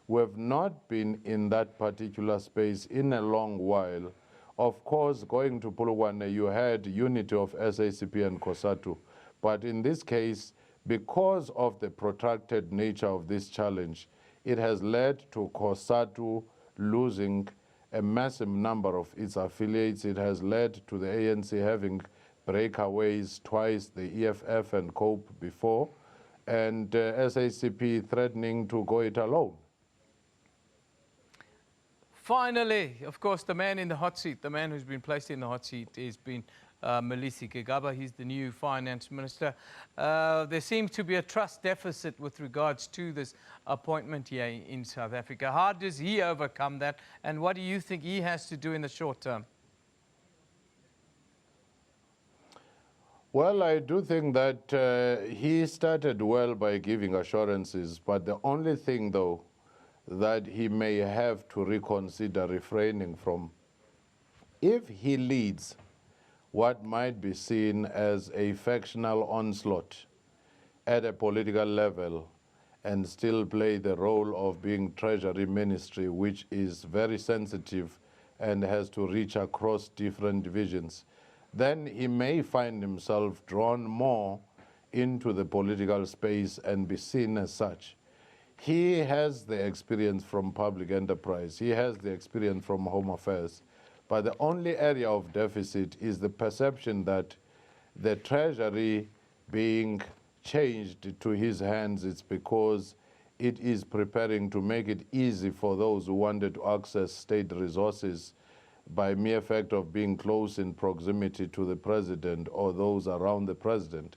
We have not been in that particular space in a long while. Of course, going to Polokwane, you had unity of SACP and COSATU. But in this case, because of the protracted nature of this challenge, it has led to COSATU losing a massive number of its affiliates. It has led to the ANC having breakaways twice, the EFF and COPE before, and SACP threatening to go it alone. Finally, of course, the man in the hot seat, the man who's been placed in the hot seat has been Malisi Kigaba. He's the new finance minister. There seems to be a trust deficit with regards to this appointment here in South Africa. How does he overcome that, and what do you think he has to do in the short term? Well, I do think that he started well by giving assurances, but the only thing, though, that he may have to reconsider refraining from, if he leads what might be seen as a factional onslaught at a political level and still play the role of being Treasury Ministry, which is very sensitive and has to reach across different divisions, then he may find himself drawn more into the political space and be seen as such. He has the experience from public enterprise. He has the experience from home affairs. But the only area of deficit is the perception that the Treasury being changed to his hands, it's because it is preparing to make it easy for those who wanted to access state resources by mere fact of being close in proximity to the president or those around the president,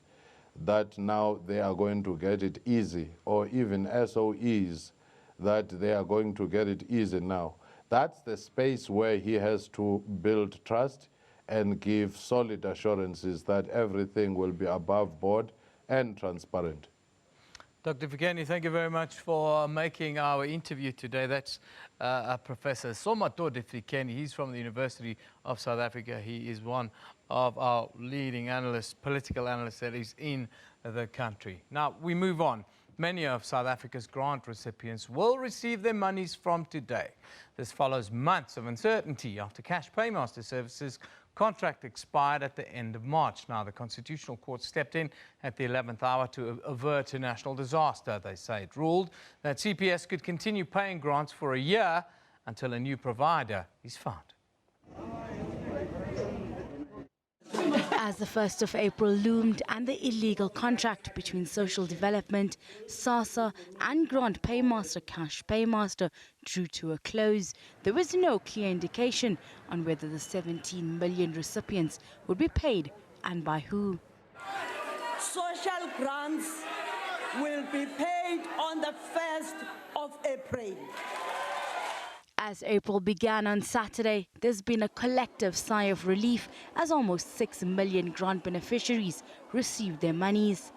that now they are going to get it easy, or even SOEs, that they are going to get it easy now. That's the space where he has to build trust and give solid assurances that everything will be above board and transparent. Dr. Fikeni, thank you very much for making our interview today. That's Professor Somadoda Fikeni. He's from the University of South Africa. He is one of our leading analysts, political analysts that is in the country. Now, we move on. Many of South Africa's grant recipients will receive their monies from today. This follows months of uncertainty after Cash Paymaster Services contract expired at the end of March. Now, the Constitutional Court stepped in at the 11th hour to avert a national disaster. They say it ruled that CPS could continue paying grants for a year until a new provider is found. As the 1st of April loomed and the illegal contract between Social Development, Sassa and Grant Paymaster Cash Paymaster drew to a close, there was no clear indication on whether the 17 million recipients would be paid and by who. Social grants will be paid on the 1st of April. As April began on Saturday, there's been a collective sigh of relief as almost 6 million grant beneficiaries received their monies.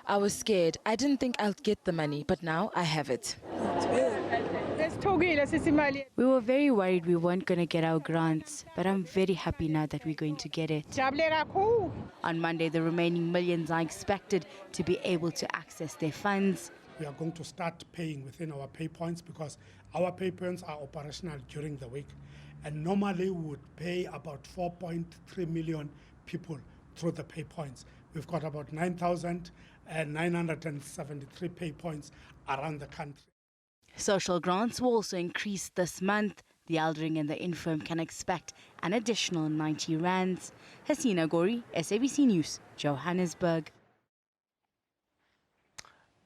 I was scared. I didn't think I'd get the money, but now I have it. We were very worried we weren't going to get our grants, but I'm very happy now that we're going to get it. On Monday, the remaining millions are expected to be able to access their funds. We are going to start paying within our pay points because our pay points are operational during the week. And normally we would pay about 4.3 million people through the pay points. We've got about 9,973 pay points around the country. Social grants will also increase this month. The elderly and the infirm can expect an additional 90 rands. Hasina Gori, SABC News, Johannesburg.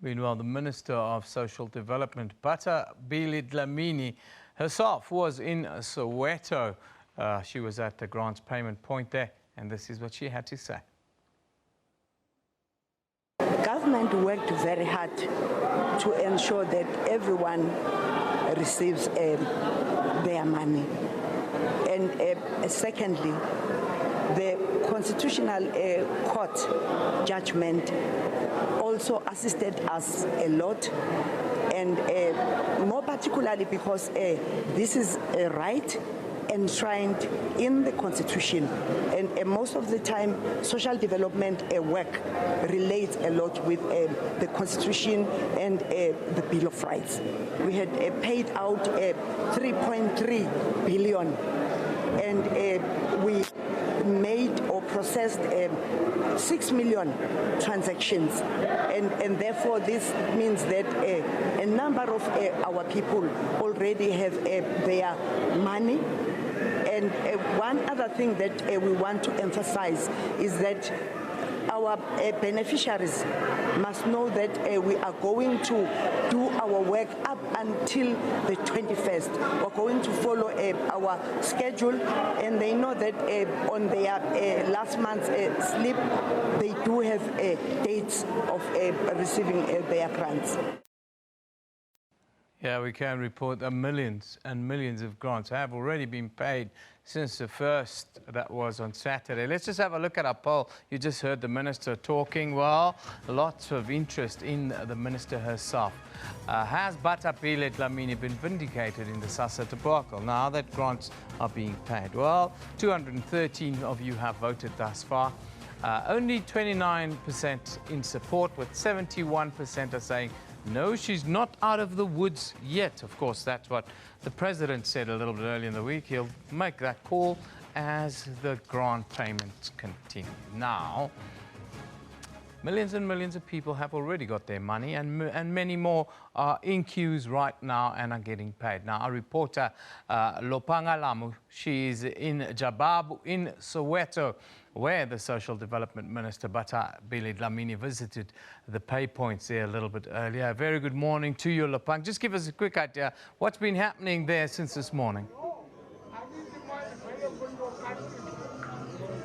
Meanwhile, the Minister of Social Development, Bata Bili Dlamini, herself was in Soweto. She was at the grants payment point there, and this is what she had to say. Government worked very hard to ensure that everyone receives their money. And secondly, the Constitutional Court judgment also assisted us a lot, and more particularly because this is a right enshrined in the Constitution, and most of the time social development work relates a lot with the Constitution and the Bill of Rights. We had paid out 3.3 billion, and we made or processed 6 million transactions, and therefore this means that a number of our people already have their money. And one other thing that we want to emphasize is that our beneficiaries must know that we are going to do our work up until the 21st. We're going to follow our schedule, and they know that on their last month's slip, they do have dates of receiving their grants. Yeah, we can report that millions and millions of grants have already been paid since the first, that was on Saturday. Let's just have a look at our poll. You just heard the minister talking. Well, lots of interest in the minister herself. Has Batapile Dlamini been vindicated in the Sassa debacle now that grants are being paid? Well, 213 of you have voted thus far. Only 29% in support, with 71% are saying no, she's not out of the woods yet. Of course, that's what the president said a little bit earlier in the week. He'll make that call as the grant payments continue. Now, millions and millions of people have already got their money, and many more are in queues right now and are getting paid. Now, our reporter, Lopanga Lamu, she's in Jababu in Soweto. where the Social Development Minister, Batabile Dlamini, visited the pay points there a little bit earlier. Very good morning to you, Lopang. Just give us a quick idea what's been happening there since this morning.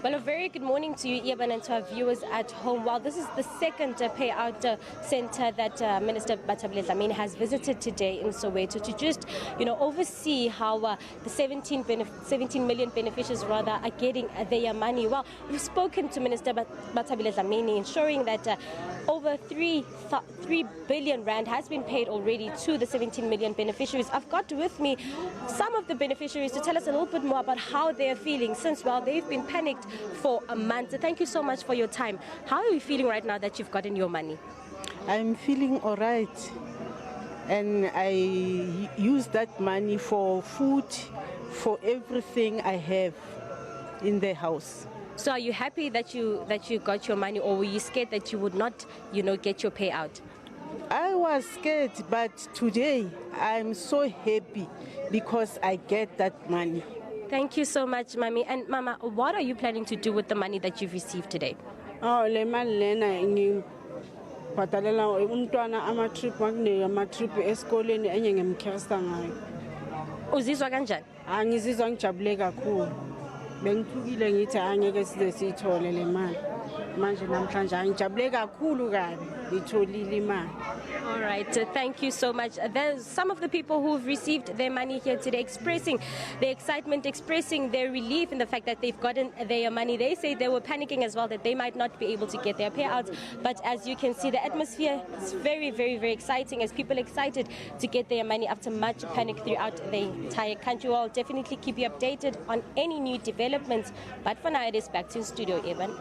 Well, a very good morning to you, Ian, and to our viewers at home. Well, this is the second payout center that Minister Batabile Dlamini has visited today in Soweto to just, oversee how the 17 million beneficiaries, rather, are getting their money. Well, we've spoken to Minister Batabile Dlamini, ensuring that over 3 billion rand has been paid already to the 17 million beneficiaries. I've got with me some of the beneficiaries to tell us a little bit more about how they're feeling since, well, they've been panicked for a month. So thank you so much for your time. How are you feeling right now that you've gotten your money? I'm feeling all right. And I use that money for food, for everything I have in the house. So are you happy that you got your money, or were you scared that you would not, get your payout? I was scared, but today I'm so happy because I get that money. Thank you so much, Mami. And Mama, what are you planning to do with the money that you've received today? Oh, le mali lena ngibhadalela umntwana ama-trip ama-trip esikoleni enye ngemkherisa ngayo. Uzizwa kanjani? Ngizizwa ngijabule kakhulu. Bengithukile ngithi angeke size siyithole le mali. Manje namhlanje ngijabule kakhulu kabi ngitholile imali. All right, thank you so much. There's some of the people who've received their money here today expressing their excitement, expressing their relief in the fact that they've gotten their money. They say they were panicking as well, that they might not be able to get their payouts. But as you can see, the atmosphere is very, very, very exciting as people excited to get their money after much panic throughout the entire country. We'll definitely keep you updated on any new developments. But for now, it is back to studio, Evan.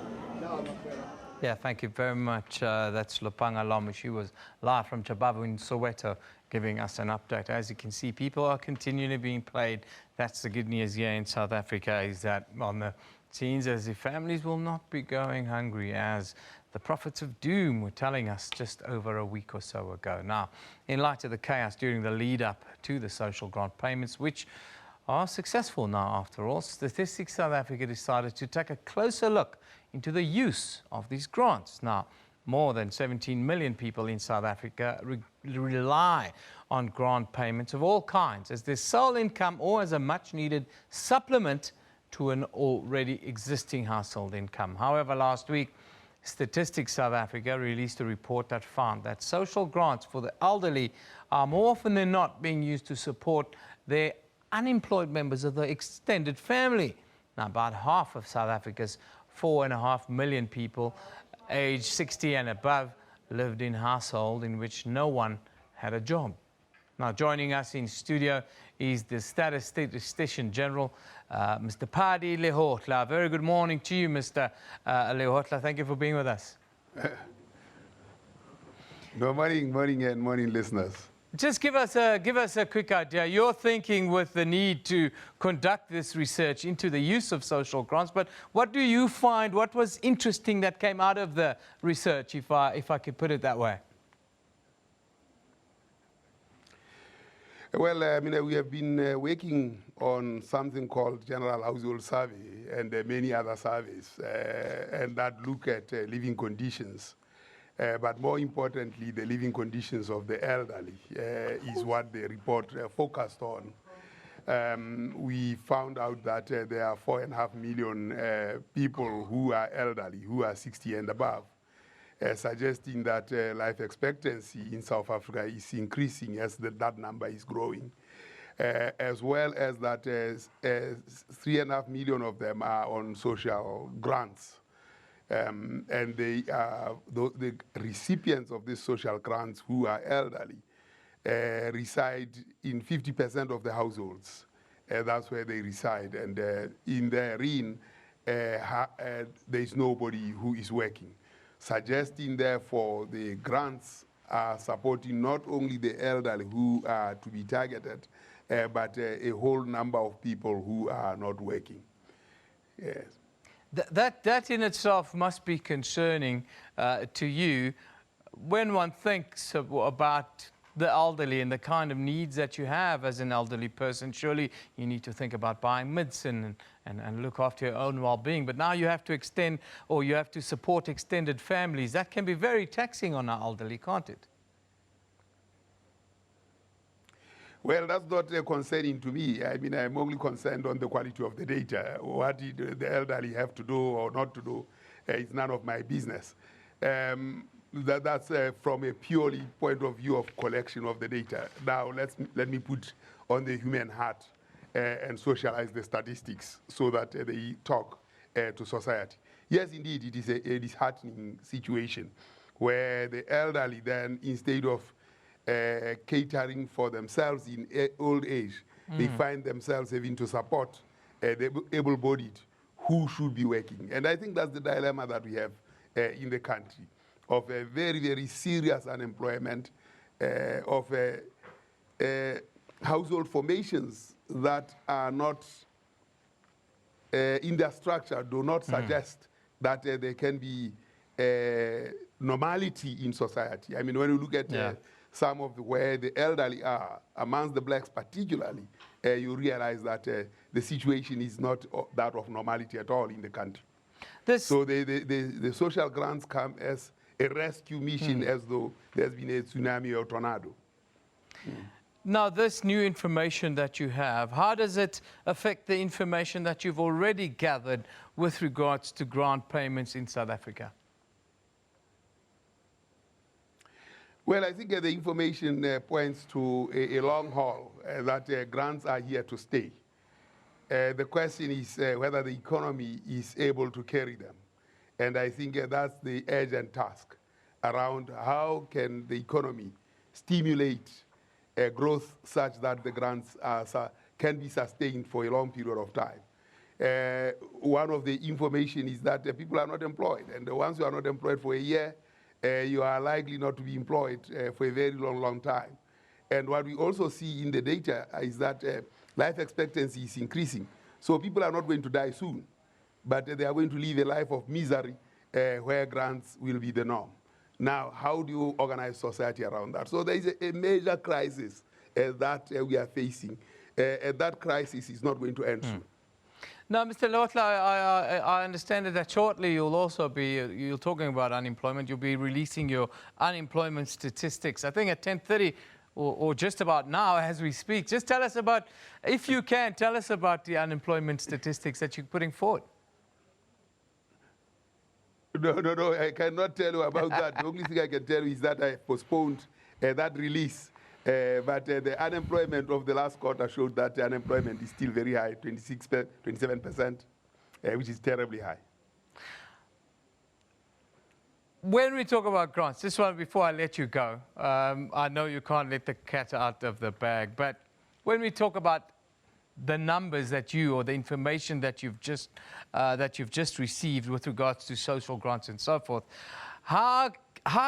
Yeah, thank you very much. That's Lopanga Lomu. She was live from Chabavu in Soweto giving us an update. As you can see, people are continually being paid. That's the good news here in South Africa, is that on the scenes as if families will not be going hungry, as the prophets of doom were telling us just over a week or so ago. Now, in light of the chaos during the lead-up to the social grant payments, which are successful now after all, Statistics South Africa decided to take a closer look into the use of these grants. Now, more than 17 million people in South Africa rely on grant payments of all kinds as their sole income or as a much-needed supplement to an already existing household income. However, last week, Statistics South Africa released a report that found that social grants for the elderly are more often than not being used to support their unemployed members of the extended family. Now, about half of South Africa's 4.5 million people aged 60 and above lived in households in which no one had a job. Now, joining us in studio is the Statistician General, Mr. Padi Lehotla. Very good morning to you, Mr. Lehotla. Thank you for being with us. Good morning, and morning, listeners. Just give us a quick idea. You're thinking with the need to conduct this research into the use of social grants, but what do you find? What was interesting that came out of the research, if I could put it that way? Well, we have been working on something called General Household Survey and many other surveys, and that look at living conditions. But more importantly, the living conditions of the elderly is what the report focused on. We found out that there are 4.5 million people who are elderly, who are 60 and above, suggesting that life expectancy in South Africa is increasing as that number is growing, as well as that 3.5 million of them are on social grants. And they the recipients of these social grants who are elderly reside in 50% of the households. That's where they reside. And in therein, there is nobody who is working, suggesting, therefore, the grants are supporting not only the elderly who are to be targeted, but a whole number of people who are not working. Yes. That in itself must be concerning to you when one thinks about the elderly and the kind of needs that you have as an elderly person. Surely you need to think about buying medicine and look after your own well-being. But now you have to extend, or you have to support extended families. That can be very taxing on our elderly, can't it? Well, that's not concerning to me. I mean, I'm only concerned on the quality of the data. What the elderly have to do or not to do is none of my business. That's from a purely point of view of collection of the data. Now, let me put on the human heart and socialize the statistics so that they talk to society. Yes, indeed, it is a disheartening situation where the elderly then, instead of catering for themselves in old age, they find themselves having to support the able-bodied who should be working. And I think that's the dilemma that we have in the country, of a very, very serious unemployment, of household formations that are not, in their structure, do not suggest that there can be normality in society. I mean, when you look at some of where the elderly are, amongst the blacks particularly, you realize that the situation is not that of normality at all in the country. So the social grants come as a rescue mission, as though there's been a tsunami or tornado. Now, this new information that you have, how does it affect the information that you've already gathered with regards to grant payments in South Africa? Well, I think the information points to a long haul, that grants are here to stay. The question is whether the economy is able to carry them. And I think that's the urgent task around how can the economy stimulate growth such that the grants can be sustained for a long period of time. One of the information is that people are not employed. And once you are not employed for a year, you are likely not to be employed for a very long, long time. And what we also see in the data is that life expectancy is increasing. So people are not going to die soon, but they are going to live a life of misery where grants will be the norm. Now, how do you organize society around that? So there is a major crisis that we are facing. And that crisis is not going to end soon. Now, Mr. Lotla, I understand that shortly you'll also be, you're talking about unemployment, you'll be releasing your unemployment statistics, I think at 10:30 or just about now as we speak. Just tell us about, if you can, tell us about the unemployment statistics that you're putting forward. No, I cannot tell you about that. The only thing I can tell you is that I postponed that release. But the unemployment of the last quarter showed that the unemployment is still very high, 27%, which is terribly high. When we talk about grants, this one before I let you go, I know you can't let the cat out of the bag, but when we talk about the numbers that you, or the information that you've just received with regards to social grants and so forth, how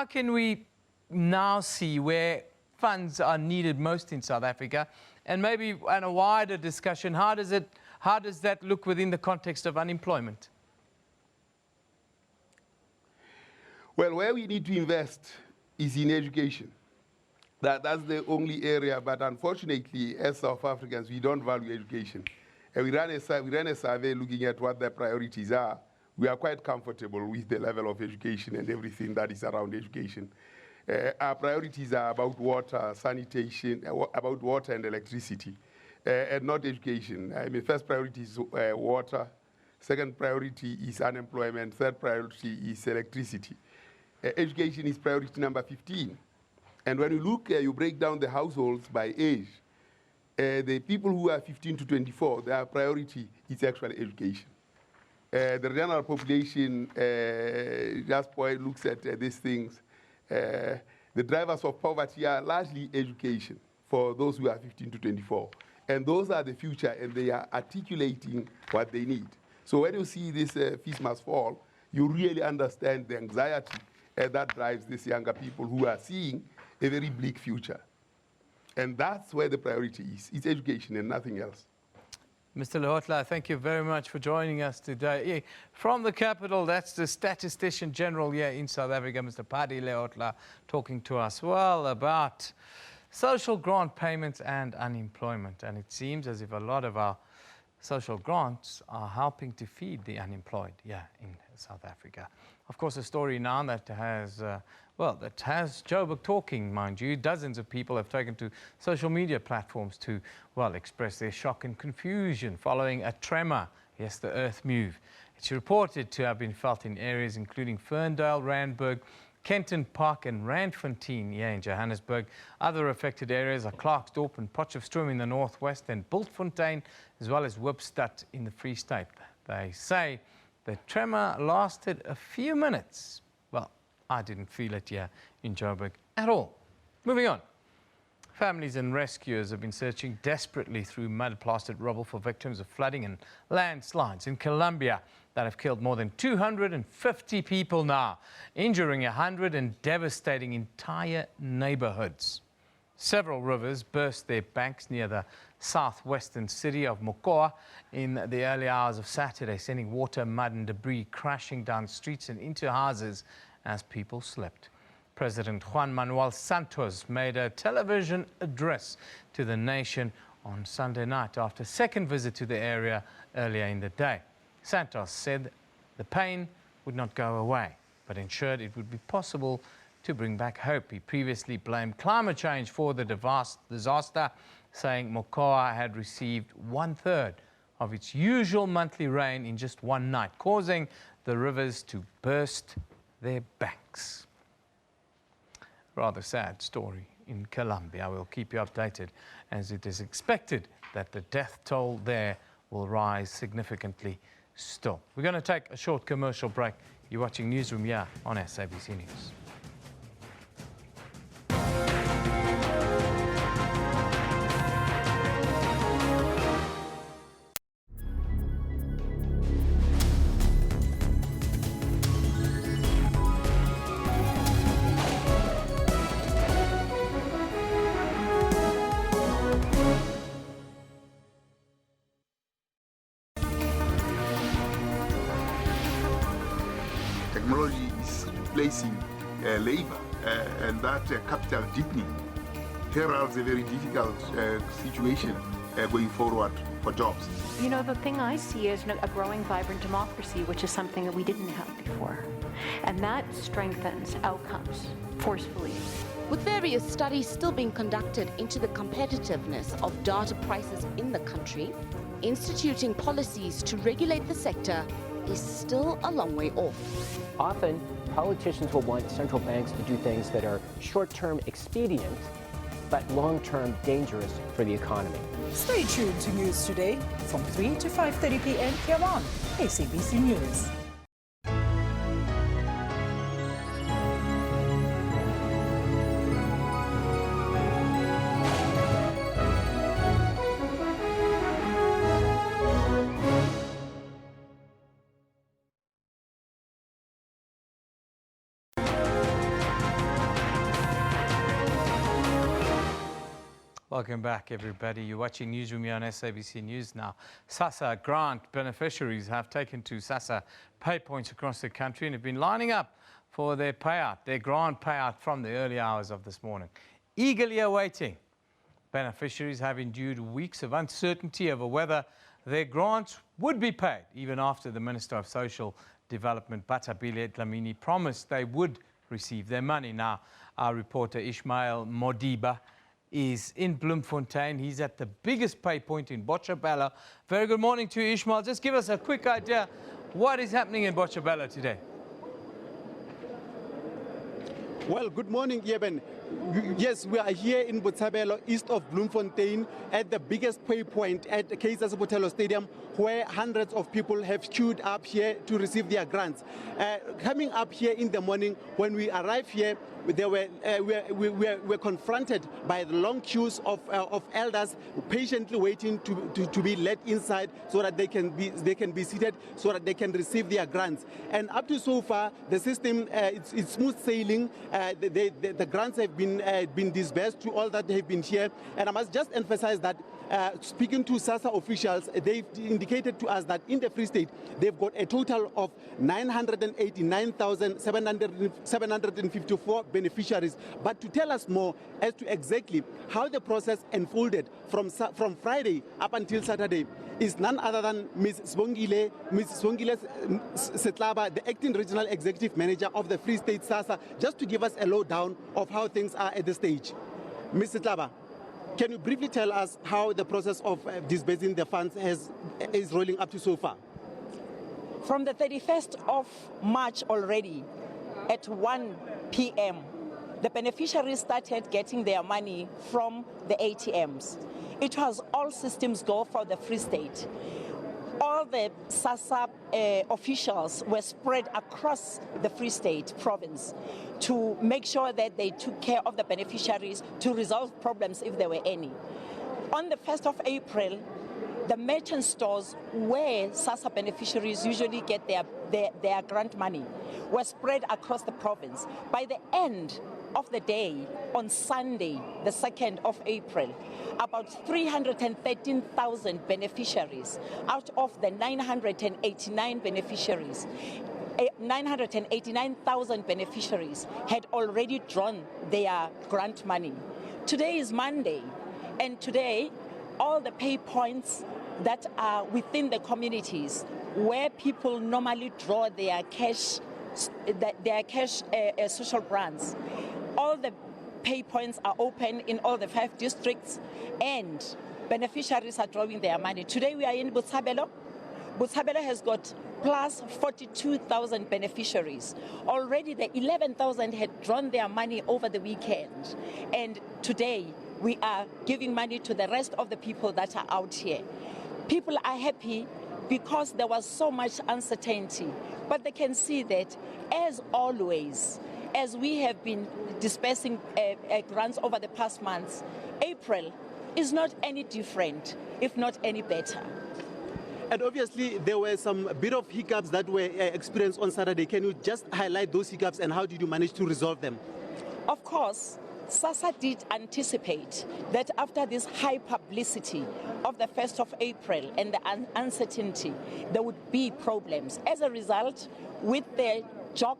can we now see where funds are needed most in South Africa, and maybe in a wider discussion, how does that look within the context of unemployment? Well, where we need to invest is in education. That's the only area, but unfortunately, as South Africans, we don't value education. And we ran a survey looking at what their priorities are. We are quite comfortable with the level of education and everything that is around education. Our priorities are about water, sanitation, about water and electricity, and not education. I mean, first priority is water, second priority is unemployment, third priority is electricity. Education is priority number 15. And when you look, you break down the households by age, the people who are 15 to 24, their priority is actually education. The general population just looks at these things. The drivers of poverty are largely education for those who are 15 to 24. And those are the future, and they are articulating what they need. So when you see this fees must fall, you really understand the anxiety that drives these younger people who are seeing a very bleak future. And that's where the priority is. It's education and nothing else. Mr. Lehotla, thank you very much for joining us today. From the capital, that's the Statistician General here in South Africa, Mr. Paddy Lehotla, talking to us, well, about social grant payments and unemployment. And it seems as if a lot of our social grants are helping to feed the unemployed, in South Africa. Of course, a story now that has, that has Joburg talking, mind you. Dozens of people have taken to social media platforms to, express their shock and confusion following a tremor. Yes, the earth move. It's reported to have been felt in areas including Ferndale, Randburg, Kenton Park and Randfontein here in Johannesburg. Other affected areas are Klerksdorp and Potchefstroom in the northwest and Bultfontein, as well as Wipstad in the Free State. They say the tremor lasted a few minutes. Well, I didn't feel it here in Joburg at all. Moving on. Families and rescuers have been searching desperately through mud-plastered rubble for victims of flooding and landslides in Colombia that have killed more than 250 people now, injuring 100 and devastating entire neighborhoods. Several rivers burst their banks near the southwestern city of Mocoa in the early hours of Saturday, sending water, mud and debris crashing down streets and into houses as people slept. President Juan Manuel Santos made a television address to the nation on Sunday night after a second visit to the area earlier in the day. Santos said the pain would not go away, but ensured it would be possible to bring back hope. He previously blamed climate change for the disaster, saying Mocoa had received 1/3 of its usual monthly rain in just one night, causing the rivers to burst their banks. Rather sad story in Colombia. We'll keep you updated as it is expected that the death toll there will rise significantly still. We're going to take a short commercial break. You're watching Newsroom here on SABC News. Technology is replacing labor, and that capital deepening heralds a very difficult situation going forward for jobs. You know, the thing I see is a growing, vibrant democracy, which is something that we didn't have before. And that strengthens outcomes forcefully. With various studies still being conducted into the competitiveness of data prices in the country, instituting policies to regulate the sector is still a long way off. Often, politicians will want central banks to do things that are short-term expedient, but long-term dangerous for the economy. Stay tuned to News Today from 3 to 5:30 p.m. here on SABC News. Welcome back, everybody. You're watching Newsroom here on SABC News now. Sassa grant beneficiaries have taken to Sassa pay points across the country and have been lining up for their payout, their grant payout from the early hours of this morning. Eagerly awaiting. Beneficiaries have endured weeks of uncertainty over whether their grants would be paid, even after the Minister of Social Development, Batabile Dlamini, promised they would receive their money. Now, our reporter Ishmael Modiba is in Bloemfontein. He's at the biggest pay point in Botshabelo. Very good morning to you, Ishmael. Just give us a quick idea what is happening in Botshabelo today. Well, good morning, Yeben. Yes, we are here in Botshabelo, east of Bloemfontein, at the biggest pay point at the Kaizer Botelo Stadium, where hundreds of people have queued up here to receive their grants. Coming up here in the morning, when we arrived here, we were confronted by the long queues of elders patiently waiting to be let inside so that they can be seated, so that they can receive their grants. And up to so far, the system it's smooth sailing. The grants have been disbursed to all that have been here. And I must just emphasize that speaking to Sassa officials, they've indicated to us that in the Free State, they've got a total of 989,754 beneficiaries. But to tell us more as to exactly how the process unfolded from Friday up until Saturday is none other than Ms. Swongile Setlaba, the acting regional executive manager of the Free State Sassa, just to give us a lowdown of how things are at this stage. Ms. Setlaba, can you briefly tell us how the process of disbursing the funds is rolling up to so far? From the 31st of March already, at 1 p.m., the beneficiaries started getting their money from the ATMs. It was all systems go for the Free State. All the Sassa officials were spread across the Free State province to make sure that they took care of the beneficiaries to resolve problems if there were any. On the 1st of April, the merchant stores where Sassa beneficiaries usually get their grant money were spread across the province. By the end of the day, on Sunday, the 2nd of April, about 313,000 beneficiaries out of the 989 beneficiaries, 989,000 beneficiaries had already drawn their grant money. Today is Monday, and today all the pay points that are within the communities where people normally draw their cash social grants, all the pay points are open in all the 5 districts, and beneficiaries are drawing their money. Today we are in Botshabelo. Botshabelo has got plus 42,000 beneficiaries. Already the 11,000 had drawn their money over the weekend, and today we are giving money to the rest of the people that are out here. People are happy because there was so much uncertainty, but they can see that, as always, as we have been dispersing grants over the past months, April is not any different, if not any better. And obviously, there were some bit of hiccups that were experienced on Saturday. Can you just highlight those hiccups and how did you manage to resolve them? Of course, Sassa did anticipate that after this high publicity of the 1st of April and the uncertainty, there would be problems. As a result, with the JOC,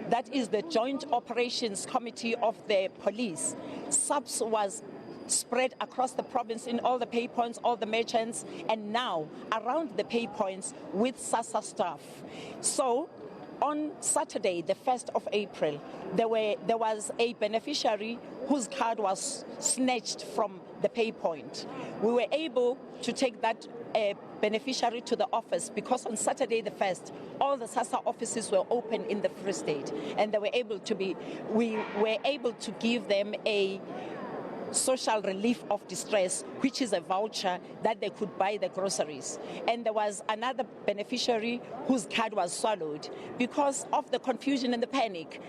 that is the Joint Operations Committee of the Police, SABC was spread across the province in all the pay points, all the merchants, and now around the pay points with Sassa staff. So on Saturday, the 1st of April, there was a beneficiary whose card was snatched from the pay point. We were able to take that beneficiary to the office because on Saturday the 1st, all the Sassa offices were open in the Free State, and we were able to give them a social relief of distress, which is a voucher that they could buy the groceries. And there was another beneficiary whose card was swallowed because of the confusion and the panic.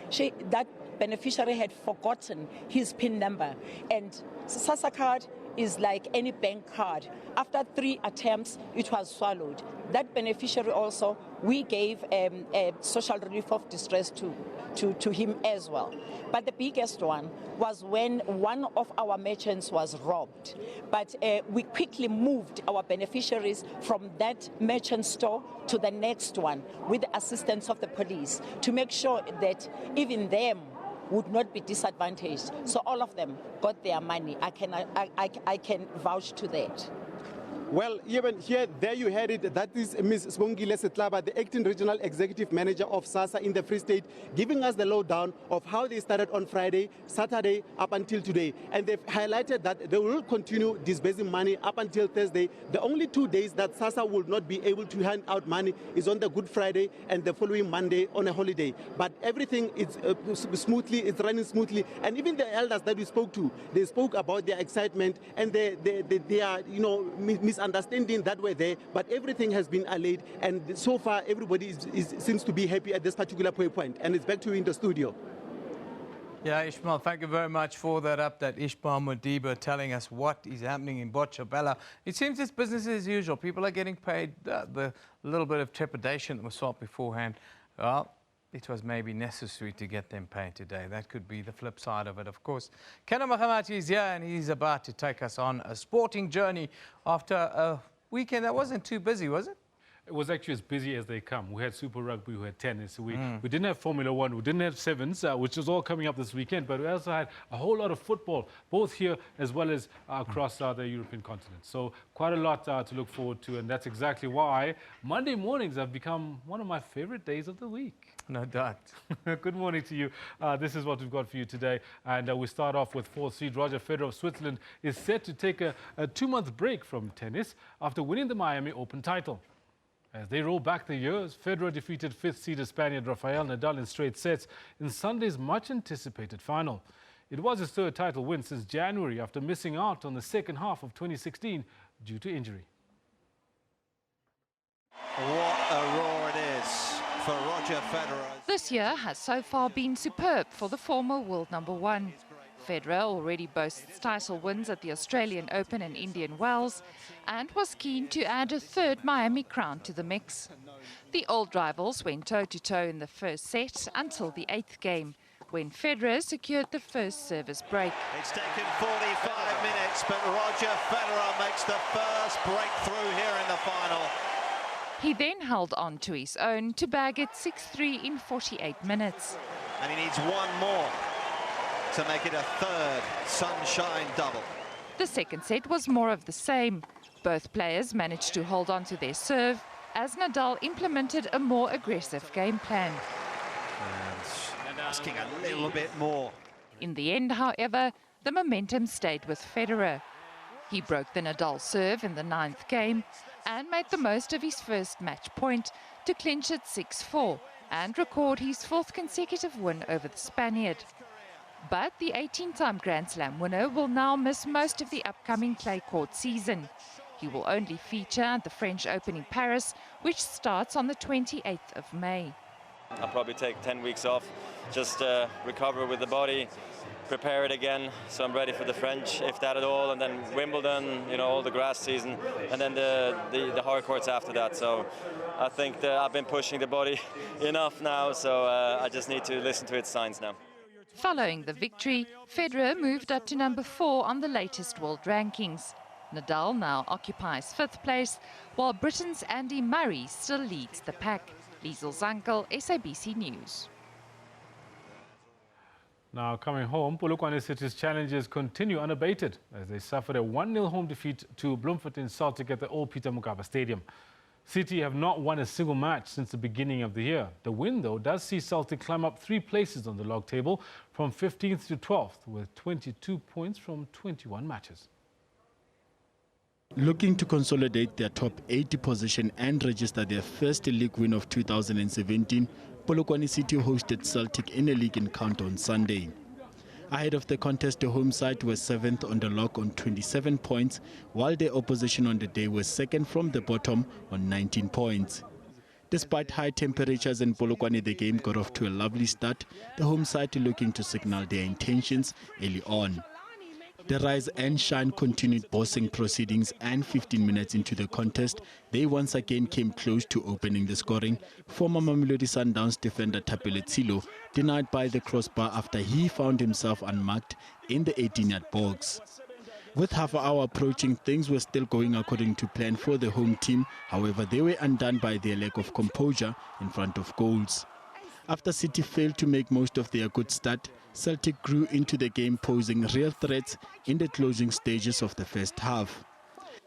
That beneficiary had forgotten his PIN number, and Sassa card is like any bank card. After 3 attempts, it was swallowed. That beneficiary also, we gave a social relief of distress to him as well. But the biggest one was when one of our merchants was robbed. But we quickly moved our beneficiaries from that merchant store to the next one with the assistance of the police to make sure that even them would not be disadvantaged. So all of them got their money. I can vouch to that. Well, even here, there you heard it. That is Ms. Swongile Setlaba, the acting regional executive manager of Sassa in the Free State, giving us the lowdown of how they started on Friday, Saturday, up until today. And they've highlighted that they will continue disbursing money up until Thursday. The only 2 days that Sassa will not be able to hand out money is on the Good Friday and the following Monday on a holiday. But everything is smoothly, it's running smoothly. And even the elders that we spoke to, they spoke about their excitement and their misunderstanding that were there, but everything has been allayed, and so far everybody seems to be happy at this particular point. And it's back to you in the studio. Yeah, Ishmael, thank you very much for that update. Ishmael Modiba telling us what is happening in Botshabelo. It seems it's business as usual. People are getting paid. The little bit of trepidation that was sought beforehand, well, it was maybe necessary to get them paid today. That could be the flip side of it, of course. Kenna Mahamati is here and he's about to take us on a sporting journey after a weekend that wasn't too busy, was it? It was actually as busy as they come. We had Super Rugby, we had tennis, we didn't have Formula One, we didn't have Sevens, which is all coming up this weekend, but we also had a whole lot of football, both here as well as across the European continent. So quite a lot to look forward to, and that's exactly why Monday mornings have become one of my favorite days of the week. No doubt. Good morning to you. This is what we've got for you today, and we start off with fourth seed Roger Federer of Switzerland is set to take a 2-month break from tennis after winning the Miami Open title. As they roll back the years, Federer defeated fifth-seeded Spaniard Rafael Nadal in straight sets in Sunday's much-anticipated final. It was his third title win since January after missing out on the second half of 2016 due to injury. What a roar it is for Roger Federer. This year has so far been superb for the former world number one. Federer already boasts title wins at the Australian Open and Indian Wells and was keen to add a third Miami crown to the mix. The old rivals went toe-to-toe in the first set until the 8th game, when Federer secured the first service break. It's taken 45 minutes, but Roger Federer makes the first breakthrough here in the final. He then held on to his own to bag it 6-3 in 48 minutes. And he needs one more to make it a third sunshine double. The second set was more of the same. Both players managed to hold on to their serve as Nadal implemented a more aggressive game plan. And asking a little bit more. In the end, however, the momentum stayed with Federer. He broke the Nadal serve in the 9th game and made the most of his first match point to clinch it 6-4 and record his 4th consecutive win over the Spaniard. But the 18-time Grand Slam winner will now miss most of the upcoming clay court season. He will only feature at the French Open in Paris, which starts on the 28th of May. I'll probably take 10 weeks off, just recover with the body, prepare it again, so I'm ready for the French, if that at all, and then Wimbledon, you know, all the grass season, and then the hard courts after that. So I think that I've been pushing the body enough now, so I just need to listen to its signs now. Following the victory, Federer moved up to number 4 on the latest world rankings. Nadal now occupies 5th place, while Britain's Andy Murray still leads the pack. Liesl Zankel, SABC News. Now coming home, Polokwane City's challenges continue unabated as they suffered a 1-0 home defeat to Bloemfontein Celtic at the old Peter Mokaba Stadium. City have not won a single match since the beginning of the year. The win, though, does see Celtic climb up 3 places on the log table from 15th to 12th with 22 points from 21 matches. Looking to consolidate their top 80 position and register their first league win of 2017, Polokwane City hosted Celtic in a league encounter on Sunday. Ahead of the contest, the home side was 7th on the log on 27 points, while their opposition on the day was 2nd from the bottom on 19 points. Despite high temperatures in Polokwane, the game got off to a lovely start, the home side looking to signal their intentions early on. The rise and shine continued bossing proceedings, and 15 minutes into the contest, they once again came close to opening the scoring. Former Mamelodi Sundowns defender Thapelo Tsilo denied by the crossbar after he found himself unmarked in the 18-yard box. With half an hour approaching, things were still going according to plan for the home team. However, they were undone by their lack of composure in front of goals. After City failed to make most of their good start, Celtic grew into the game, posing real threats in the closing stages of the first half.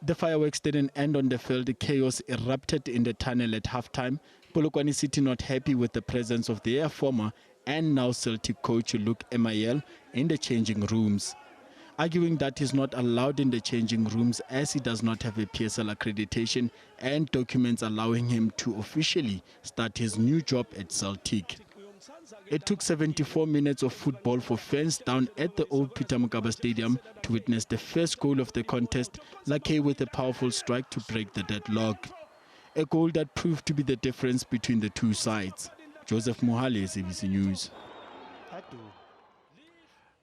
The fireworks didn't end on the field. Chaos erupted in the tunnel at halftime. Polokwane City not happy with the presence of their former and now Celtic coach Luke Emayel in the changing rooms, arguing that he's not allowed in the changing rooms as he does not have a PSL accreditation and documents allowing him to officially start his new job at Celtic. It took 74 minutes of football for fans down at the old Peter Mokaba Stadium to witness the first goal of the contest, Lake with a powerful strike to break the deadlock. A goal that proved to be the difference between the two sides. Joseph Mohale, SABC News.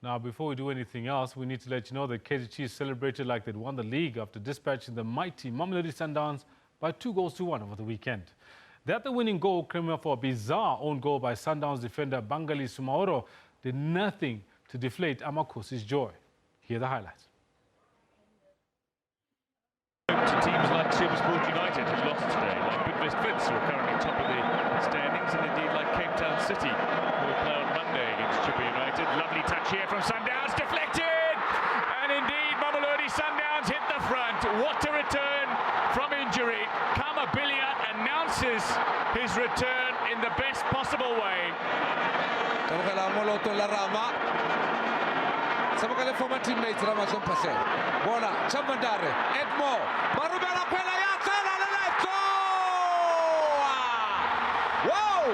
Now, before we do anything else, we need to let you know that Kaizer Chiefs celebrated like they'd won the league after dispatching the mighty Mamelodi Sundowns by 2-1 over the weekend. That the winning goal came for a bizarre own goal by Sundowns defender Bangali Sumaoro did nothing to deflate Amakosi's joy. Here are the highlights. To teams like Supersport United, who've lost today, like Budvest Fits, who are currently top of the standings, and indeed like Cape Town City, who will play on Monday against Chippa United. Lovely touch here from Sundowns, deflected! And indeed, Mamelodi Sundowns hit the front. What a return from injury. Kamabilia announces his return in the best possible way. Sabakale former teammates Ramazan Pase. Bona, Chamandare, Edmo, Marubela Pela Yatela Leto! Wow!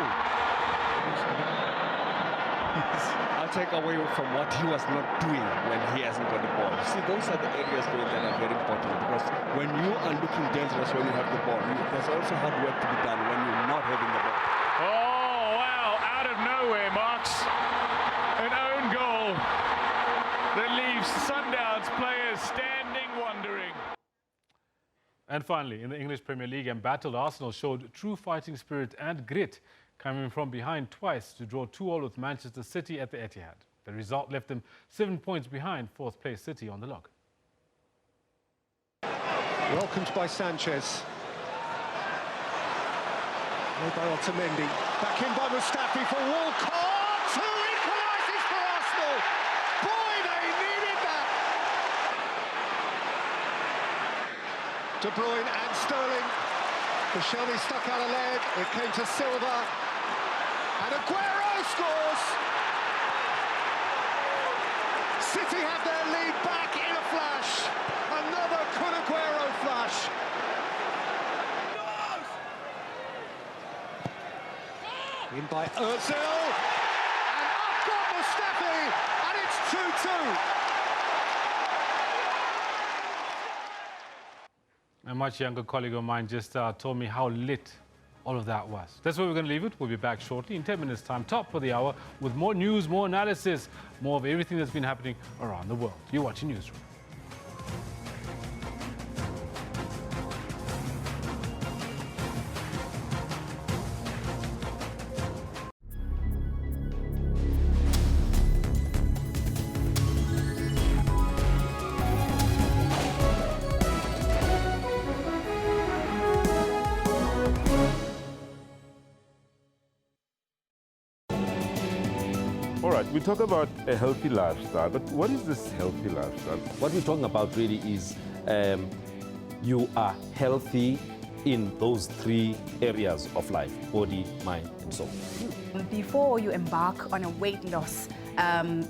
I'll take away from what he was not doing when he hasn't got the ball. See, those are the areas that are very important, because when you are looking dangerous when you have the ball, there's also hard work to be done when you're not having the ball. Oh, wow, out of nowhere, marks an own goal that leaves Sundowns players standing wondering. And finally, in the English Premier League, embattled Arsenal showed true fighting spirit and grit, coming from behind twice to draw 2-2 with Manchester City at the Etihad. The result left them 7 points behind fourth place City on the log. Welcomed by Sanchez. Made by Otamendi. Back in by Mustafi for Walcott, who equalises for Arsenal. Boy, they needed that. De Bruyne and Sterling. The Shelby stuck out of lead. It came to Silva. And Aguero scores. City have their lead back in a flash. Another Kun Aguero flash. In by Ozil. And up got Mustafi. And it's 2-2. A much younger colleague of mine just told me how lit all of that was. That's where we're going to leave it. We'll be back shortly in 10 minutes' time, top for the hour, with more news, more analysis, more of everything that's been happening around the world. You're watching Newsroom. All right, we talk about a healthy lifestyle, but what is this healthy lifestyle? What we're talking about really is you are healthy in those 3 areas of life: body, mind, and soul. Before you embark on a weight loss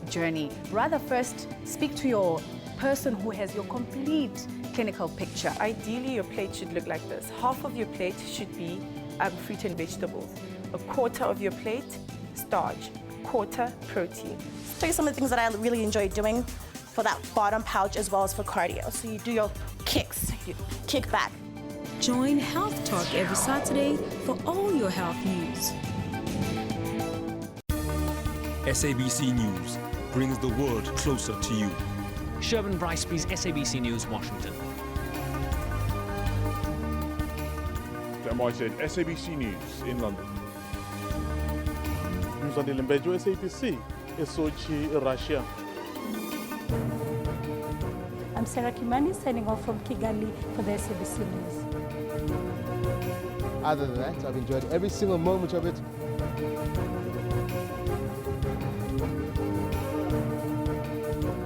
journey, rather first speak to your person who has your complete clinical picture. Ideally, your plate should look like this. Half of your plate should be fruit and vegetables. A quarter of your plate, starch. Quarter protein. Tell you some of the things that I really enjoy doing for that bottom pouch as well as for cardio. So you do your kicks, you kick back. Join Health Talk every Saturday for all your health news. SABC News brings the world closer to you. Sherman Briceby's SABC News, Washington. Dan White said SABC News in London. Mzandile Mbejo, SABC, Sochi, Russia. I'm Sarah Kimani signing off from Kigali for the SABC News. Other than that, I've enjoyed every single moment of it.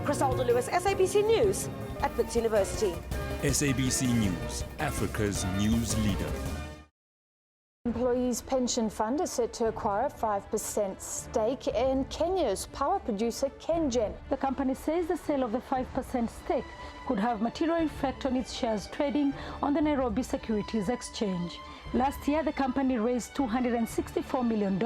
Crisalda Lewis, SABC News at Wits University. SABC News, Africa's news leader. Employees' pension fund is set to acquire a 5% stake in Kenya's power producer KenGen. The company says the sale of the 5% stake could have material effect on its shares trading on the Nairobi Securities Exchange. Last year, the company raised $264 million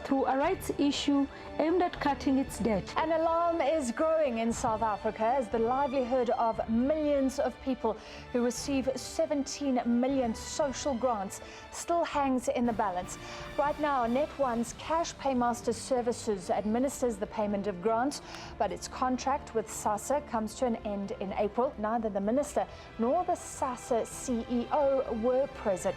through a rights issue aimed at cutting its debt. An alarm is growing in South Africa as the livelihood of millions of people who receive 17 million social grants still hangs in the balance. Right now, Net1's Cash Paymaster Services administers the payment of grants, but its contract with Sassa comes to an end in April. Neither the minister nor the Sassa CEO were present.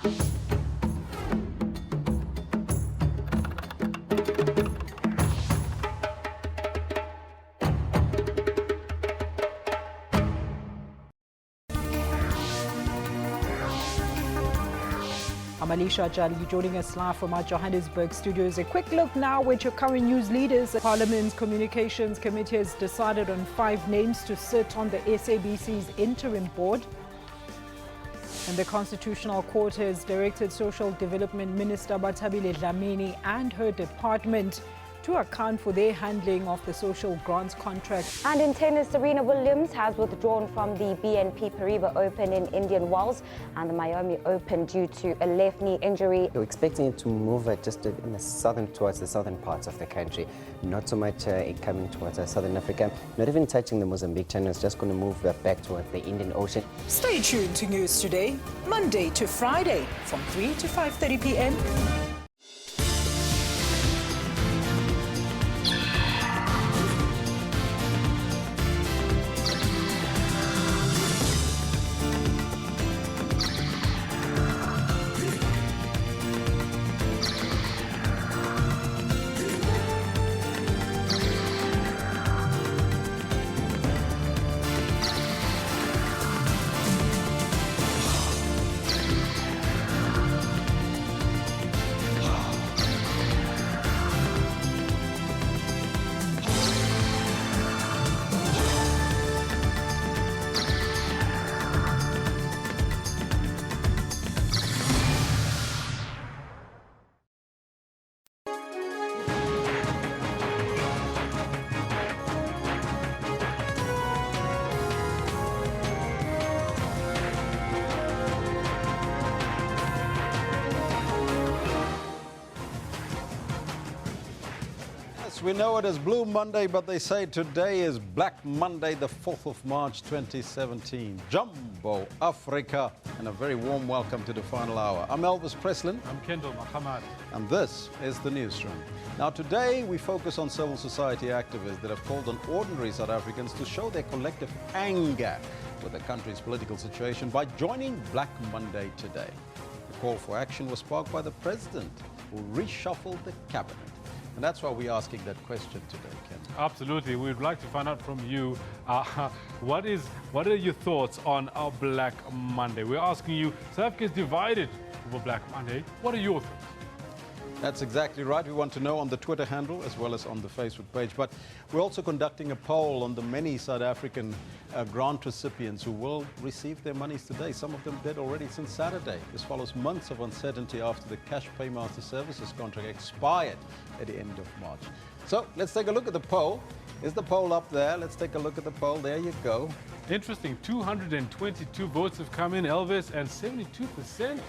I'm Alicia Jali, joining us live from our Johannesburg studios. A quick look now at your current news leaders. Parliament's Communications Committee has decided on 5 names to sit on the SABC's interim board. And the Constitutional Court has directed Social Development Minister Batabile Dlamini and her department to account for their handling of the social grants contract. And in tennis, Serena Williams has withdrawn from the BNP Paribas Open in Indian Wells and the Miami Open due to a left knee injury. We're expecting it to move just in the towards the southern parts of the country, not so much coming towards southern Africa, not even touching the Mozambique channel. It's just going to move back towards the Indian Ocean. Stay tuned to News Today, Monday to Friday from 3 to 5:30 p.m. We know it is Blue Monday, but they say today is Black Monday, the 4th of March 2017. Jumbo Africa, and a very warm welcome to the final hour. I'm Elvis Preslin. I'm Kendall Mahamad. And this is the Newsroom. Now today we focus on civil society activists that have called on ordinary South Africans to show their collective anger with the country's political situation by joining Black Monday today. The call for action was sparked by the president, who reshuffled the cabinet. And that's why we're asking that question today, Ken. Absolutely. We'd like to find out from you, what are your thoughts on our Black Monday? We're asking you, South Africa is divided over Black Monday. What are your thoughts? That's exactly right. We want to know on the Twitter handle as well as on the Facebook page. But we're also conducting a poll on the many South African grant recipients who will receive their monies today. Some of them did already since Saturday. This follows months of uncertainty after the Cash Paymaster Services contract expired at the end of March. So let's take a look at the poll. Is the poll up there? Let's take a look at the poll. There you go. Interesting. 222 votes have come in, Elvis, and 72%.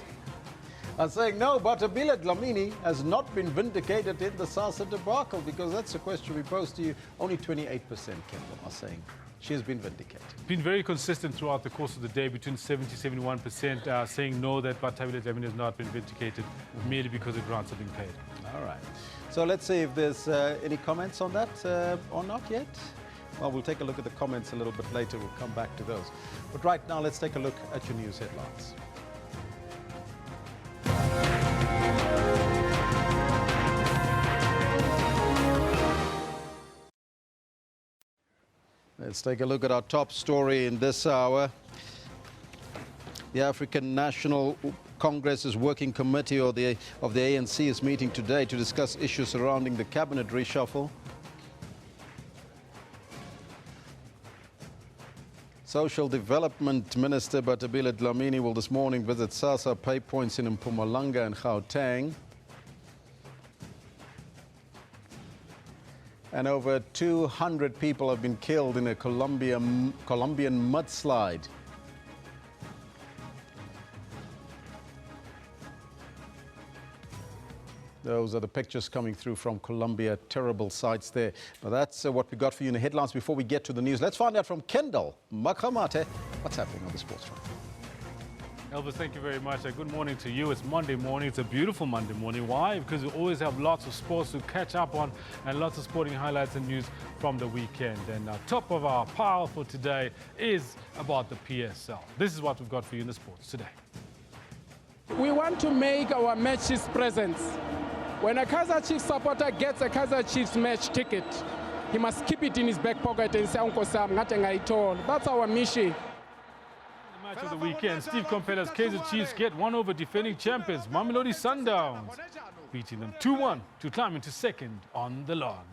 I'm saying no, Batabile Dlamini has not been vindicated in the Sassa debacle, because that's the question we posed to you. Only 28%, Kendall, are saying she has been vindicated. Been very consistent throughout the course of the day, between 70-71% saying no, that Batabile Dlamini has not been vindicated merely because the grants have been paid. All right. So let's see if there's any comments on that or not yet. Well, we'll take a look at the comments a little bit later. We'll come back to those. But right now, let's take a look at your news headlines. Let's take a look at our top story in this hour. The African National Congress's Working Committee of the ANC is meeting today to discuss issues surrounding the cabinet reshuffle. Social Development Minister Batabile Dlamini will this morning visit Sassa pay points in Mpumalanga and Gauteng. And over 200 people have been killed in a Colombian mudslide. Those are the pictures coming through from Colombia. Terrible sights there. But that's what we got for you in the headlines. Before we get to the news, let's find out from Kendall Makamate what's happening on the sports front. Elvis, thank you very much. Good morning to you. It's Monday morning. It's a beautiful Monday morning. Why? Because we always have lots of sports to catch up on and lots of sporting highlights and news from the weekend. And top of our pile for today is about the PSL. This is what we've got for you in the sports today. We want to make our matches presence. When a Kaizer Chiefs supporter gets a Kaizer Chiefs match ticket, he must keep it in his back pocket and say, Uncle Sam, that's our mission. The match of the weekend, Steve Compella's Kaizer Chiefs get one over defending champions Mamelodi Sundowns, beating them 2-1 to climb into second on the log.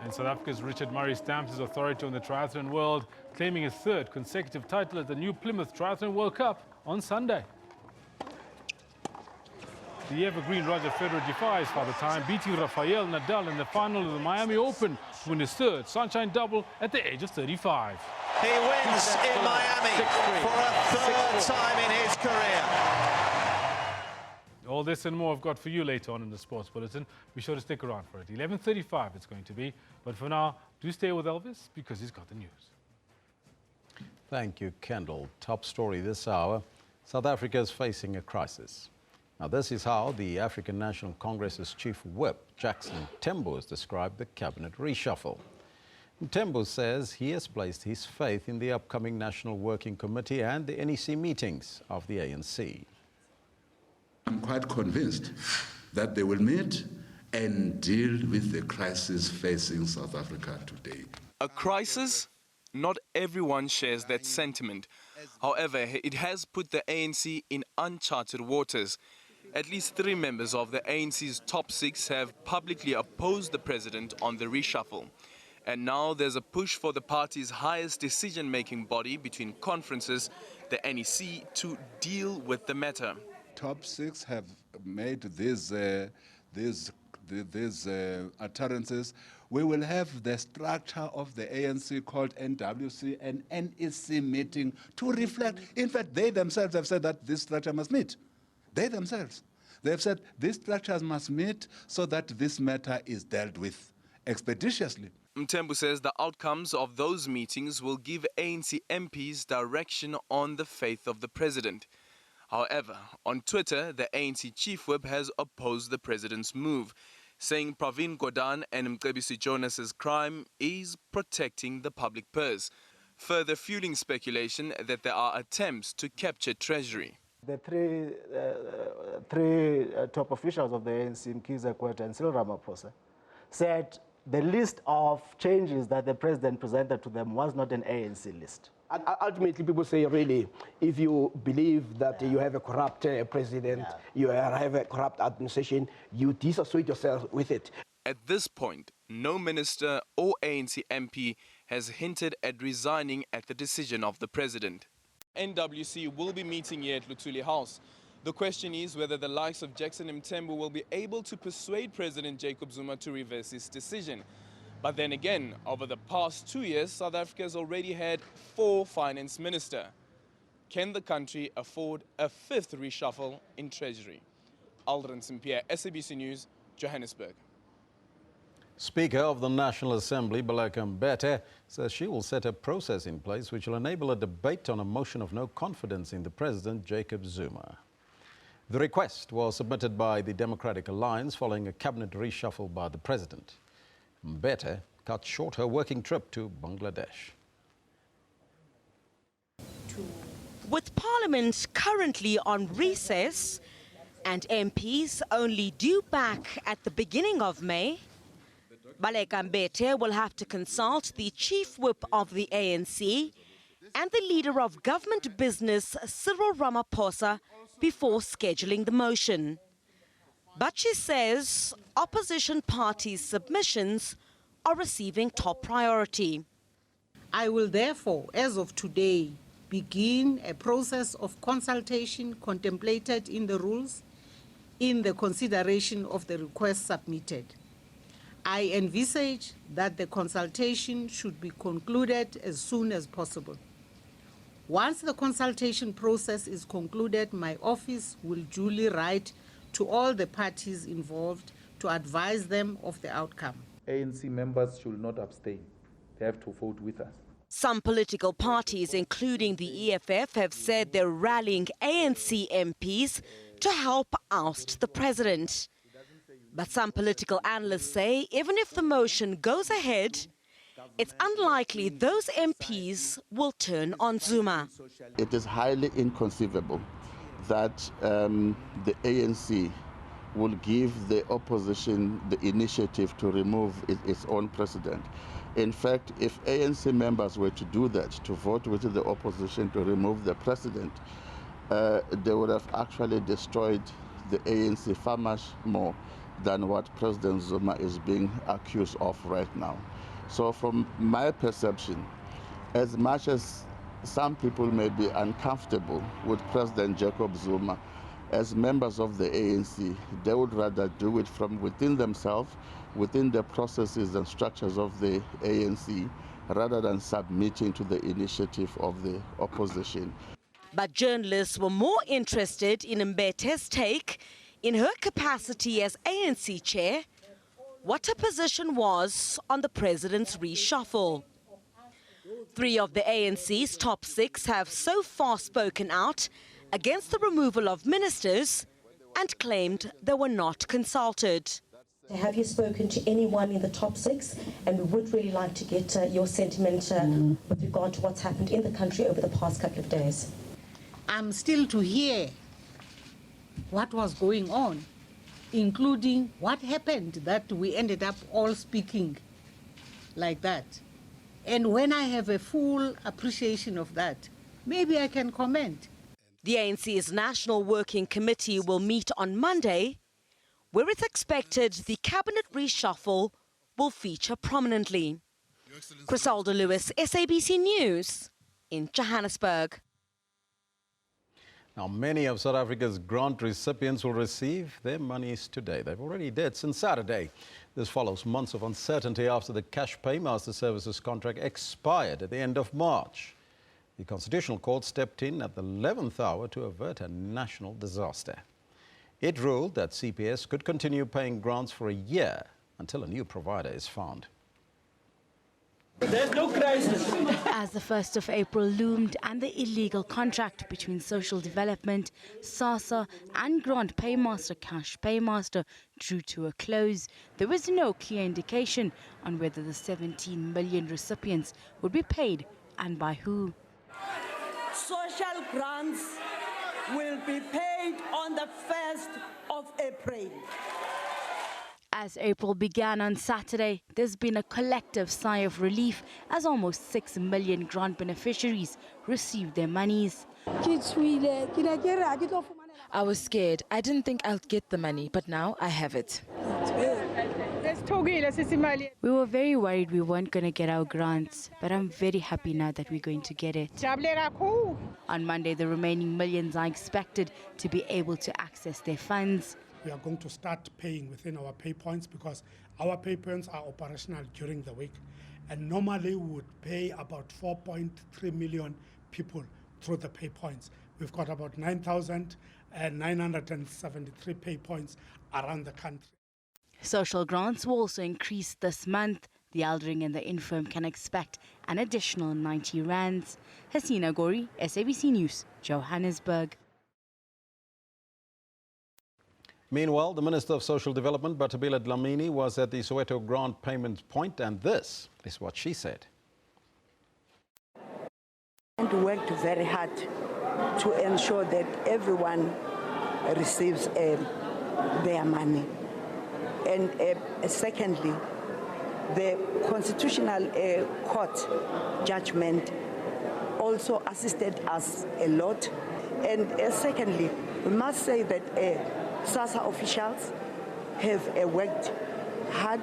And South Africa's Richard Murray stamps his authority on the triathlon world, claiming his third consecutive title at the new Plymouth Triathlon World Cup on Sunday. The evergreen Roger Federer defies Father Time, beating Rafael Nadal in the final of the Miami Open to win his third Sunshine Double at the age of 35. He wins in Miami for a third time in his career. All this and more I've got for you later on in the Sports Bulletin. Be sure to stick around for it. 11:35 it's going to be. But for now, do stay with Elvis because he's got the news. Thank you, Kendall. Top story this hour. South Africa is facing a crisis. Now, this is how the African National Congress's chief whip, Jackson Mthembu, has described the cabinet reshuffle. Mthembu says he has placed his faith in the upcoming National Working Committee and the NEC meetings of the ANC. I'm quite convinced that they will meet and deal with the crisis facing South Africa today. A crisis? Not everyone shares that sentiment. However, it has put the ANC in uncharted waters. At least 3 members of the ANC's top 6 have publicly opposed the president on the reshuffle. And now there's a push for the party's highest decision-making body between conferences, the NEC, to deal with the matter. Top 6 have made these utterances. We will have the structure of the ANC called NWC and NEC meeting to reflect. In fact, they themselves have said that this structure must meet. They themselves. They have said these structures must meet so that this matter is dealt with expeditiously. Mthembu says the outcomes of those meetings will give ANC MPs direction on the faith of the president. However, on Twitter, the ANC chief whip has opposed the president's move, saying Pravin Gordhan and Mcebisi Jonas's crime is protecting the public purse, further fueling speculation that there are attempts to capture treasury. The three top officials of the ANC, Mkhize Kwete and Cyril Ramaphosa, said the list of changes that the president presented to them was not an ANC list. Ultimately, people say, really, if you believe that you have a corrupt president, you have a corrupt administration, you disassociate yourself with it. At this point, no minister or ANC MP has hinted at resigning at the decision of the president. NWC will be meeting here at Luthuli House. The question is whether the likes of Jackson Mthembu will be able to persuade President Jacob Zuma to reverse his decision. But then again, over the past 2 years, South Africa has already had 4 finance ministers. Can the country afford a 5th reshuffle in Treasury? Aldrin St-Pierre, SABC News, Johannesburg. Speaker of the National Assembly, Baleka Mbete, says she will set a process in place which will enable a debate on a motion of no confidence in the President, Jacob Zuma. The request was submitted by the Democratic Alliance following a cabinet reshuffle by the President. Mbete cut short her working trip to Bangladesh. With Parliament currently on recess and MPs only due back at the beginning of May, Baleka Mbete will have to consult the chief whip of the ANC and the leader of government business, Cyril Ramaphosa, before scheduling the motion. But she says opposition parties' submissions are receiving top priority. I will therefore, as of today, begin a process of consultation contemplated in the rules in the consideration of the request submitted. I envisage that the consultation should be concluded as soon as possible. Once the consultation process is concluded, my office will duly write to all the parties involved to advise them of the outcome. ANC members should not abstain. They have to vote with us. Some political parties, including the EFF, have said they're rallying ANC MPs to help oust the president. But some political analysts say even if the motion goes ahead, it's unlikely those MPs will turn on Zuma. It is highly inconceivable that the ANC will give the opposition the initiative to remove its own president. In fact, if ANC members were to do that, to vote with the opposition to remove the president, they would have actually destroyed the ANC far much more than what President Zuma is being accused of right now. So from my perception, as much as some people may be uncomfortable with President Jacob Zuma, as members of the ANC, they would rather do it from within themselves, within the processes and structures of the ANC, rather than submitting to the initiative of the opposition. But journalists were more interested in Mbete's take, in her capacity as ANC chair, what her position was on the president's reshuffle. 3 of the ANC's top 6 have so far spoken out against the removal of ministers and claimed they were not consulted. Have you spoken to anyone in the top 6? And we would really like to get your sentiment with regard to what's happened in the country over the past couple of days. I'm still to hear what was going on, including what happened that we ended up all speaking like that. And when I have a full appreciation of that, maybe I can comment. The ANC's National Working Committee will meet on Monday, where it's expected the cabinet reshuffle will feature prominently. Crisalda Lewis, SABC News, in Johannesburg. Now, many of South Africa's grant recipients will receive their monies today. They've already did since Saturday. This follows months of uncertainty after the Cash Paymaster Services contract expired at the end of March. The Constitutional Court stepped in at the 11th hour to avert a national disaster. It ruled that CPS could continue paying grants for a year until a new provider is found. There's no crisis. As the 1st of April loomed and the illegal contract between Social Development, Sassa and Grant Paymaster Cash Paymaster drew to a close, there was no clear indication on whether the 17 million recipients would be paid and by who. Social grants will be paid on the 1st of April. As April began on Saturday, there's been a collective sigh of relief as almost 6 million grant beneficiaries received their monies. I was scared. I didn't think I'd get the money, but now I have it. We were very worried we weren't going to get our grants, but I'm very happy now that we're going to get it. On Monday, the remaining millions are expected to be able to access their funds. We are going to start paying within our pay points because our pay points are operational during the week. And normally we would pay about 4.3 million people through the pay points. We've got about 9,973 pay points around the country. Social grants will also increase this month. The elderly and the infirm can expect an additional 90 rands. Hasina Gori, SABC News, Johannesburg. Meanwhile, the Minister of Social Development, Batabile Dlamini, was at the Soweto grant payment point, and this is what she said. And worked very hard to ensure that everyone receives their money. And secondly, the Constitutional Court judgment also assisted us a lot. And secondly, we must say that Sassa officials have worked hard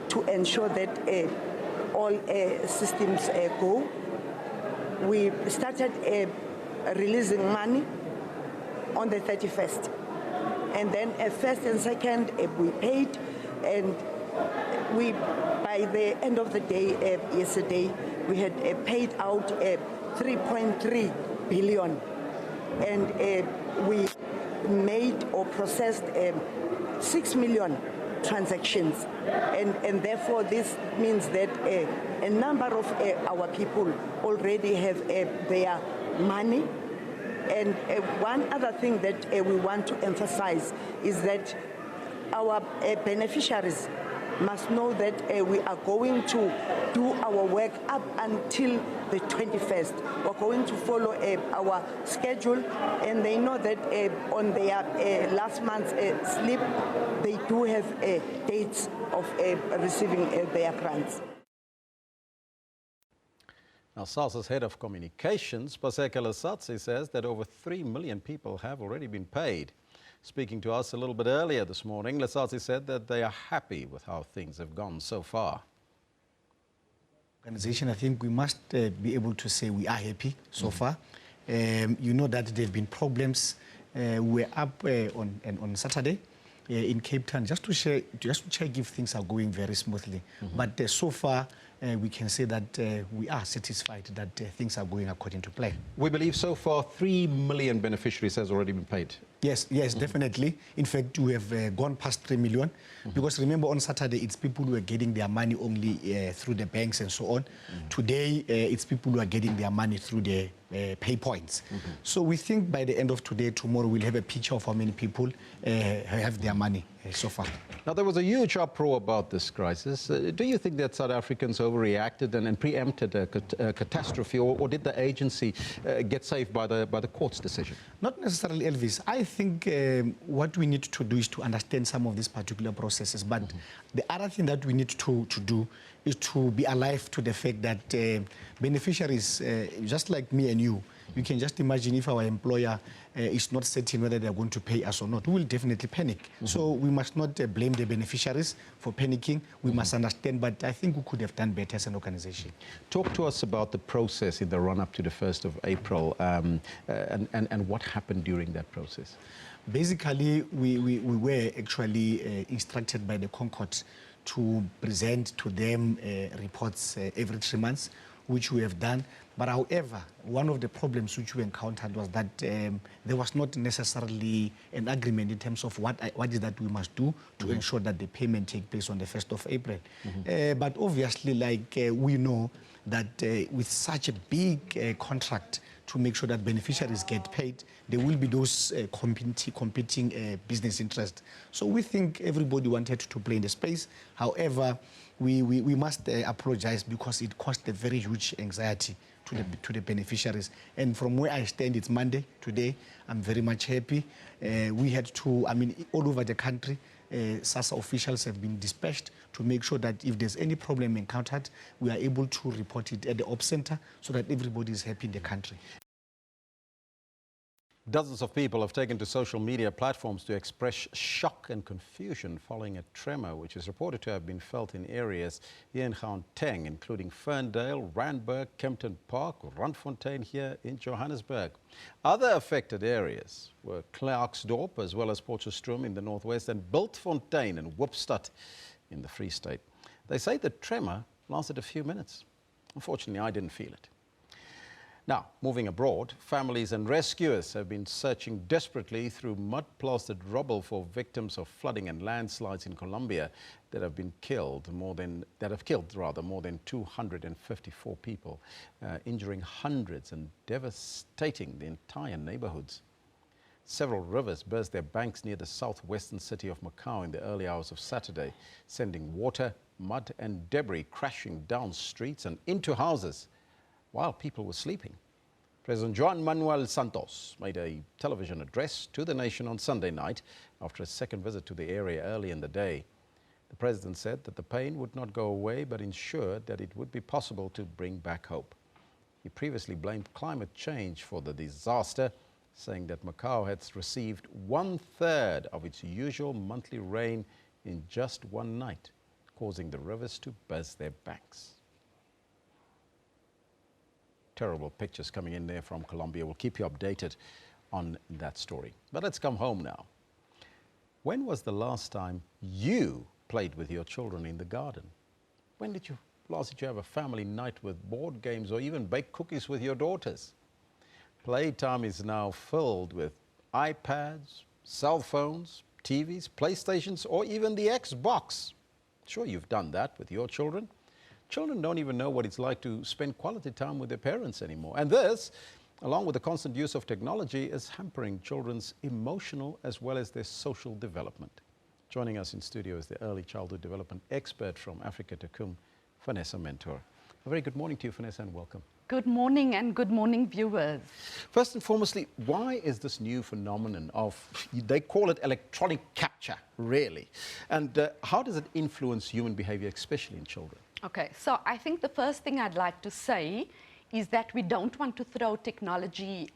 to ensure that all systems go. We started releasing money on the 31st. And then first and second we paid, and we, by the end of the day yesterday, we had paid out 3.3 billion. And we made or processed 6 million transactions, and therefore this means that a number of our people already have their money. And one other thing that we want to emphasize is that our beneficiaries must know that we are going to do our work up until the 21st. We're going to follow our schedule, and they know that on their last month's slip, they do have dates of receiving their grants. Now, Sassa's head of communications, Paseka Lesatsi, says that over 3 million people have already been paid. Speaking to us a little bit earlier this morning, Lesatsi said that they are happy with how things have gone so far. Organization, I think we must be able to say we are happy so far. You know that there have been problems. We're up on Saturday in Cape Town just to check if things are going very smoothly. But so far, we can say that we are satisfied that things are going according to plan. We believe so far 3 million beneficiaries has already been paid. Yes, definitely. In fact, we have gone past 3 million because remember on Saturday, it's people who are getting their money only through the banks and so on. Today, it's people who are getting their money through the pay points. So we think by the end of today, tomorrow, we'll have a picture of how many people have their money so far. Now, there was a huge uproar about this crisis. Do you think that South Africans overreacted and preempted a catastrophe, or did the agency get saved by the court's decision? Not necessarily, Elvis. I think what we need to do is to understand some of these particular processes. But the other thing that we need to do is to be alive to the fact that beneficiaries, just like me and you can just imagine if our employer is not certain whether they're going to pay us or not, we will definitely panic. So we must not blame the beneficiaries for panicking. We must understand, but I think we could have done better as an organization. Talk to us about the process in the run-up to the 1st of April and what happened during that process. Basically, we were actually instructed by the Concord to present to them reports every 3 months, which we have done. But however, one of the problems which we encountered was that there was not necessarily an agreement in terms of what is that we must do to ensure that the payment take place on the 1st of April. But obviously, like we know that with such a big contract to make sure that beneficiaries get paid, there will be those competing business interests. So we think everybody wanted to play in the space. However, we must apologize because it caused a very huge anxiety to the beneficiaries. And from where I stand, it's Monday today. I'm very much happy. We had to, all over the country, Sassa officials have been dispatched to make sure that if there's any problem encountered, we are able to report it at the Ops Center so that everybody is happy in the country. Dozens of people have taken to social media platforms to express shock and confusion following a tremor which is reported to have been felt in areas here in Gauteng, including Ferndale, Randburg, Kempton Park, Randfontein here in Johannesburg. Other affected areas were Klerksdorp as well as Potchefstroom in the northwest and Bultfontein and Woopstad in the Free State. They say the tremor lasted a few minutes. Unfortunately, I didn't feel it. Now, moving abroad, families and rescuers have been searching desperately through mud-plastered rubble for victims of flooding and landslides in Colombia that have killed more than 254 people, injuring hundreds and devastating the entire neighborhoods. Several rivers burst their banks near the southwestern city of Macau in the early hours of Saturday, sending water, mud and debris crashing down streets and into houses while people were sleeping. President Juan Manuel Santos made a television address to the nation on Sunday night after a second visit to the area early in the day. The president said that the pain would not go away, but ensured that it would be possible to bring back hope. He previously blamed climate change for the disaster, saying that Macau had received 1/3 of its usual monthly rain in just one night, causing the rivers to burst their banks. Terrible pictures coming in there from Colombia. We'll keep you updated on that story. But let's come home now. When was the last time you played with your children in the garden? When did you last have a family night with board games or even bake cookies with your daughters? Playtime is now filled with iPads, cell phones, TVs, PlayStations, or even the Xbox. Sure, you've done that with your children. Children don't even know what it's like to spend quality time with their parents anymore. And this, along with the constant use of technology, is hampering children's emotional as well as their social development. Joining us in studio is the early childhood development expert from Africa to Cum, Vanessa Mentor. A very good morning to you, Vanessa, and welcome. Good morning and good morning, viewers. First and foremostly, why is this new phenomenon of, they call it electronic capture, really? And how does it influence human behavior, especially in children? Okay, so I think the first thing I'd like to say is that we don't want to throw technology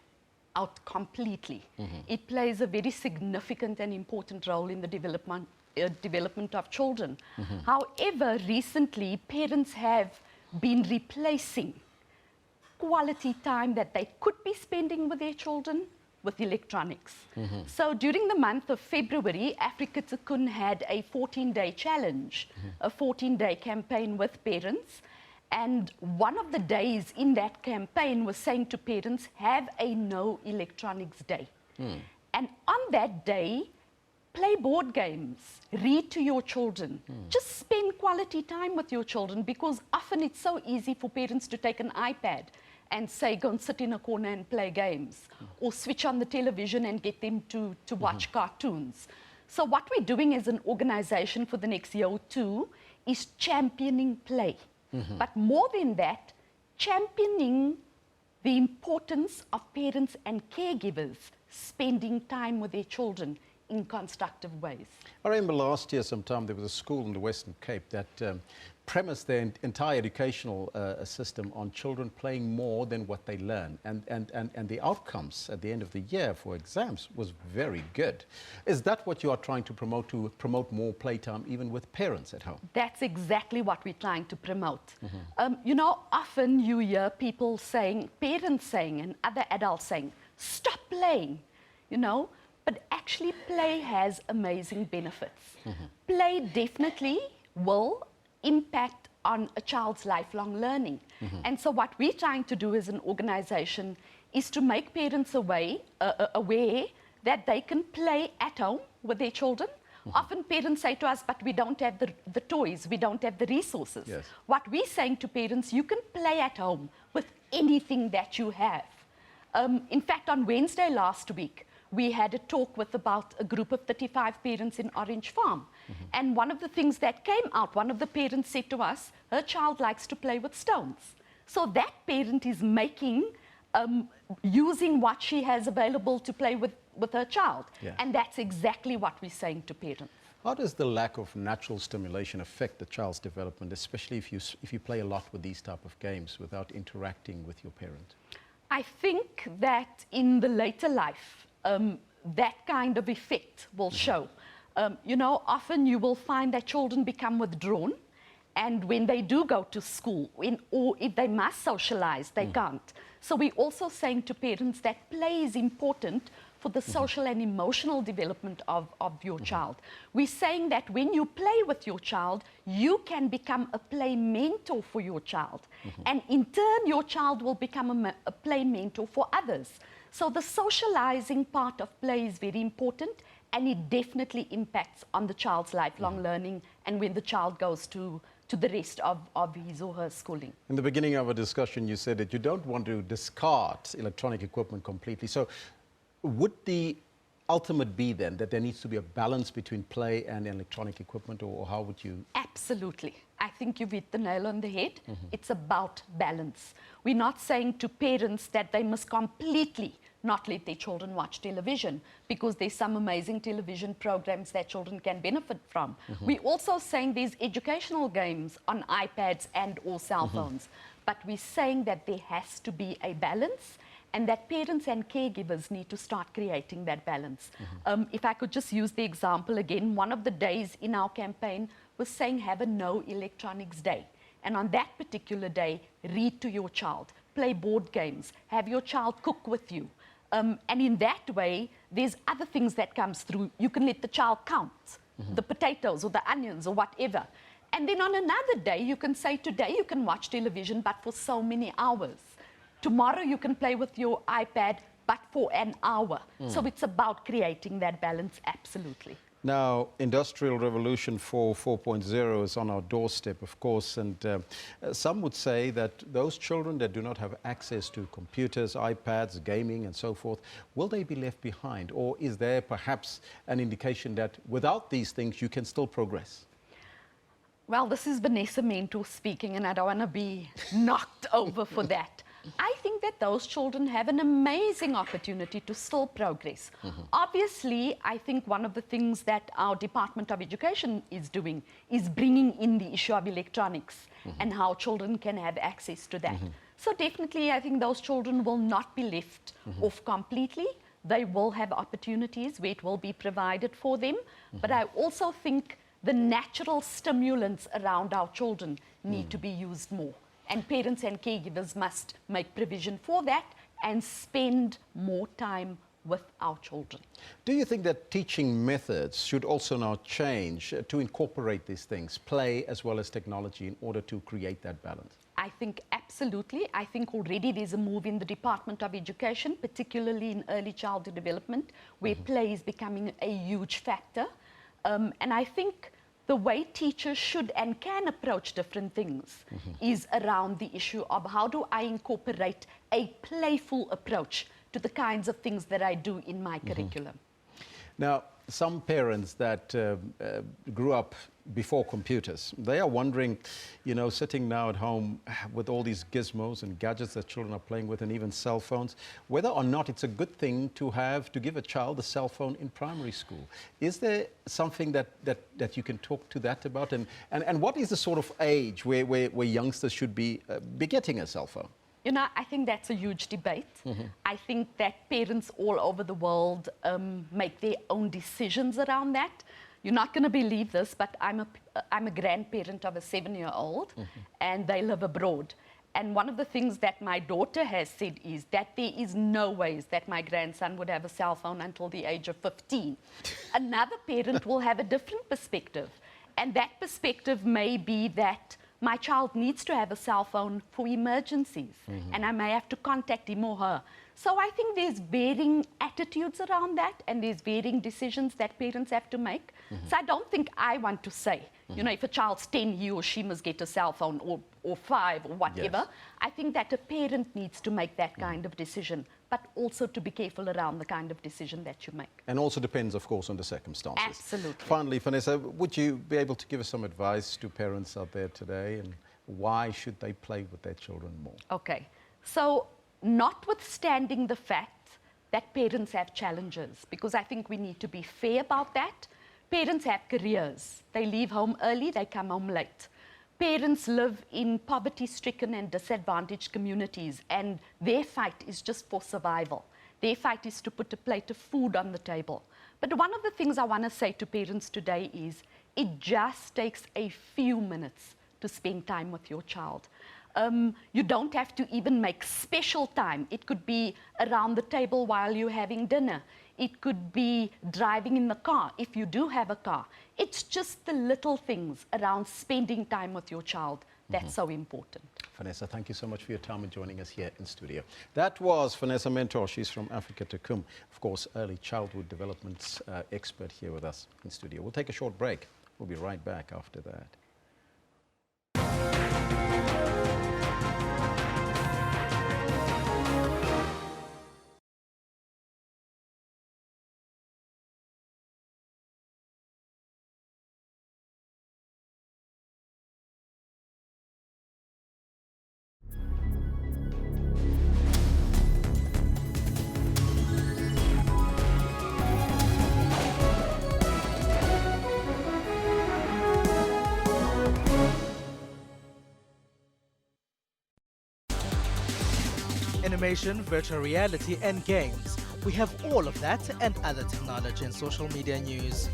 out completely. It plays a very significant and important role in the development of children. However, recently, parents have been replacing quality time that they could be spending with their children with electronics. So during the month of February, Africa to Kun had a 14-day challenge, a 14-day campaign with parents. And one of the days in that campaign was saying to parents, have a no electronics day. And on that day, play board games, read to your children, just spend quality time with your children, because often it's so easy for parents to take an iPad and say, go and sit in a corner and play games, or switch on the television and get them to watch cartoons. So what we're doing as an organization for the next year or two is championing play. But more than that, championing the importance of parents and caregivers spending time with their children in constructive ways. I remember last year sometime there was a school in the Western Cape that premised their entire educational system on children playing more than what they learn. And the outcomes at the end of the year for exams was very good. Is that what you are trying to promote more playtime even with parents at home? That's exactly what we're trying to promote. You know, often you hear people saying, parents saying and other adults saying, stop playing, you know, but actually play has amazing benefits. Play definitely will impact on a child's lifelong learning. And so what we're trying to do as an organization is to make parents aware that they can play at home with their children. Often parents say to us, but we don't have the toys, we don't have the resources. What we're saying to parents, you can play at home with anything that you have. In fact, on Wednesday last week, we had a talk with about a group of 35 parents in Orange Farm. And one of the things that came out, one of the parents said to us, her child likes to play with stones. So that parent is making, using what she has available to play with her child. And that's exactly what we're saying to parents. How does the lack of natural stimulation affect the child's development, especially if you play a lot with these type of games without interacting with your parent? I think that in the later life, that kind of effect will show. You know, often you will find that children become withdrawn, and when they do go to school, or if they must socialize, they can't. So we're also saying to parents that play is important for the social and emotional development of your child. We're saying that when you play with your child, you can become a play mentor for your child. And in turn, your child will become a play mentor for others. So the socializing part of play is very important, and it definitely impacts on the child's lifelong learning and when the child goes to the rest of his or her schooling. In the beginning of our discussion, you said that you don't want to discard electronic equipment completely. So would the ultimate be then that there needs to be a balance between play and electronic equipment, or how would you? Absolutely. I think you've hit the nail on the head. It's about balance. We're not saying to parents that they must completely not let their children watch television, because there's some amazing television programs that children can benefit from. We're also saying there's educational games on iPads and or cell phones, but we're saying that there has to be a balance, and that parents and caregivers need to start creating that balance. If I could just use the example again, one of the days in our campaign was saying have a no electronics day. And on that particular day, read to your child, play board games, have your child cook with you. And in that way, there's other things that comes through. You can let the child count the potatoes or the onions or whatever. And then on another day, you can say, today you can watch television, but for so many hours. Tomorrow you can play with your iPad but for an hour. So it's about creating that balance, absolutely. Now, Industrial Revolution 4.0 is on our doorstep, of course, and some would say that those children that do not have access to computers, iPads, gaming, and so forth, will they be left behind? Or is there perhaps an indication that without these things, you can still progress? Well, this is Vanessa Mentor speaking, and I don't want to be knocked over for that. I think that those children have an amazing opportunity to still progress. Obviously, I think one of the things that our Department of Education is doing is bringing in the issue of electronics and how children can have access to that. So definitely, I think those children will not be left off completely. They will have opportunities where it will be provided for them. But I also think the natural stimulants around our children need to be used more. And parents and caregivers must make provision for that and spend more time with our children. Do you think that teaching methods should also now change to incorporate these things, play as well as technology, in order to create that balance? I think absolutely. I think already there's a move in the Department of Education, particularly in early childhood development, where play is becoming a huge factor. And I think the way teachers should and can approach different things is around the issue of how do I incorporate a playful approach to the kinds of things that I do in my curriculum. Now, some parents that grew up before computers, they are wondering, you know, sitting now at home with all these gizmos and gadgets that children are playing with, and even cell phones, whether or not it's a good thing to give a child a cell phone in primary school. Is there something that you can talk to that about? And what is the sort of age where youngsters should be getting a cell phone? You know, I think that's a huge debate. I think that parents all over the world make their own decisions around that. You're not going to believe this, but I'm a grandparent of a 7-year-old, and they live abroad. And one of the things that my daughter has said is that there is no ways that my grandson would have a cell phone until the age of 15. Another parent will have a different perspective, and that perspective may be that my child needs to have a cell phone for emergencies, and I may have to contact him or her. So I think there's varying attitudes around that, and there's varying decisions that parents have to make. So I don't think I want to say, you know, if a child's 10, he or she must get a cell phone, or 5, or whatever. Yes. I think that a parent needs to make that kind of decision, but also to be careful around the kind of decision that you make. And also depends, of course, on the circumstances. Absolutely. Finally, Vanessa, would you be able to give us some advice to parents out there today, and why should they play with their children more? Okay. So, notwithstanding the fact that parents have challenges, because I think we need to be fair about that. Parents have careers. They leave home early, they come home late. Parents live in poverty-stricken and disadvantaged communities, and their fight is just for survival. Their fight is to put a plate of food on the table. But one of the things I want to say to parents today is it just takes a few minutes to spend time with your child. You don't have to even make special time. It could be around the table while you're having dinner. It could be driving in the car, if you do have a car. It's just the little things around spending time with your child that's so important. Vanessa, thank you so much for your time and joining us here in studio. That was Vanessa Mentor. She's from Africa to Kum, of course, early childhood development expert here with us in studio. We'll take a short break. We'll be right back after that. Animation, virtual reality and games. We have all of that and other technology and social media news.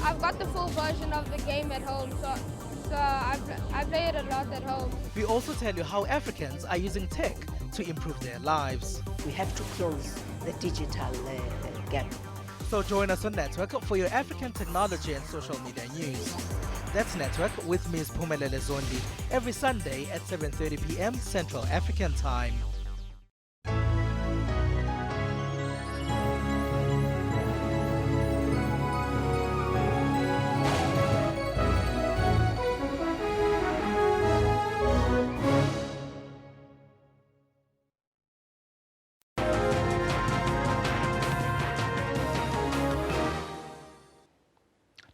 I've got the full version of the game at home, so I play it a lot at home. We also tell you how Africans are using tech to improve their lives. We have to close the digital gap. So join us on Network for your African technology and social media news. That's Network with Ms. Phumelele Zondi every Sunday at 7:30 p.m. Central African Time.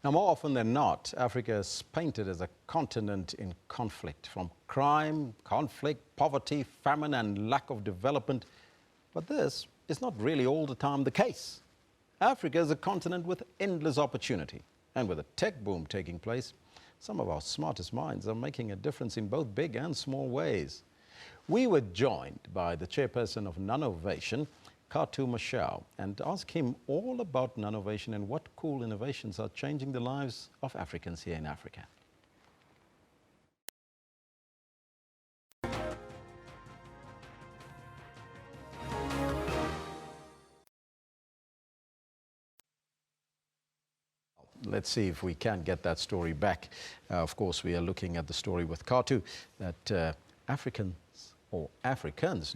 Now, more often than not, Africa is painted as a continent in conflict, from crime, conflict, poverty, famine and lack of development. But this is not really all the time the case. Africa is a continent with endless opportunity. And with a tech boom taking place, some of our smartest minds are making a difference in both big and small ways. We were joined by the chairperson of Nanovation, Katu Mashau, and ask him all about Nanovation and what cool innovations are changing the lives of Africans here in Africa. Let's see if we can get that story back. Of course, we are looking at the story with Katu that Africans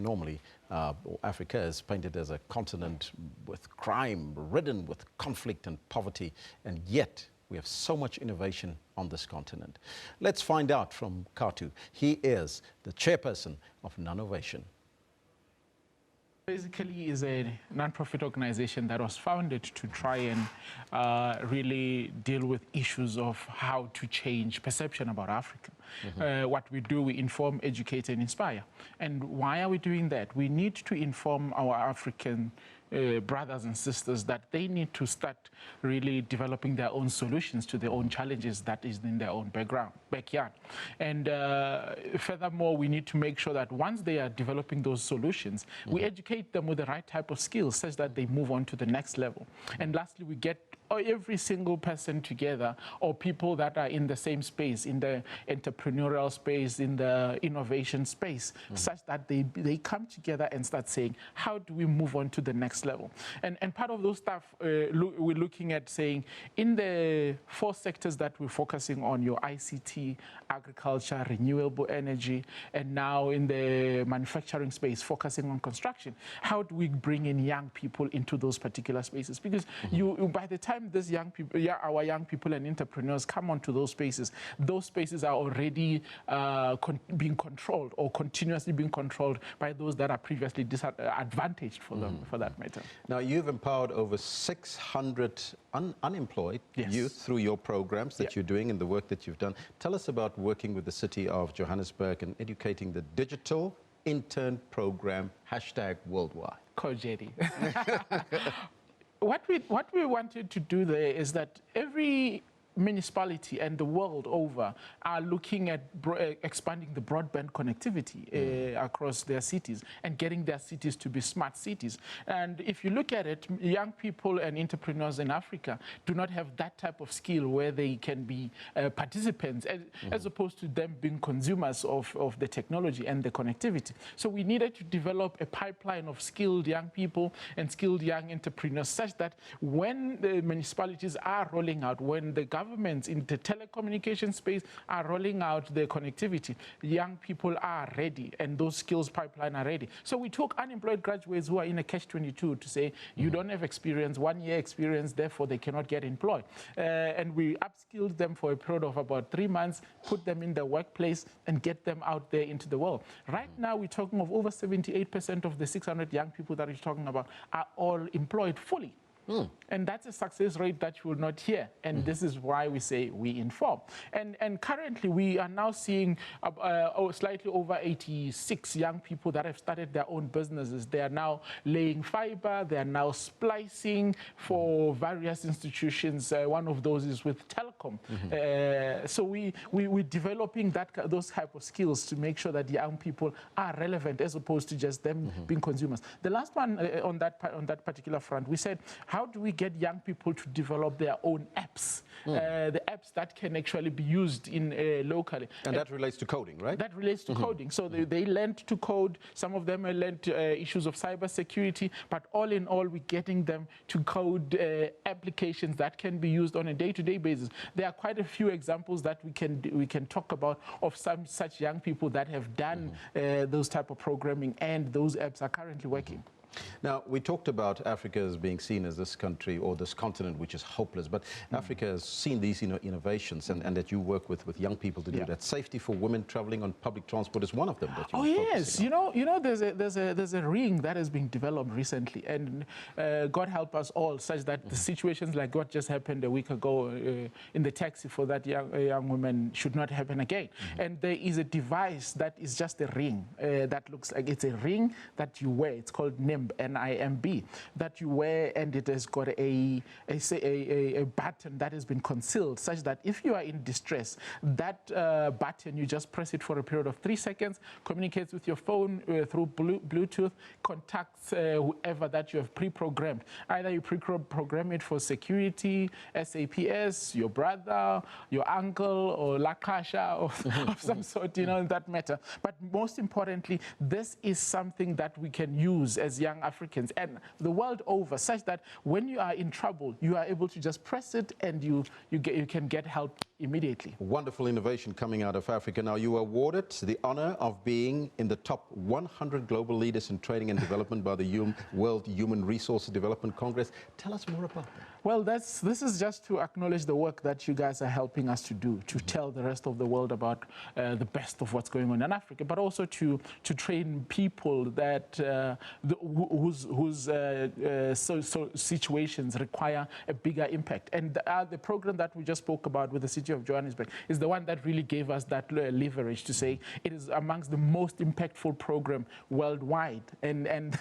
normally, or Africa is painted as a continent with crime, ridden with conflict and poverty, and yet we have so much innovation on this continent. Let's find out from Katu. He is the chairperson of Nanovation. Basically is a non-profit organization that was founded to try and really deal with issues of how to change perception about Africa. What we do, we inform, educate and inspire. And why are we doing that? We need to inform our African brothers and sisters that they need to start really developing their own solutions to their own challenges that is in their own backyard. And furthermore, we need to make sure that once they are developing those solutions, we educate them with the right type of skills such that they move on to the next level. And lastly, we get every single person together, or people that are in the same space, in the entrepreneurial space, in the innovation space, such that they come together and start saying, how do we move on to the next level? And part of those stuff, we're looking at saying, in the 4 sectors that we're focusing on, your ICT, agriculture, renewable energy, and now in the manufacturing space, focusing on construction, how do we bring in young people into those particular spaces? Because by the time these young people, our young people and entrepreneurs come onto those spaces are already being controlled or continuously being controlled by those that are previously disadvantaged for them, for that matter. Now, you've empowered over 600 unemployed youth through your programs that you're doing and the work that you've done. Tell us about working with the city of Johannesburg and educating the digital intern program, #worldwide. Kojedi. What we wanted to do there is that every municipality and the world over are looking at expanding the broadband connectivity across their cities and getting their cities to be smart cities. And if you look at it, young people and entrepreneurs in Africa do not have that type of skill where they can be participants as opposed to them being consumers of the technology and the connectivity. So we needed to develop a pipeline of skilled young people and skilled young entrepreneurs such that when the municipalities are rolling out, when the governments in the telecommunication space are rolling out the connectivity, young people are ready and those skills pipeline are ready. So we took unemployed graduates who are in a catch-22 to say, you don't have experience, 1 year experience, therefore they cannot get employed. And we upskilled them for a period of about 3 months, put them in the workplace and get them out there into the world. Right now we're talking of over 78% of the 600 young people that we're talking about are all employed fully. And that's a success rate that you will not hear. And this is why we say we inform. And currently we are now seeing slightly over 86 young people that have started their own businesses. They are now laying fiber. They are now splicing for various institutions. One of those is with telecom. So we're developing those type of skills to make sure that young people are relevant as opposed to just them being consumers. The last one on that particular front, we said, how do we get young people to develop their own apps? The apps that can actually be used in locally. And that relates to coding, right? That relates to coding. So they learned to code. Some of them learned issues of cybersecurity. But all in all, we're getting them to code applications that can be used on a day-to-day basis. There are quite a few examples that we can talk about of some such young people that have done those type of programming, and those apps are currently working. Now, we talked about Africa as being seen as this country or this continent which is hopeless, but Africa has seen these innovations and that you work with young people to do that. Safety for women traveling on public transport is one of them that you're focusing on. You know, there's a ring that has been developed recently, and God help us all, such that the situations like what just happened a week ago in the taxi for that young woman should not happen again. And there is a device that is just a ring that looks like it's a ring that you wear. It's called NIMB, N-I-M-B, that you wear, and it has got a button that has been concealed, such that if you are in distress, that button, you just press it for a period of 3 seconds, communicates with your phone through Bluetooth, contacts whoever that you have pre-programmed. Either you pre-program it for security, SAPS, your brother, your uncle, or Lakasha, of some sort, you know, in that matter. But most importantly, this is something that we can use as young Africans and the world over, such that when you are in trouble, you are able to just press it and you can get help immediately. Wonderful innovation coming out of Africa. Now, you were awarded the honor of being in the top 100 global leaders in training and development by the World Human Resources Development Congress. Tell us more about that. Well, this is just to acknowledge the work that you guys are helping us to do, to tell the rest of the world about the best of what's going on in Africa, but also to train people that whose situations require a bigger impact. And the program that we just spoke about with the City of Johannesburg is the one that really gave us that leverage to say it is amongst the most impactful program worldwide. And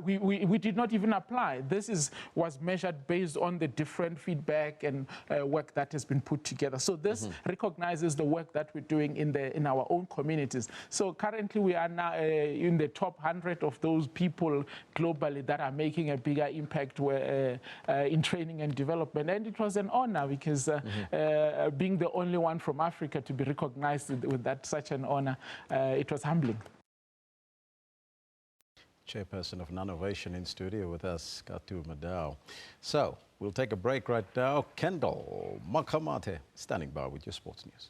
we did not even apply. This was measured based on the different feedback and work that has been put together. So this recognizes the work that we're doing in our own communities. So currently we are now in the top 100 of those people globally that are making a bigger impact in training and development. And it was an honor because being the only one from Africa to be recognized with such an honor, it was humbling. Chairperson of Nanovation in studio with us, Katu Madao. So, we'll take a break right now. Kendall Makamate standing by with your sports news.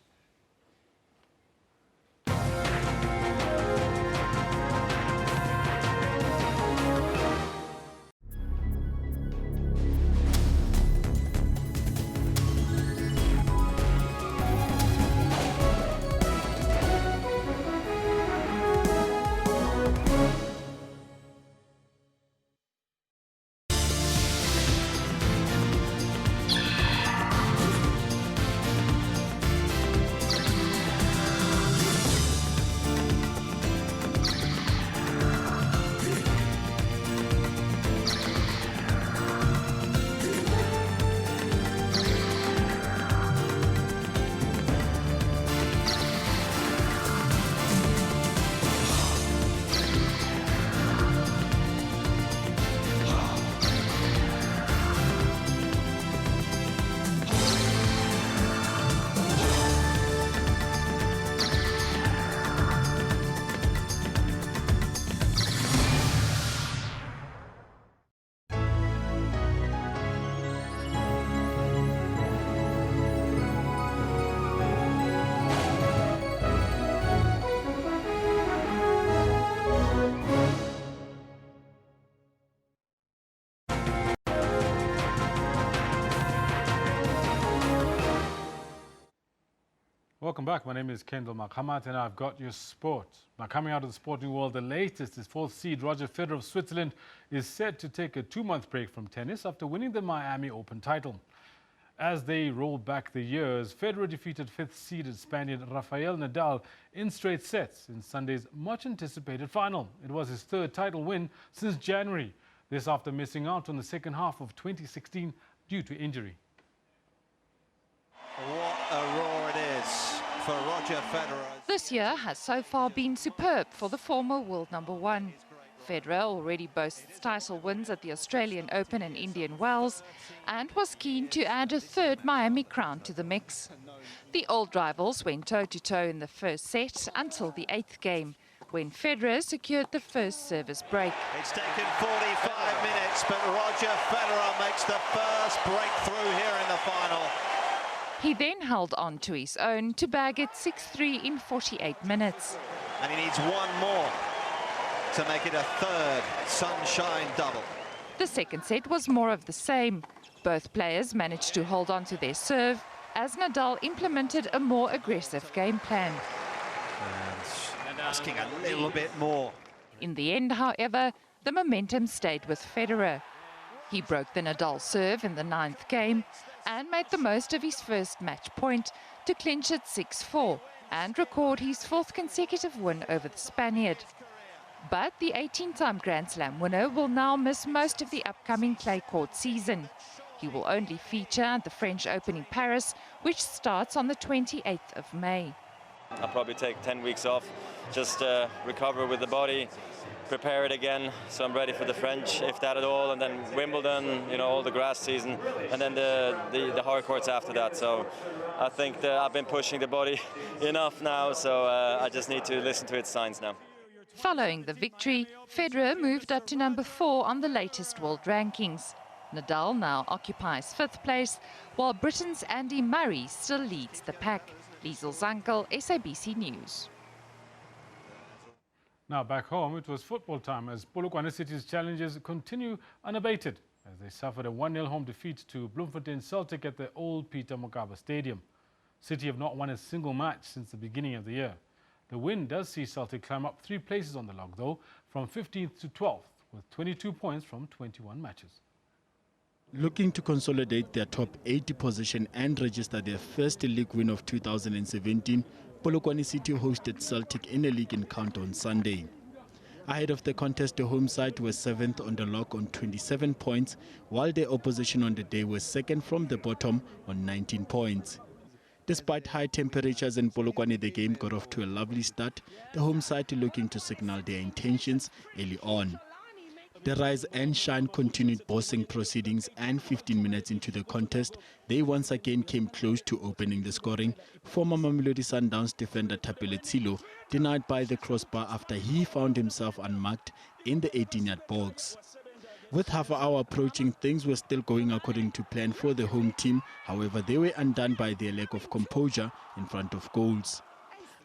Welcome back. My name is Kendall Makamat and I've got your sport. Now, coming out of the sporting world, the latest is fourth seed Roger Federer of Switzerland is set to take a 2-month break from tennis after winning the Miami Open title. As they roll back the years, Federer defeated 5th-seeded Spaniard Rafael Nadal in straight sets in Sunday's much-anticipated final. It was his 3rd title win since January. This after missing out on the second half of 2016 due to injury. What a roar it is for Roger Federer. This year has so far been superb for the former world #1. Federer already boasts title wins at the Australian Open and Indian Wells and was keen to add a 3rd Miami crown to the mix. The old rivals went toe-to-toe in the first set until the 8th game, when Federer secured the first service break. It's taken 45 minutes, but Roger Federer makes the first breakthrough here in the final. He then held on to his own to bag it 6-3 in 48 minutes. And he needs one more to make it a third sunshine double. The second set was more of the same. Both players managed to hold on to their serve as Nadal implemented a more aggressive game plan. And asking a little bit more. In the end, however, the momentum stayed with Federer. He broke the Nadal serve in the 9th game and made the most of his first match point to clinch it 6-4 and record his 4th consecutive win over the Spaniard. But the 18-time Grand Slam winner will now miss most of the upcoming clay court season. He will only feature at the French Open in Paris, which starts on the 28th of May. I'll probably take 10 weeks off, just recover with the body, prepare it again, so I'm ready for the French, if that at all, and then Wimbledon, you know, all the grass season, and then the hard courts after that. So I think that I've been pushing the body enough now, so I just need to listen to its signs now. Following the victory, Federer moved up to number 4 on the latest world rankings. Nadal now occupies 5th place, while Britain's Andy Murray still leads the pack. Liesl Zankel, SABC News. Now back home, it was football time as Polokwane City's challenges continue unabated as they suffered a 1-0 home defeat to Bloemfontein Celtic at the old Peter Mokaba Stadium. City have not won a single match since the beginning of the year. The win does see Celtic climb up 3 places on the log, though, from 15th to 12th, with 22 points from 21 matches. Looking to consolidate their top 80 position and register their first league win of 2017, Polokwane City hosted Celtic in a league encounter on Sunday. Ahead of the contest, the home side was 7th on the log on 27 points, while their opposition on the day was 2nd from the bottom on 19 points. Despite high temperatures in Polokwane, the game got off to a lovely start, the home side looking to signal their intentions early on. The rise and shine continued bossing proceedings, and 15 minutes into the contest, they once again came close to opening the scoring. Former Mamelodi Sundowns defender Thapelo Tsilo denied by the crossbar after he found himself unmarked in the 18-yard box. With half an hour approaching, things were still going according to plan for the home team. However, they were undone by their lack of composure in front of goals.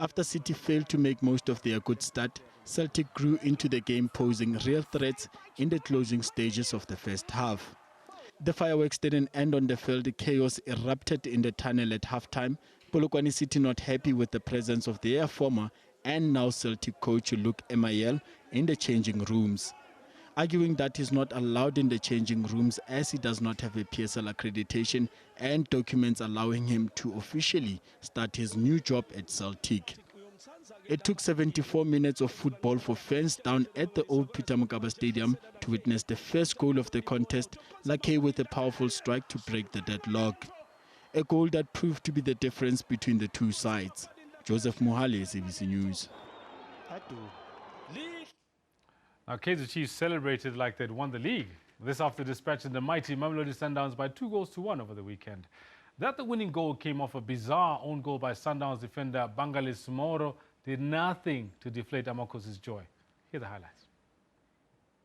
After City failed to make most of their good start, Celtic grew into the game, posing real threats in the closing stages of the first half. The fireworks didn't end on the field. Chaos erupted in the tunnel at halftime. Polokwane City not happy with the presence of their former and now Celtic coach Luke Emayel in the changing rooms, arguing that he's not allowed in the changing rooms as he does not have a PSL accreditation and documents allowing him to officially start his new job at Celtic. It took 74 minutes of football for fans down at the old Peter Mokaba Stadium to witness the first goal of the contest, Lake with a powerful strike to break the deadlock. A goal that proved to be the difference between the two sides. Joseph Mohale, SABC News. Now, Kaizer Chiefs celebrated like they'd won the league. This after dispatching the mighty Mamelodi Sundowns by 2-1 over the weekend. That the winning goal came off a bizarre own goal by Sundowns defender Bangale Sumoro did nothing to deflate Amakos's joy. Here are the highlights.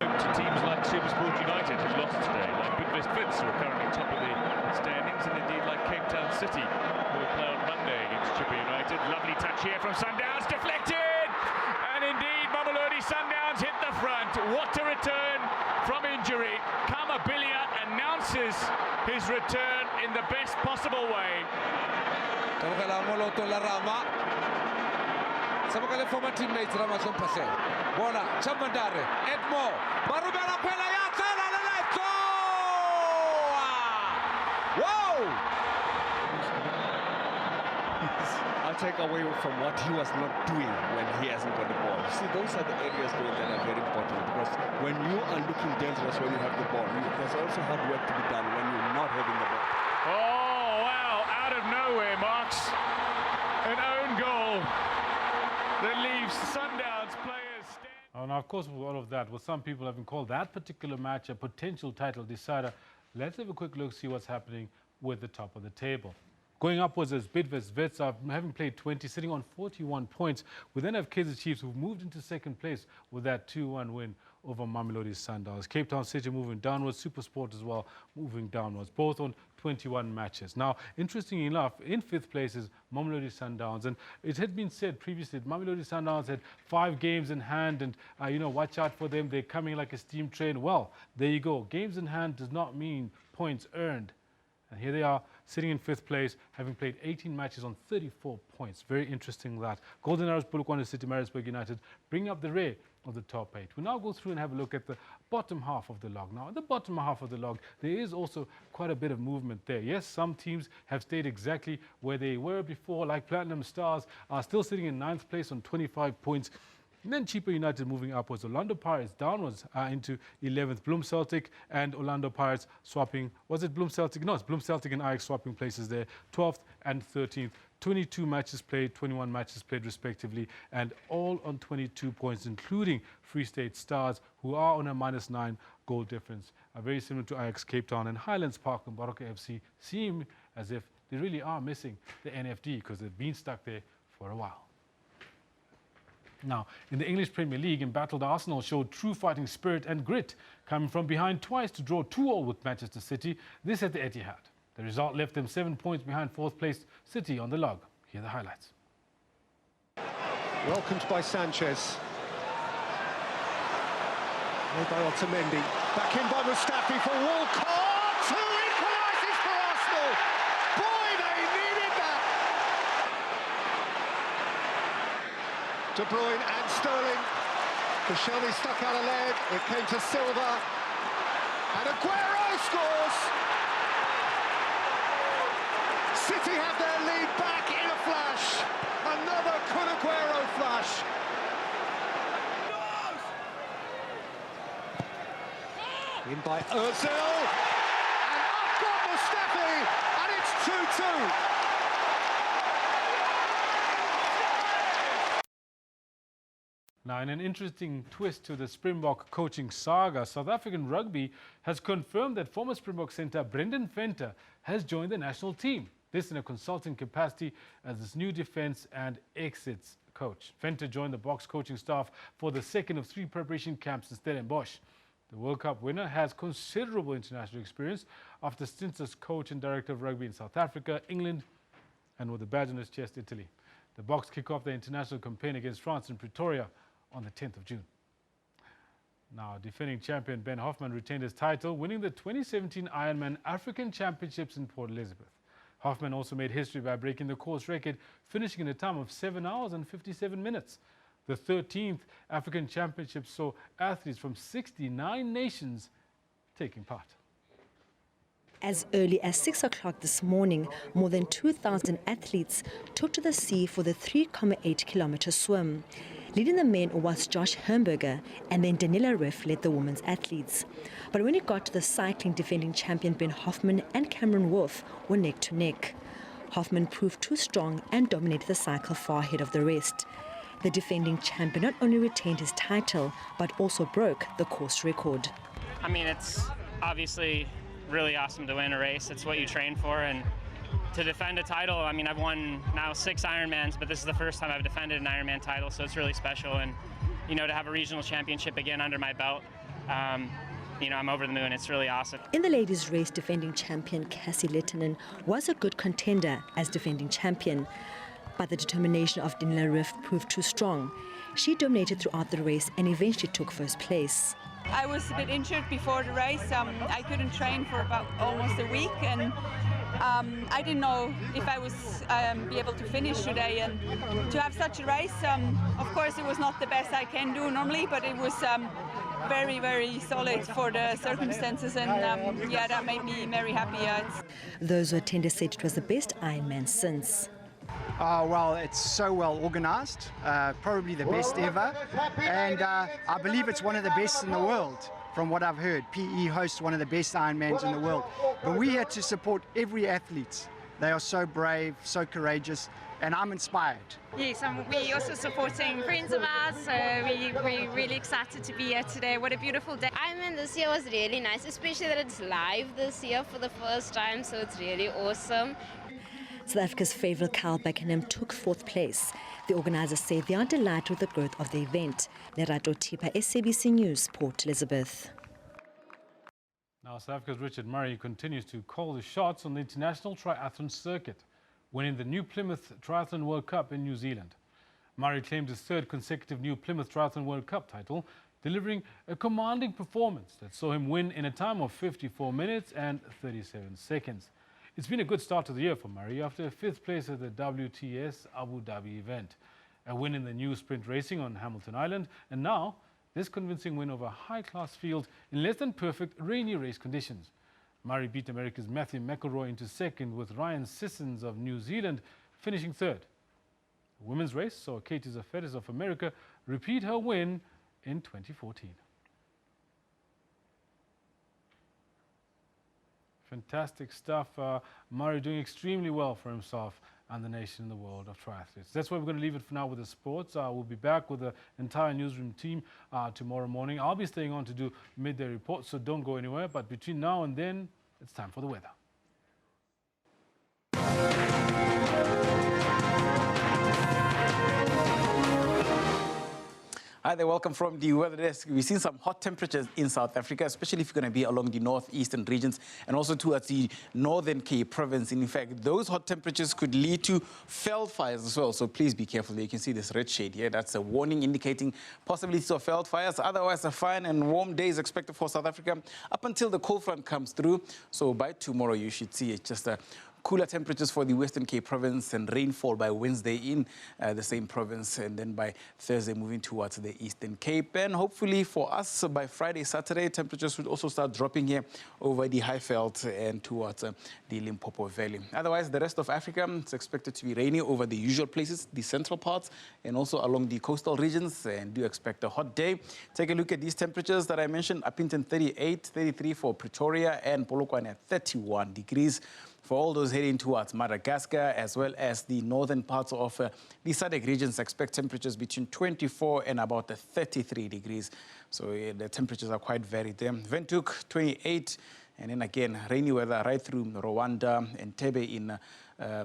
To teams like SuperSport United, who lost today, like Bidvest Wits, who are currently top of the standings, and indeed like Cape Town City, who will play on Monday against Chippa United. Lovely touch here from Sundowns, deflected! And indeed, Mamelodi Sundowns hit the front. What a return from injury. Kama Billiard announces his return in the best possible way. Sabakale former teammates Ramazan Pase. Bona, Chamandare, Edmo, Marubela Pela Yatala Leto! Wow! I'll take away from what he was not doing when he hasn't got the ball. See, those are the areas that are very important, because when you are looking dangerous when you have the ball, there's also hard work to be done when you're not having the ball. Oh, wow, out of nowhere, marks an own goal that leaves Sundowns players standing. Oh, now, of course, with all of that, with some people having called that particular match a potential title decider, let's have a quick look, see what's happening with the top of the table. Going upwards as Bidvest Wits, having played 20, sitting on 41 points. We then have Kaizer Chiefs, who've moved into second place with that 2-1 win over Mamelodi Sundowns. Cape Town City moving downwards, SuperSport as well moving downwards, both on 20. 21 matches. Now, interestingly enough, in 5th place is Mamelodi Sundowns, and it had been said previously that Mamelodi Sundowns had 5 games in hand, and you know, watch out for them, they're coming like a steam train. Well, there you go. Games in hand does not mean points earned. And here they are, sitting in 5th place, having played 18 matches on 34 points. Very interesting that. Golden Arrows, Polokwane City, Maritzburg United bring up the rear of the top 8. We'll now go through and have a look at the bottom half of the log. Now, at the bottom half of the log, there is also quite a bit of movement there. Yes, some teams have stayed exactly where they were before, like Platinum Stars are still sitting in 9th place on 25 points. And then Cheaper United moving upwards. Orlando Pirates downwards into 11th. Bloem Celtic and Orlando Pirates swapping. Was it Bloem Celtic? No, it's Bloem Celtic and Ajax swapping places there. 12th and 13th. 22 matches played, 21 matches played respectively, and all on 22 points, including Free State Stars, who are on a -9 goal difference. Very similar to Ajax Cape Town, and Highlands Park and Baroka FC seem as if they really are missing the NFD because they've been stuck there for a while. Now, in the English Premier League, embattled Arsenal showed true fighting spirit and grit, coming from behind twice to draw 2-2 with Manchester City, this at the Etihad. The result left them 7 points behind 4th place City on the log. Here are the highlights. Welcomed by Sanchez. Made by Otamendi. Back in by Mustafi for Walcott, who equalises for Arsenal. Boy, they needed that. De Bruyne and Sterling. Koscielny stuck out a leg. It came to Silva. And Aguero scores. City have their lead back in a flash. Another Kun Aguero flash. In by Ozil. And up got Mustafi. And it's 2-2. Now, in an interesting twist to the Springbok coaching saga, South African Rugby has confirmed that former Springbok centre Brendan Venter has joined the national team. This in a consulting capacity as its new defence and exits coach. Venter joined the Boks coaching staff for the second of 3 preparation camps in Stellenbosch. The World Cup winner has considerable international experience after stints as coach and director of rugby in South Africa, England, and with a badge on his chest, Italy. The Boks kick off their international campaign against France in Pretoria on the 10th of June. Now, defending champion Ben Hoffman retained his title, winning the 2017 Ironman African Championships in Port Elizabeth. Hoffman also made history by breaking the course record, finishing in a time of 7 hours and 57 minutes. The 13th African Championships saw athletes from 69 nations taking part. As early as 6 o'clock this morning, more than 2,000 athletes took to the sea for the 3.8-kilometer swim. Leading the men was Josh Hermberger, and then Daniela Riff led the women's athletes. But when it got to the cycling, defending champion Ben Hoffman and Cameron Wolf were neck to neck. Hoffman proved too strong and dominated the cycle far ahead of the rest. The defending champion not only retained his title, but also broke the course record. I mean, it's obviously really awesome to win a race. It's what you train for, and to defend a title, I mean, I've won now 6 Ironmans, but this is the first time I've defended an Ironman title, so it's really special. And, you know, to have a regional championship again under my belt, you know, I'm over the moon. It's really awesome. In the ladies' race, defending champion Cassie Lettinen was a good contender as defending champion, but the determination of Daniela Riff proved too strong. She dominated throughout the race and eventually took first place. I was a bit injured before the race. I couldn't train for about almost a week, and I didn't know if I was be able to finish today. And to have such a race, of course, it was not the best I can do normally, but it was very, very solid for the circumstances, and yeah, that made me very happy. Those who attended said it was the best Ironman since. Well, it's so well organized, probably the best ever, and I believe it's one of the best in the world, from what I've heard. PE hosts one of the best Ironmans in the world. But we had to support every athlete. They are so brave, so courageous, and I'm inspired. Yes, we're also supporting friends of ours, so we're really excited to be here today. What a beautiful day. Ironman this year was really nice, especially that it's live this year for the first time, so it's really awesome. South Africa's favourite Kyle Beckenham took 4th place. The organisers say they are delighted with the growth of the event. Lerato Tipa, SABC News, Port Elizabeth. Now, South Africa's Richard Murray continues to call the shots on the international triathlon circuit, winning the New Plymouth Triathlon World Cup in New Zealand. Murray claimed his third consecutive New Plymouth Triathlon World Cup title, delivering a commanding performance that saw him win in a time of 54 minutes and 37 seconds. It's been a good start to the year for Murray after a 5th place at the WTS Abu Dhabi event, a win in the new sprint racing on Hamilton Island, and now this convincing win over a high-class field in less than perfect rainy race conditions. Murray beat America's Matthew McElroy into second, with Ryan Sissons of New Zealand finishing third. The women's race saw Katie Zaferes of America repeat her win in 2014. Fantastic stuff. Murray doing extremely well for himself and the nation in the world of triathletes. That's where we're going to leave it for now with the sports. We'll be back with the entire newsroom team tomorrow morning. I'll be staying on to do midday reports, so don't go anywhere. But between now and then, it's time for the weather. Hi there, welcome from the weather desk. We've seen some hot temperatures in South Africa, especially if you're going to be along the northeastern regions and also towards the Northern Cape province. And in fact, those hot temperatures could lead to veld fires as well. So please be careful. You can see this red shade here. That's a warning indicating possibilities of veld fires. Otherwise, a fine and warm day is expected for South Africa up until the cold front comes through. So by tomorrow, you should see it just cooler temperatures for the Western Cape province and rainfall by Wednesday in the same province, and then by Thursday moving towards the Eastern Cape. And hopefully for us by Friday, Saturday, temperatures would also start dropping here over the Highveld and towards the Limpopo Valley. Otherwise, the rest of Africa is expected to be rainy over the usual places, the central parts, and also along the coastal regions, and do expect a hot day. Take a look at these temperatures that I mentioned. Upington 38, 33 for Pretoria, and Polokwane at 31 degrees. For all those heading towards Madagascar, as well as the northern parts of the SADC regions, expect temperatures between 24 and about 33 degrees. So the temperatures are quite varied there. Windhoek, 28, and then again, rainy weather right through Rwanda and Tebe in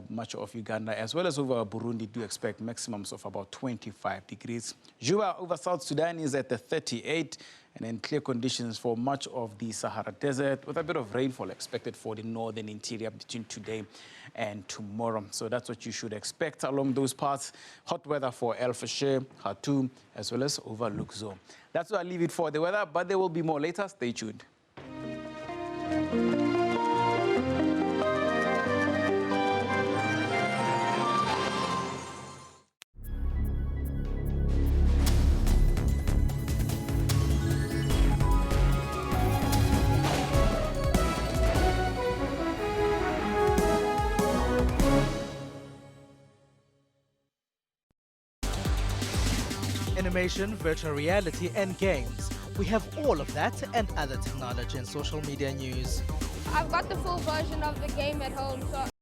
much of Uganda, as well as over Burundi. Do expect maximums of about 25 degrees. Juba over South Sudan is at 38. And then clear conditions for much of the Sahara Desert, with a bit of rainfall expected for the northern interior between today and tomorrow. So that's what you should expect along those parts. Hot weather for El Fasher, Khartoum, as well as over Luxor. That's where I'll leave it for the weather, but there will be more later. Stay tuned. Animation, virtual reality, and games. We have all of that and other technology and social media news. I've got the full version of the game at home, so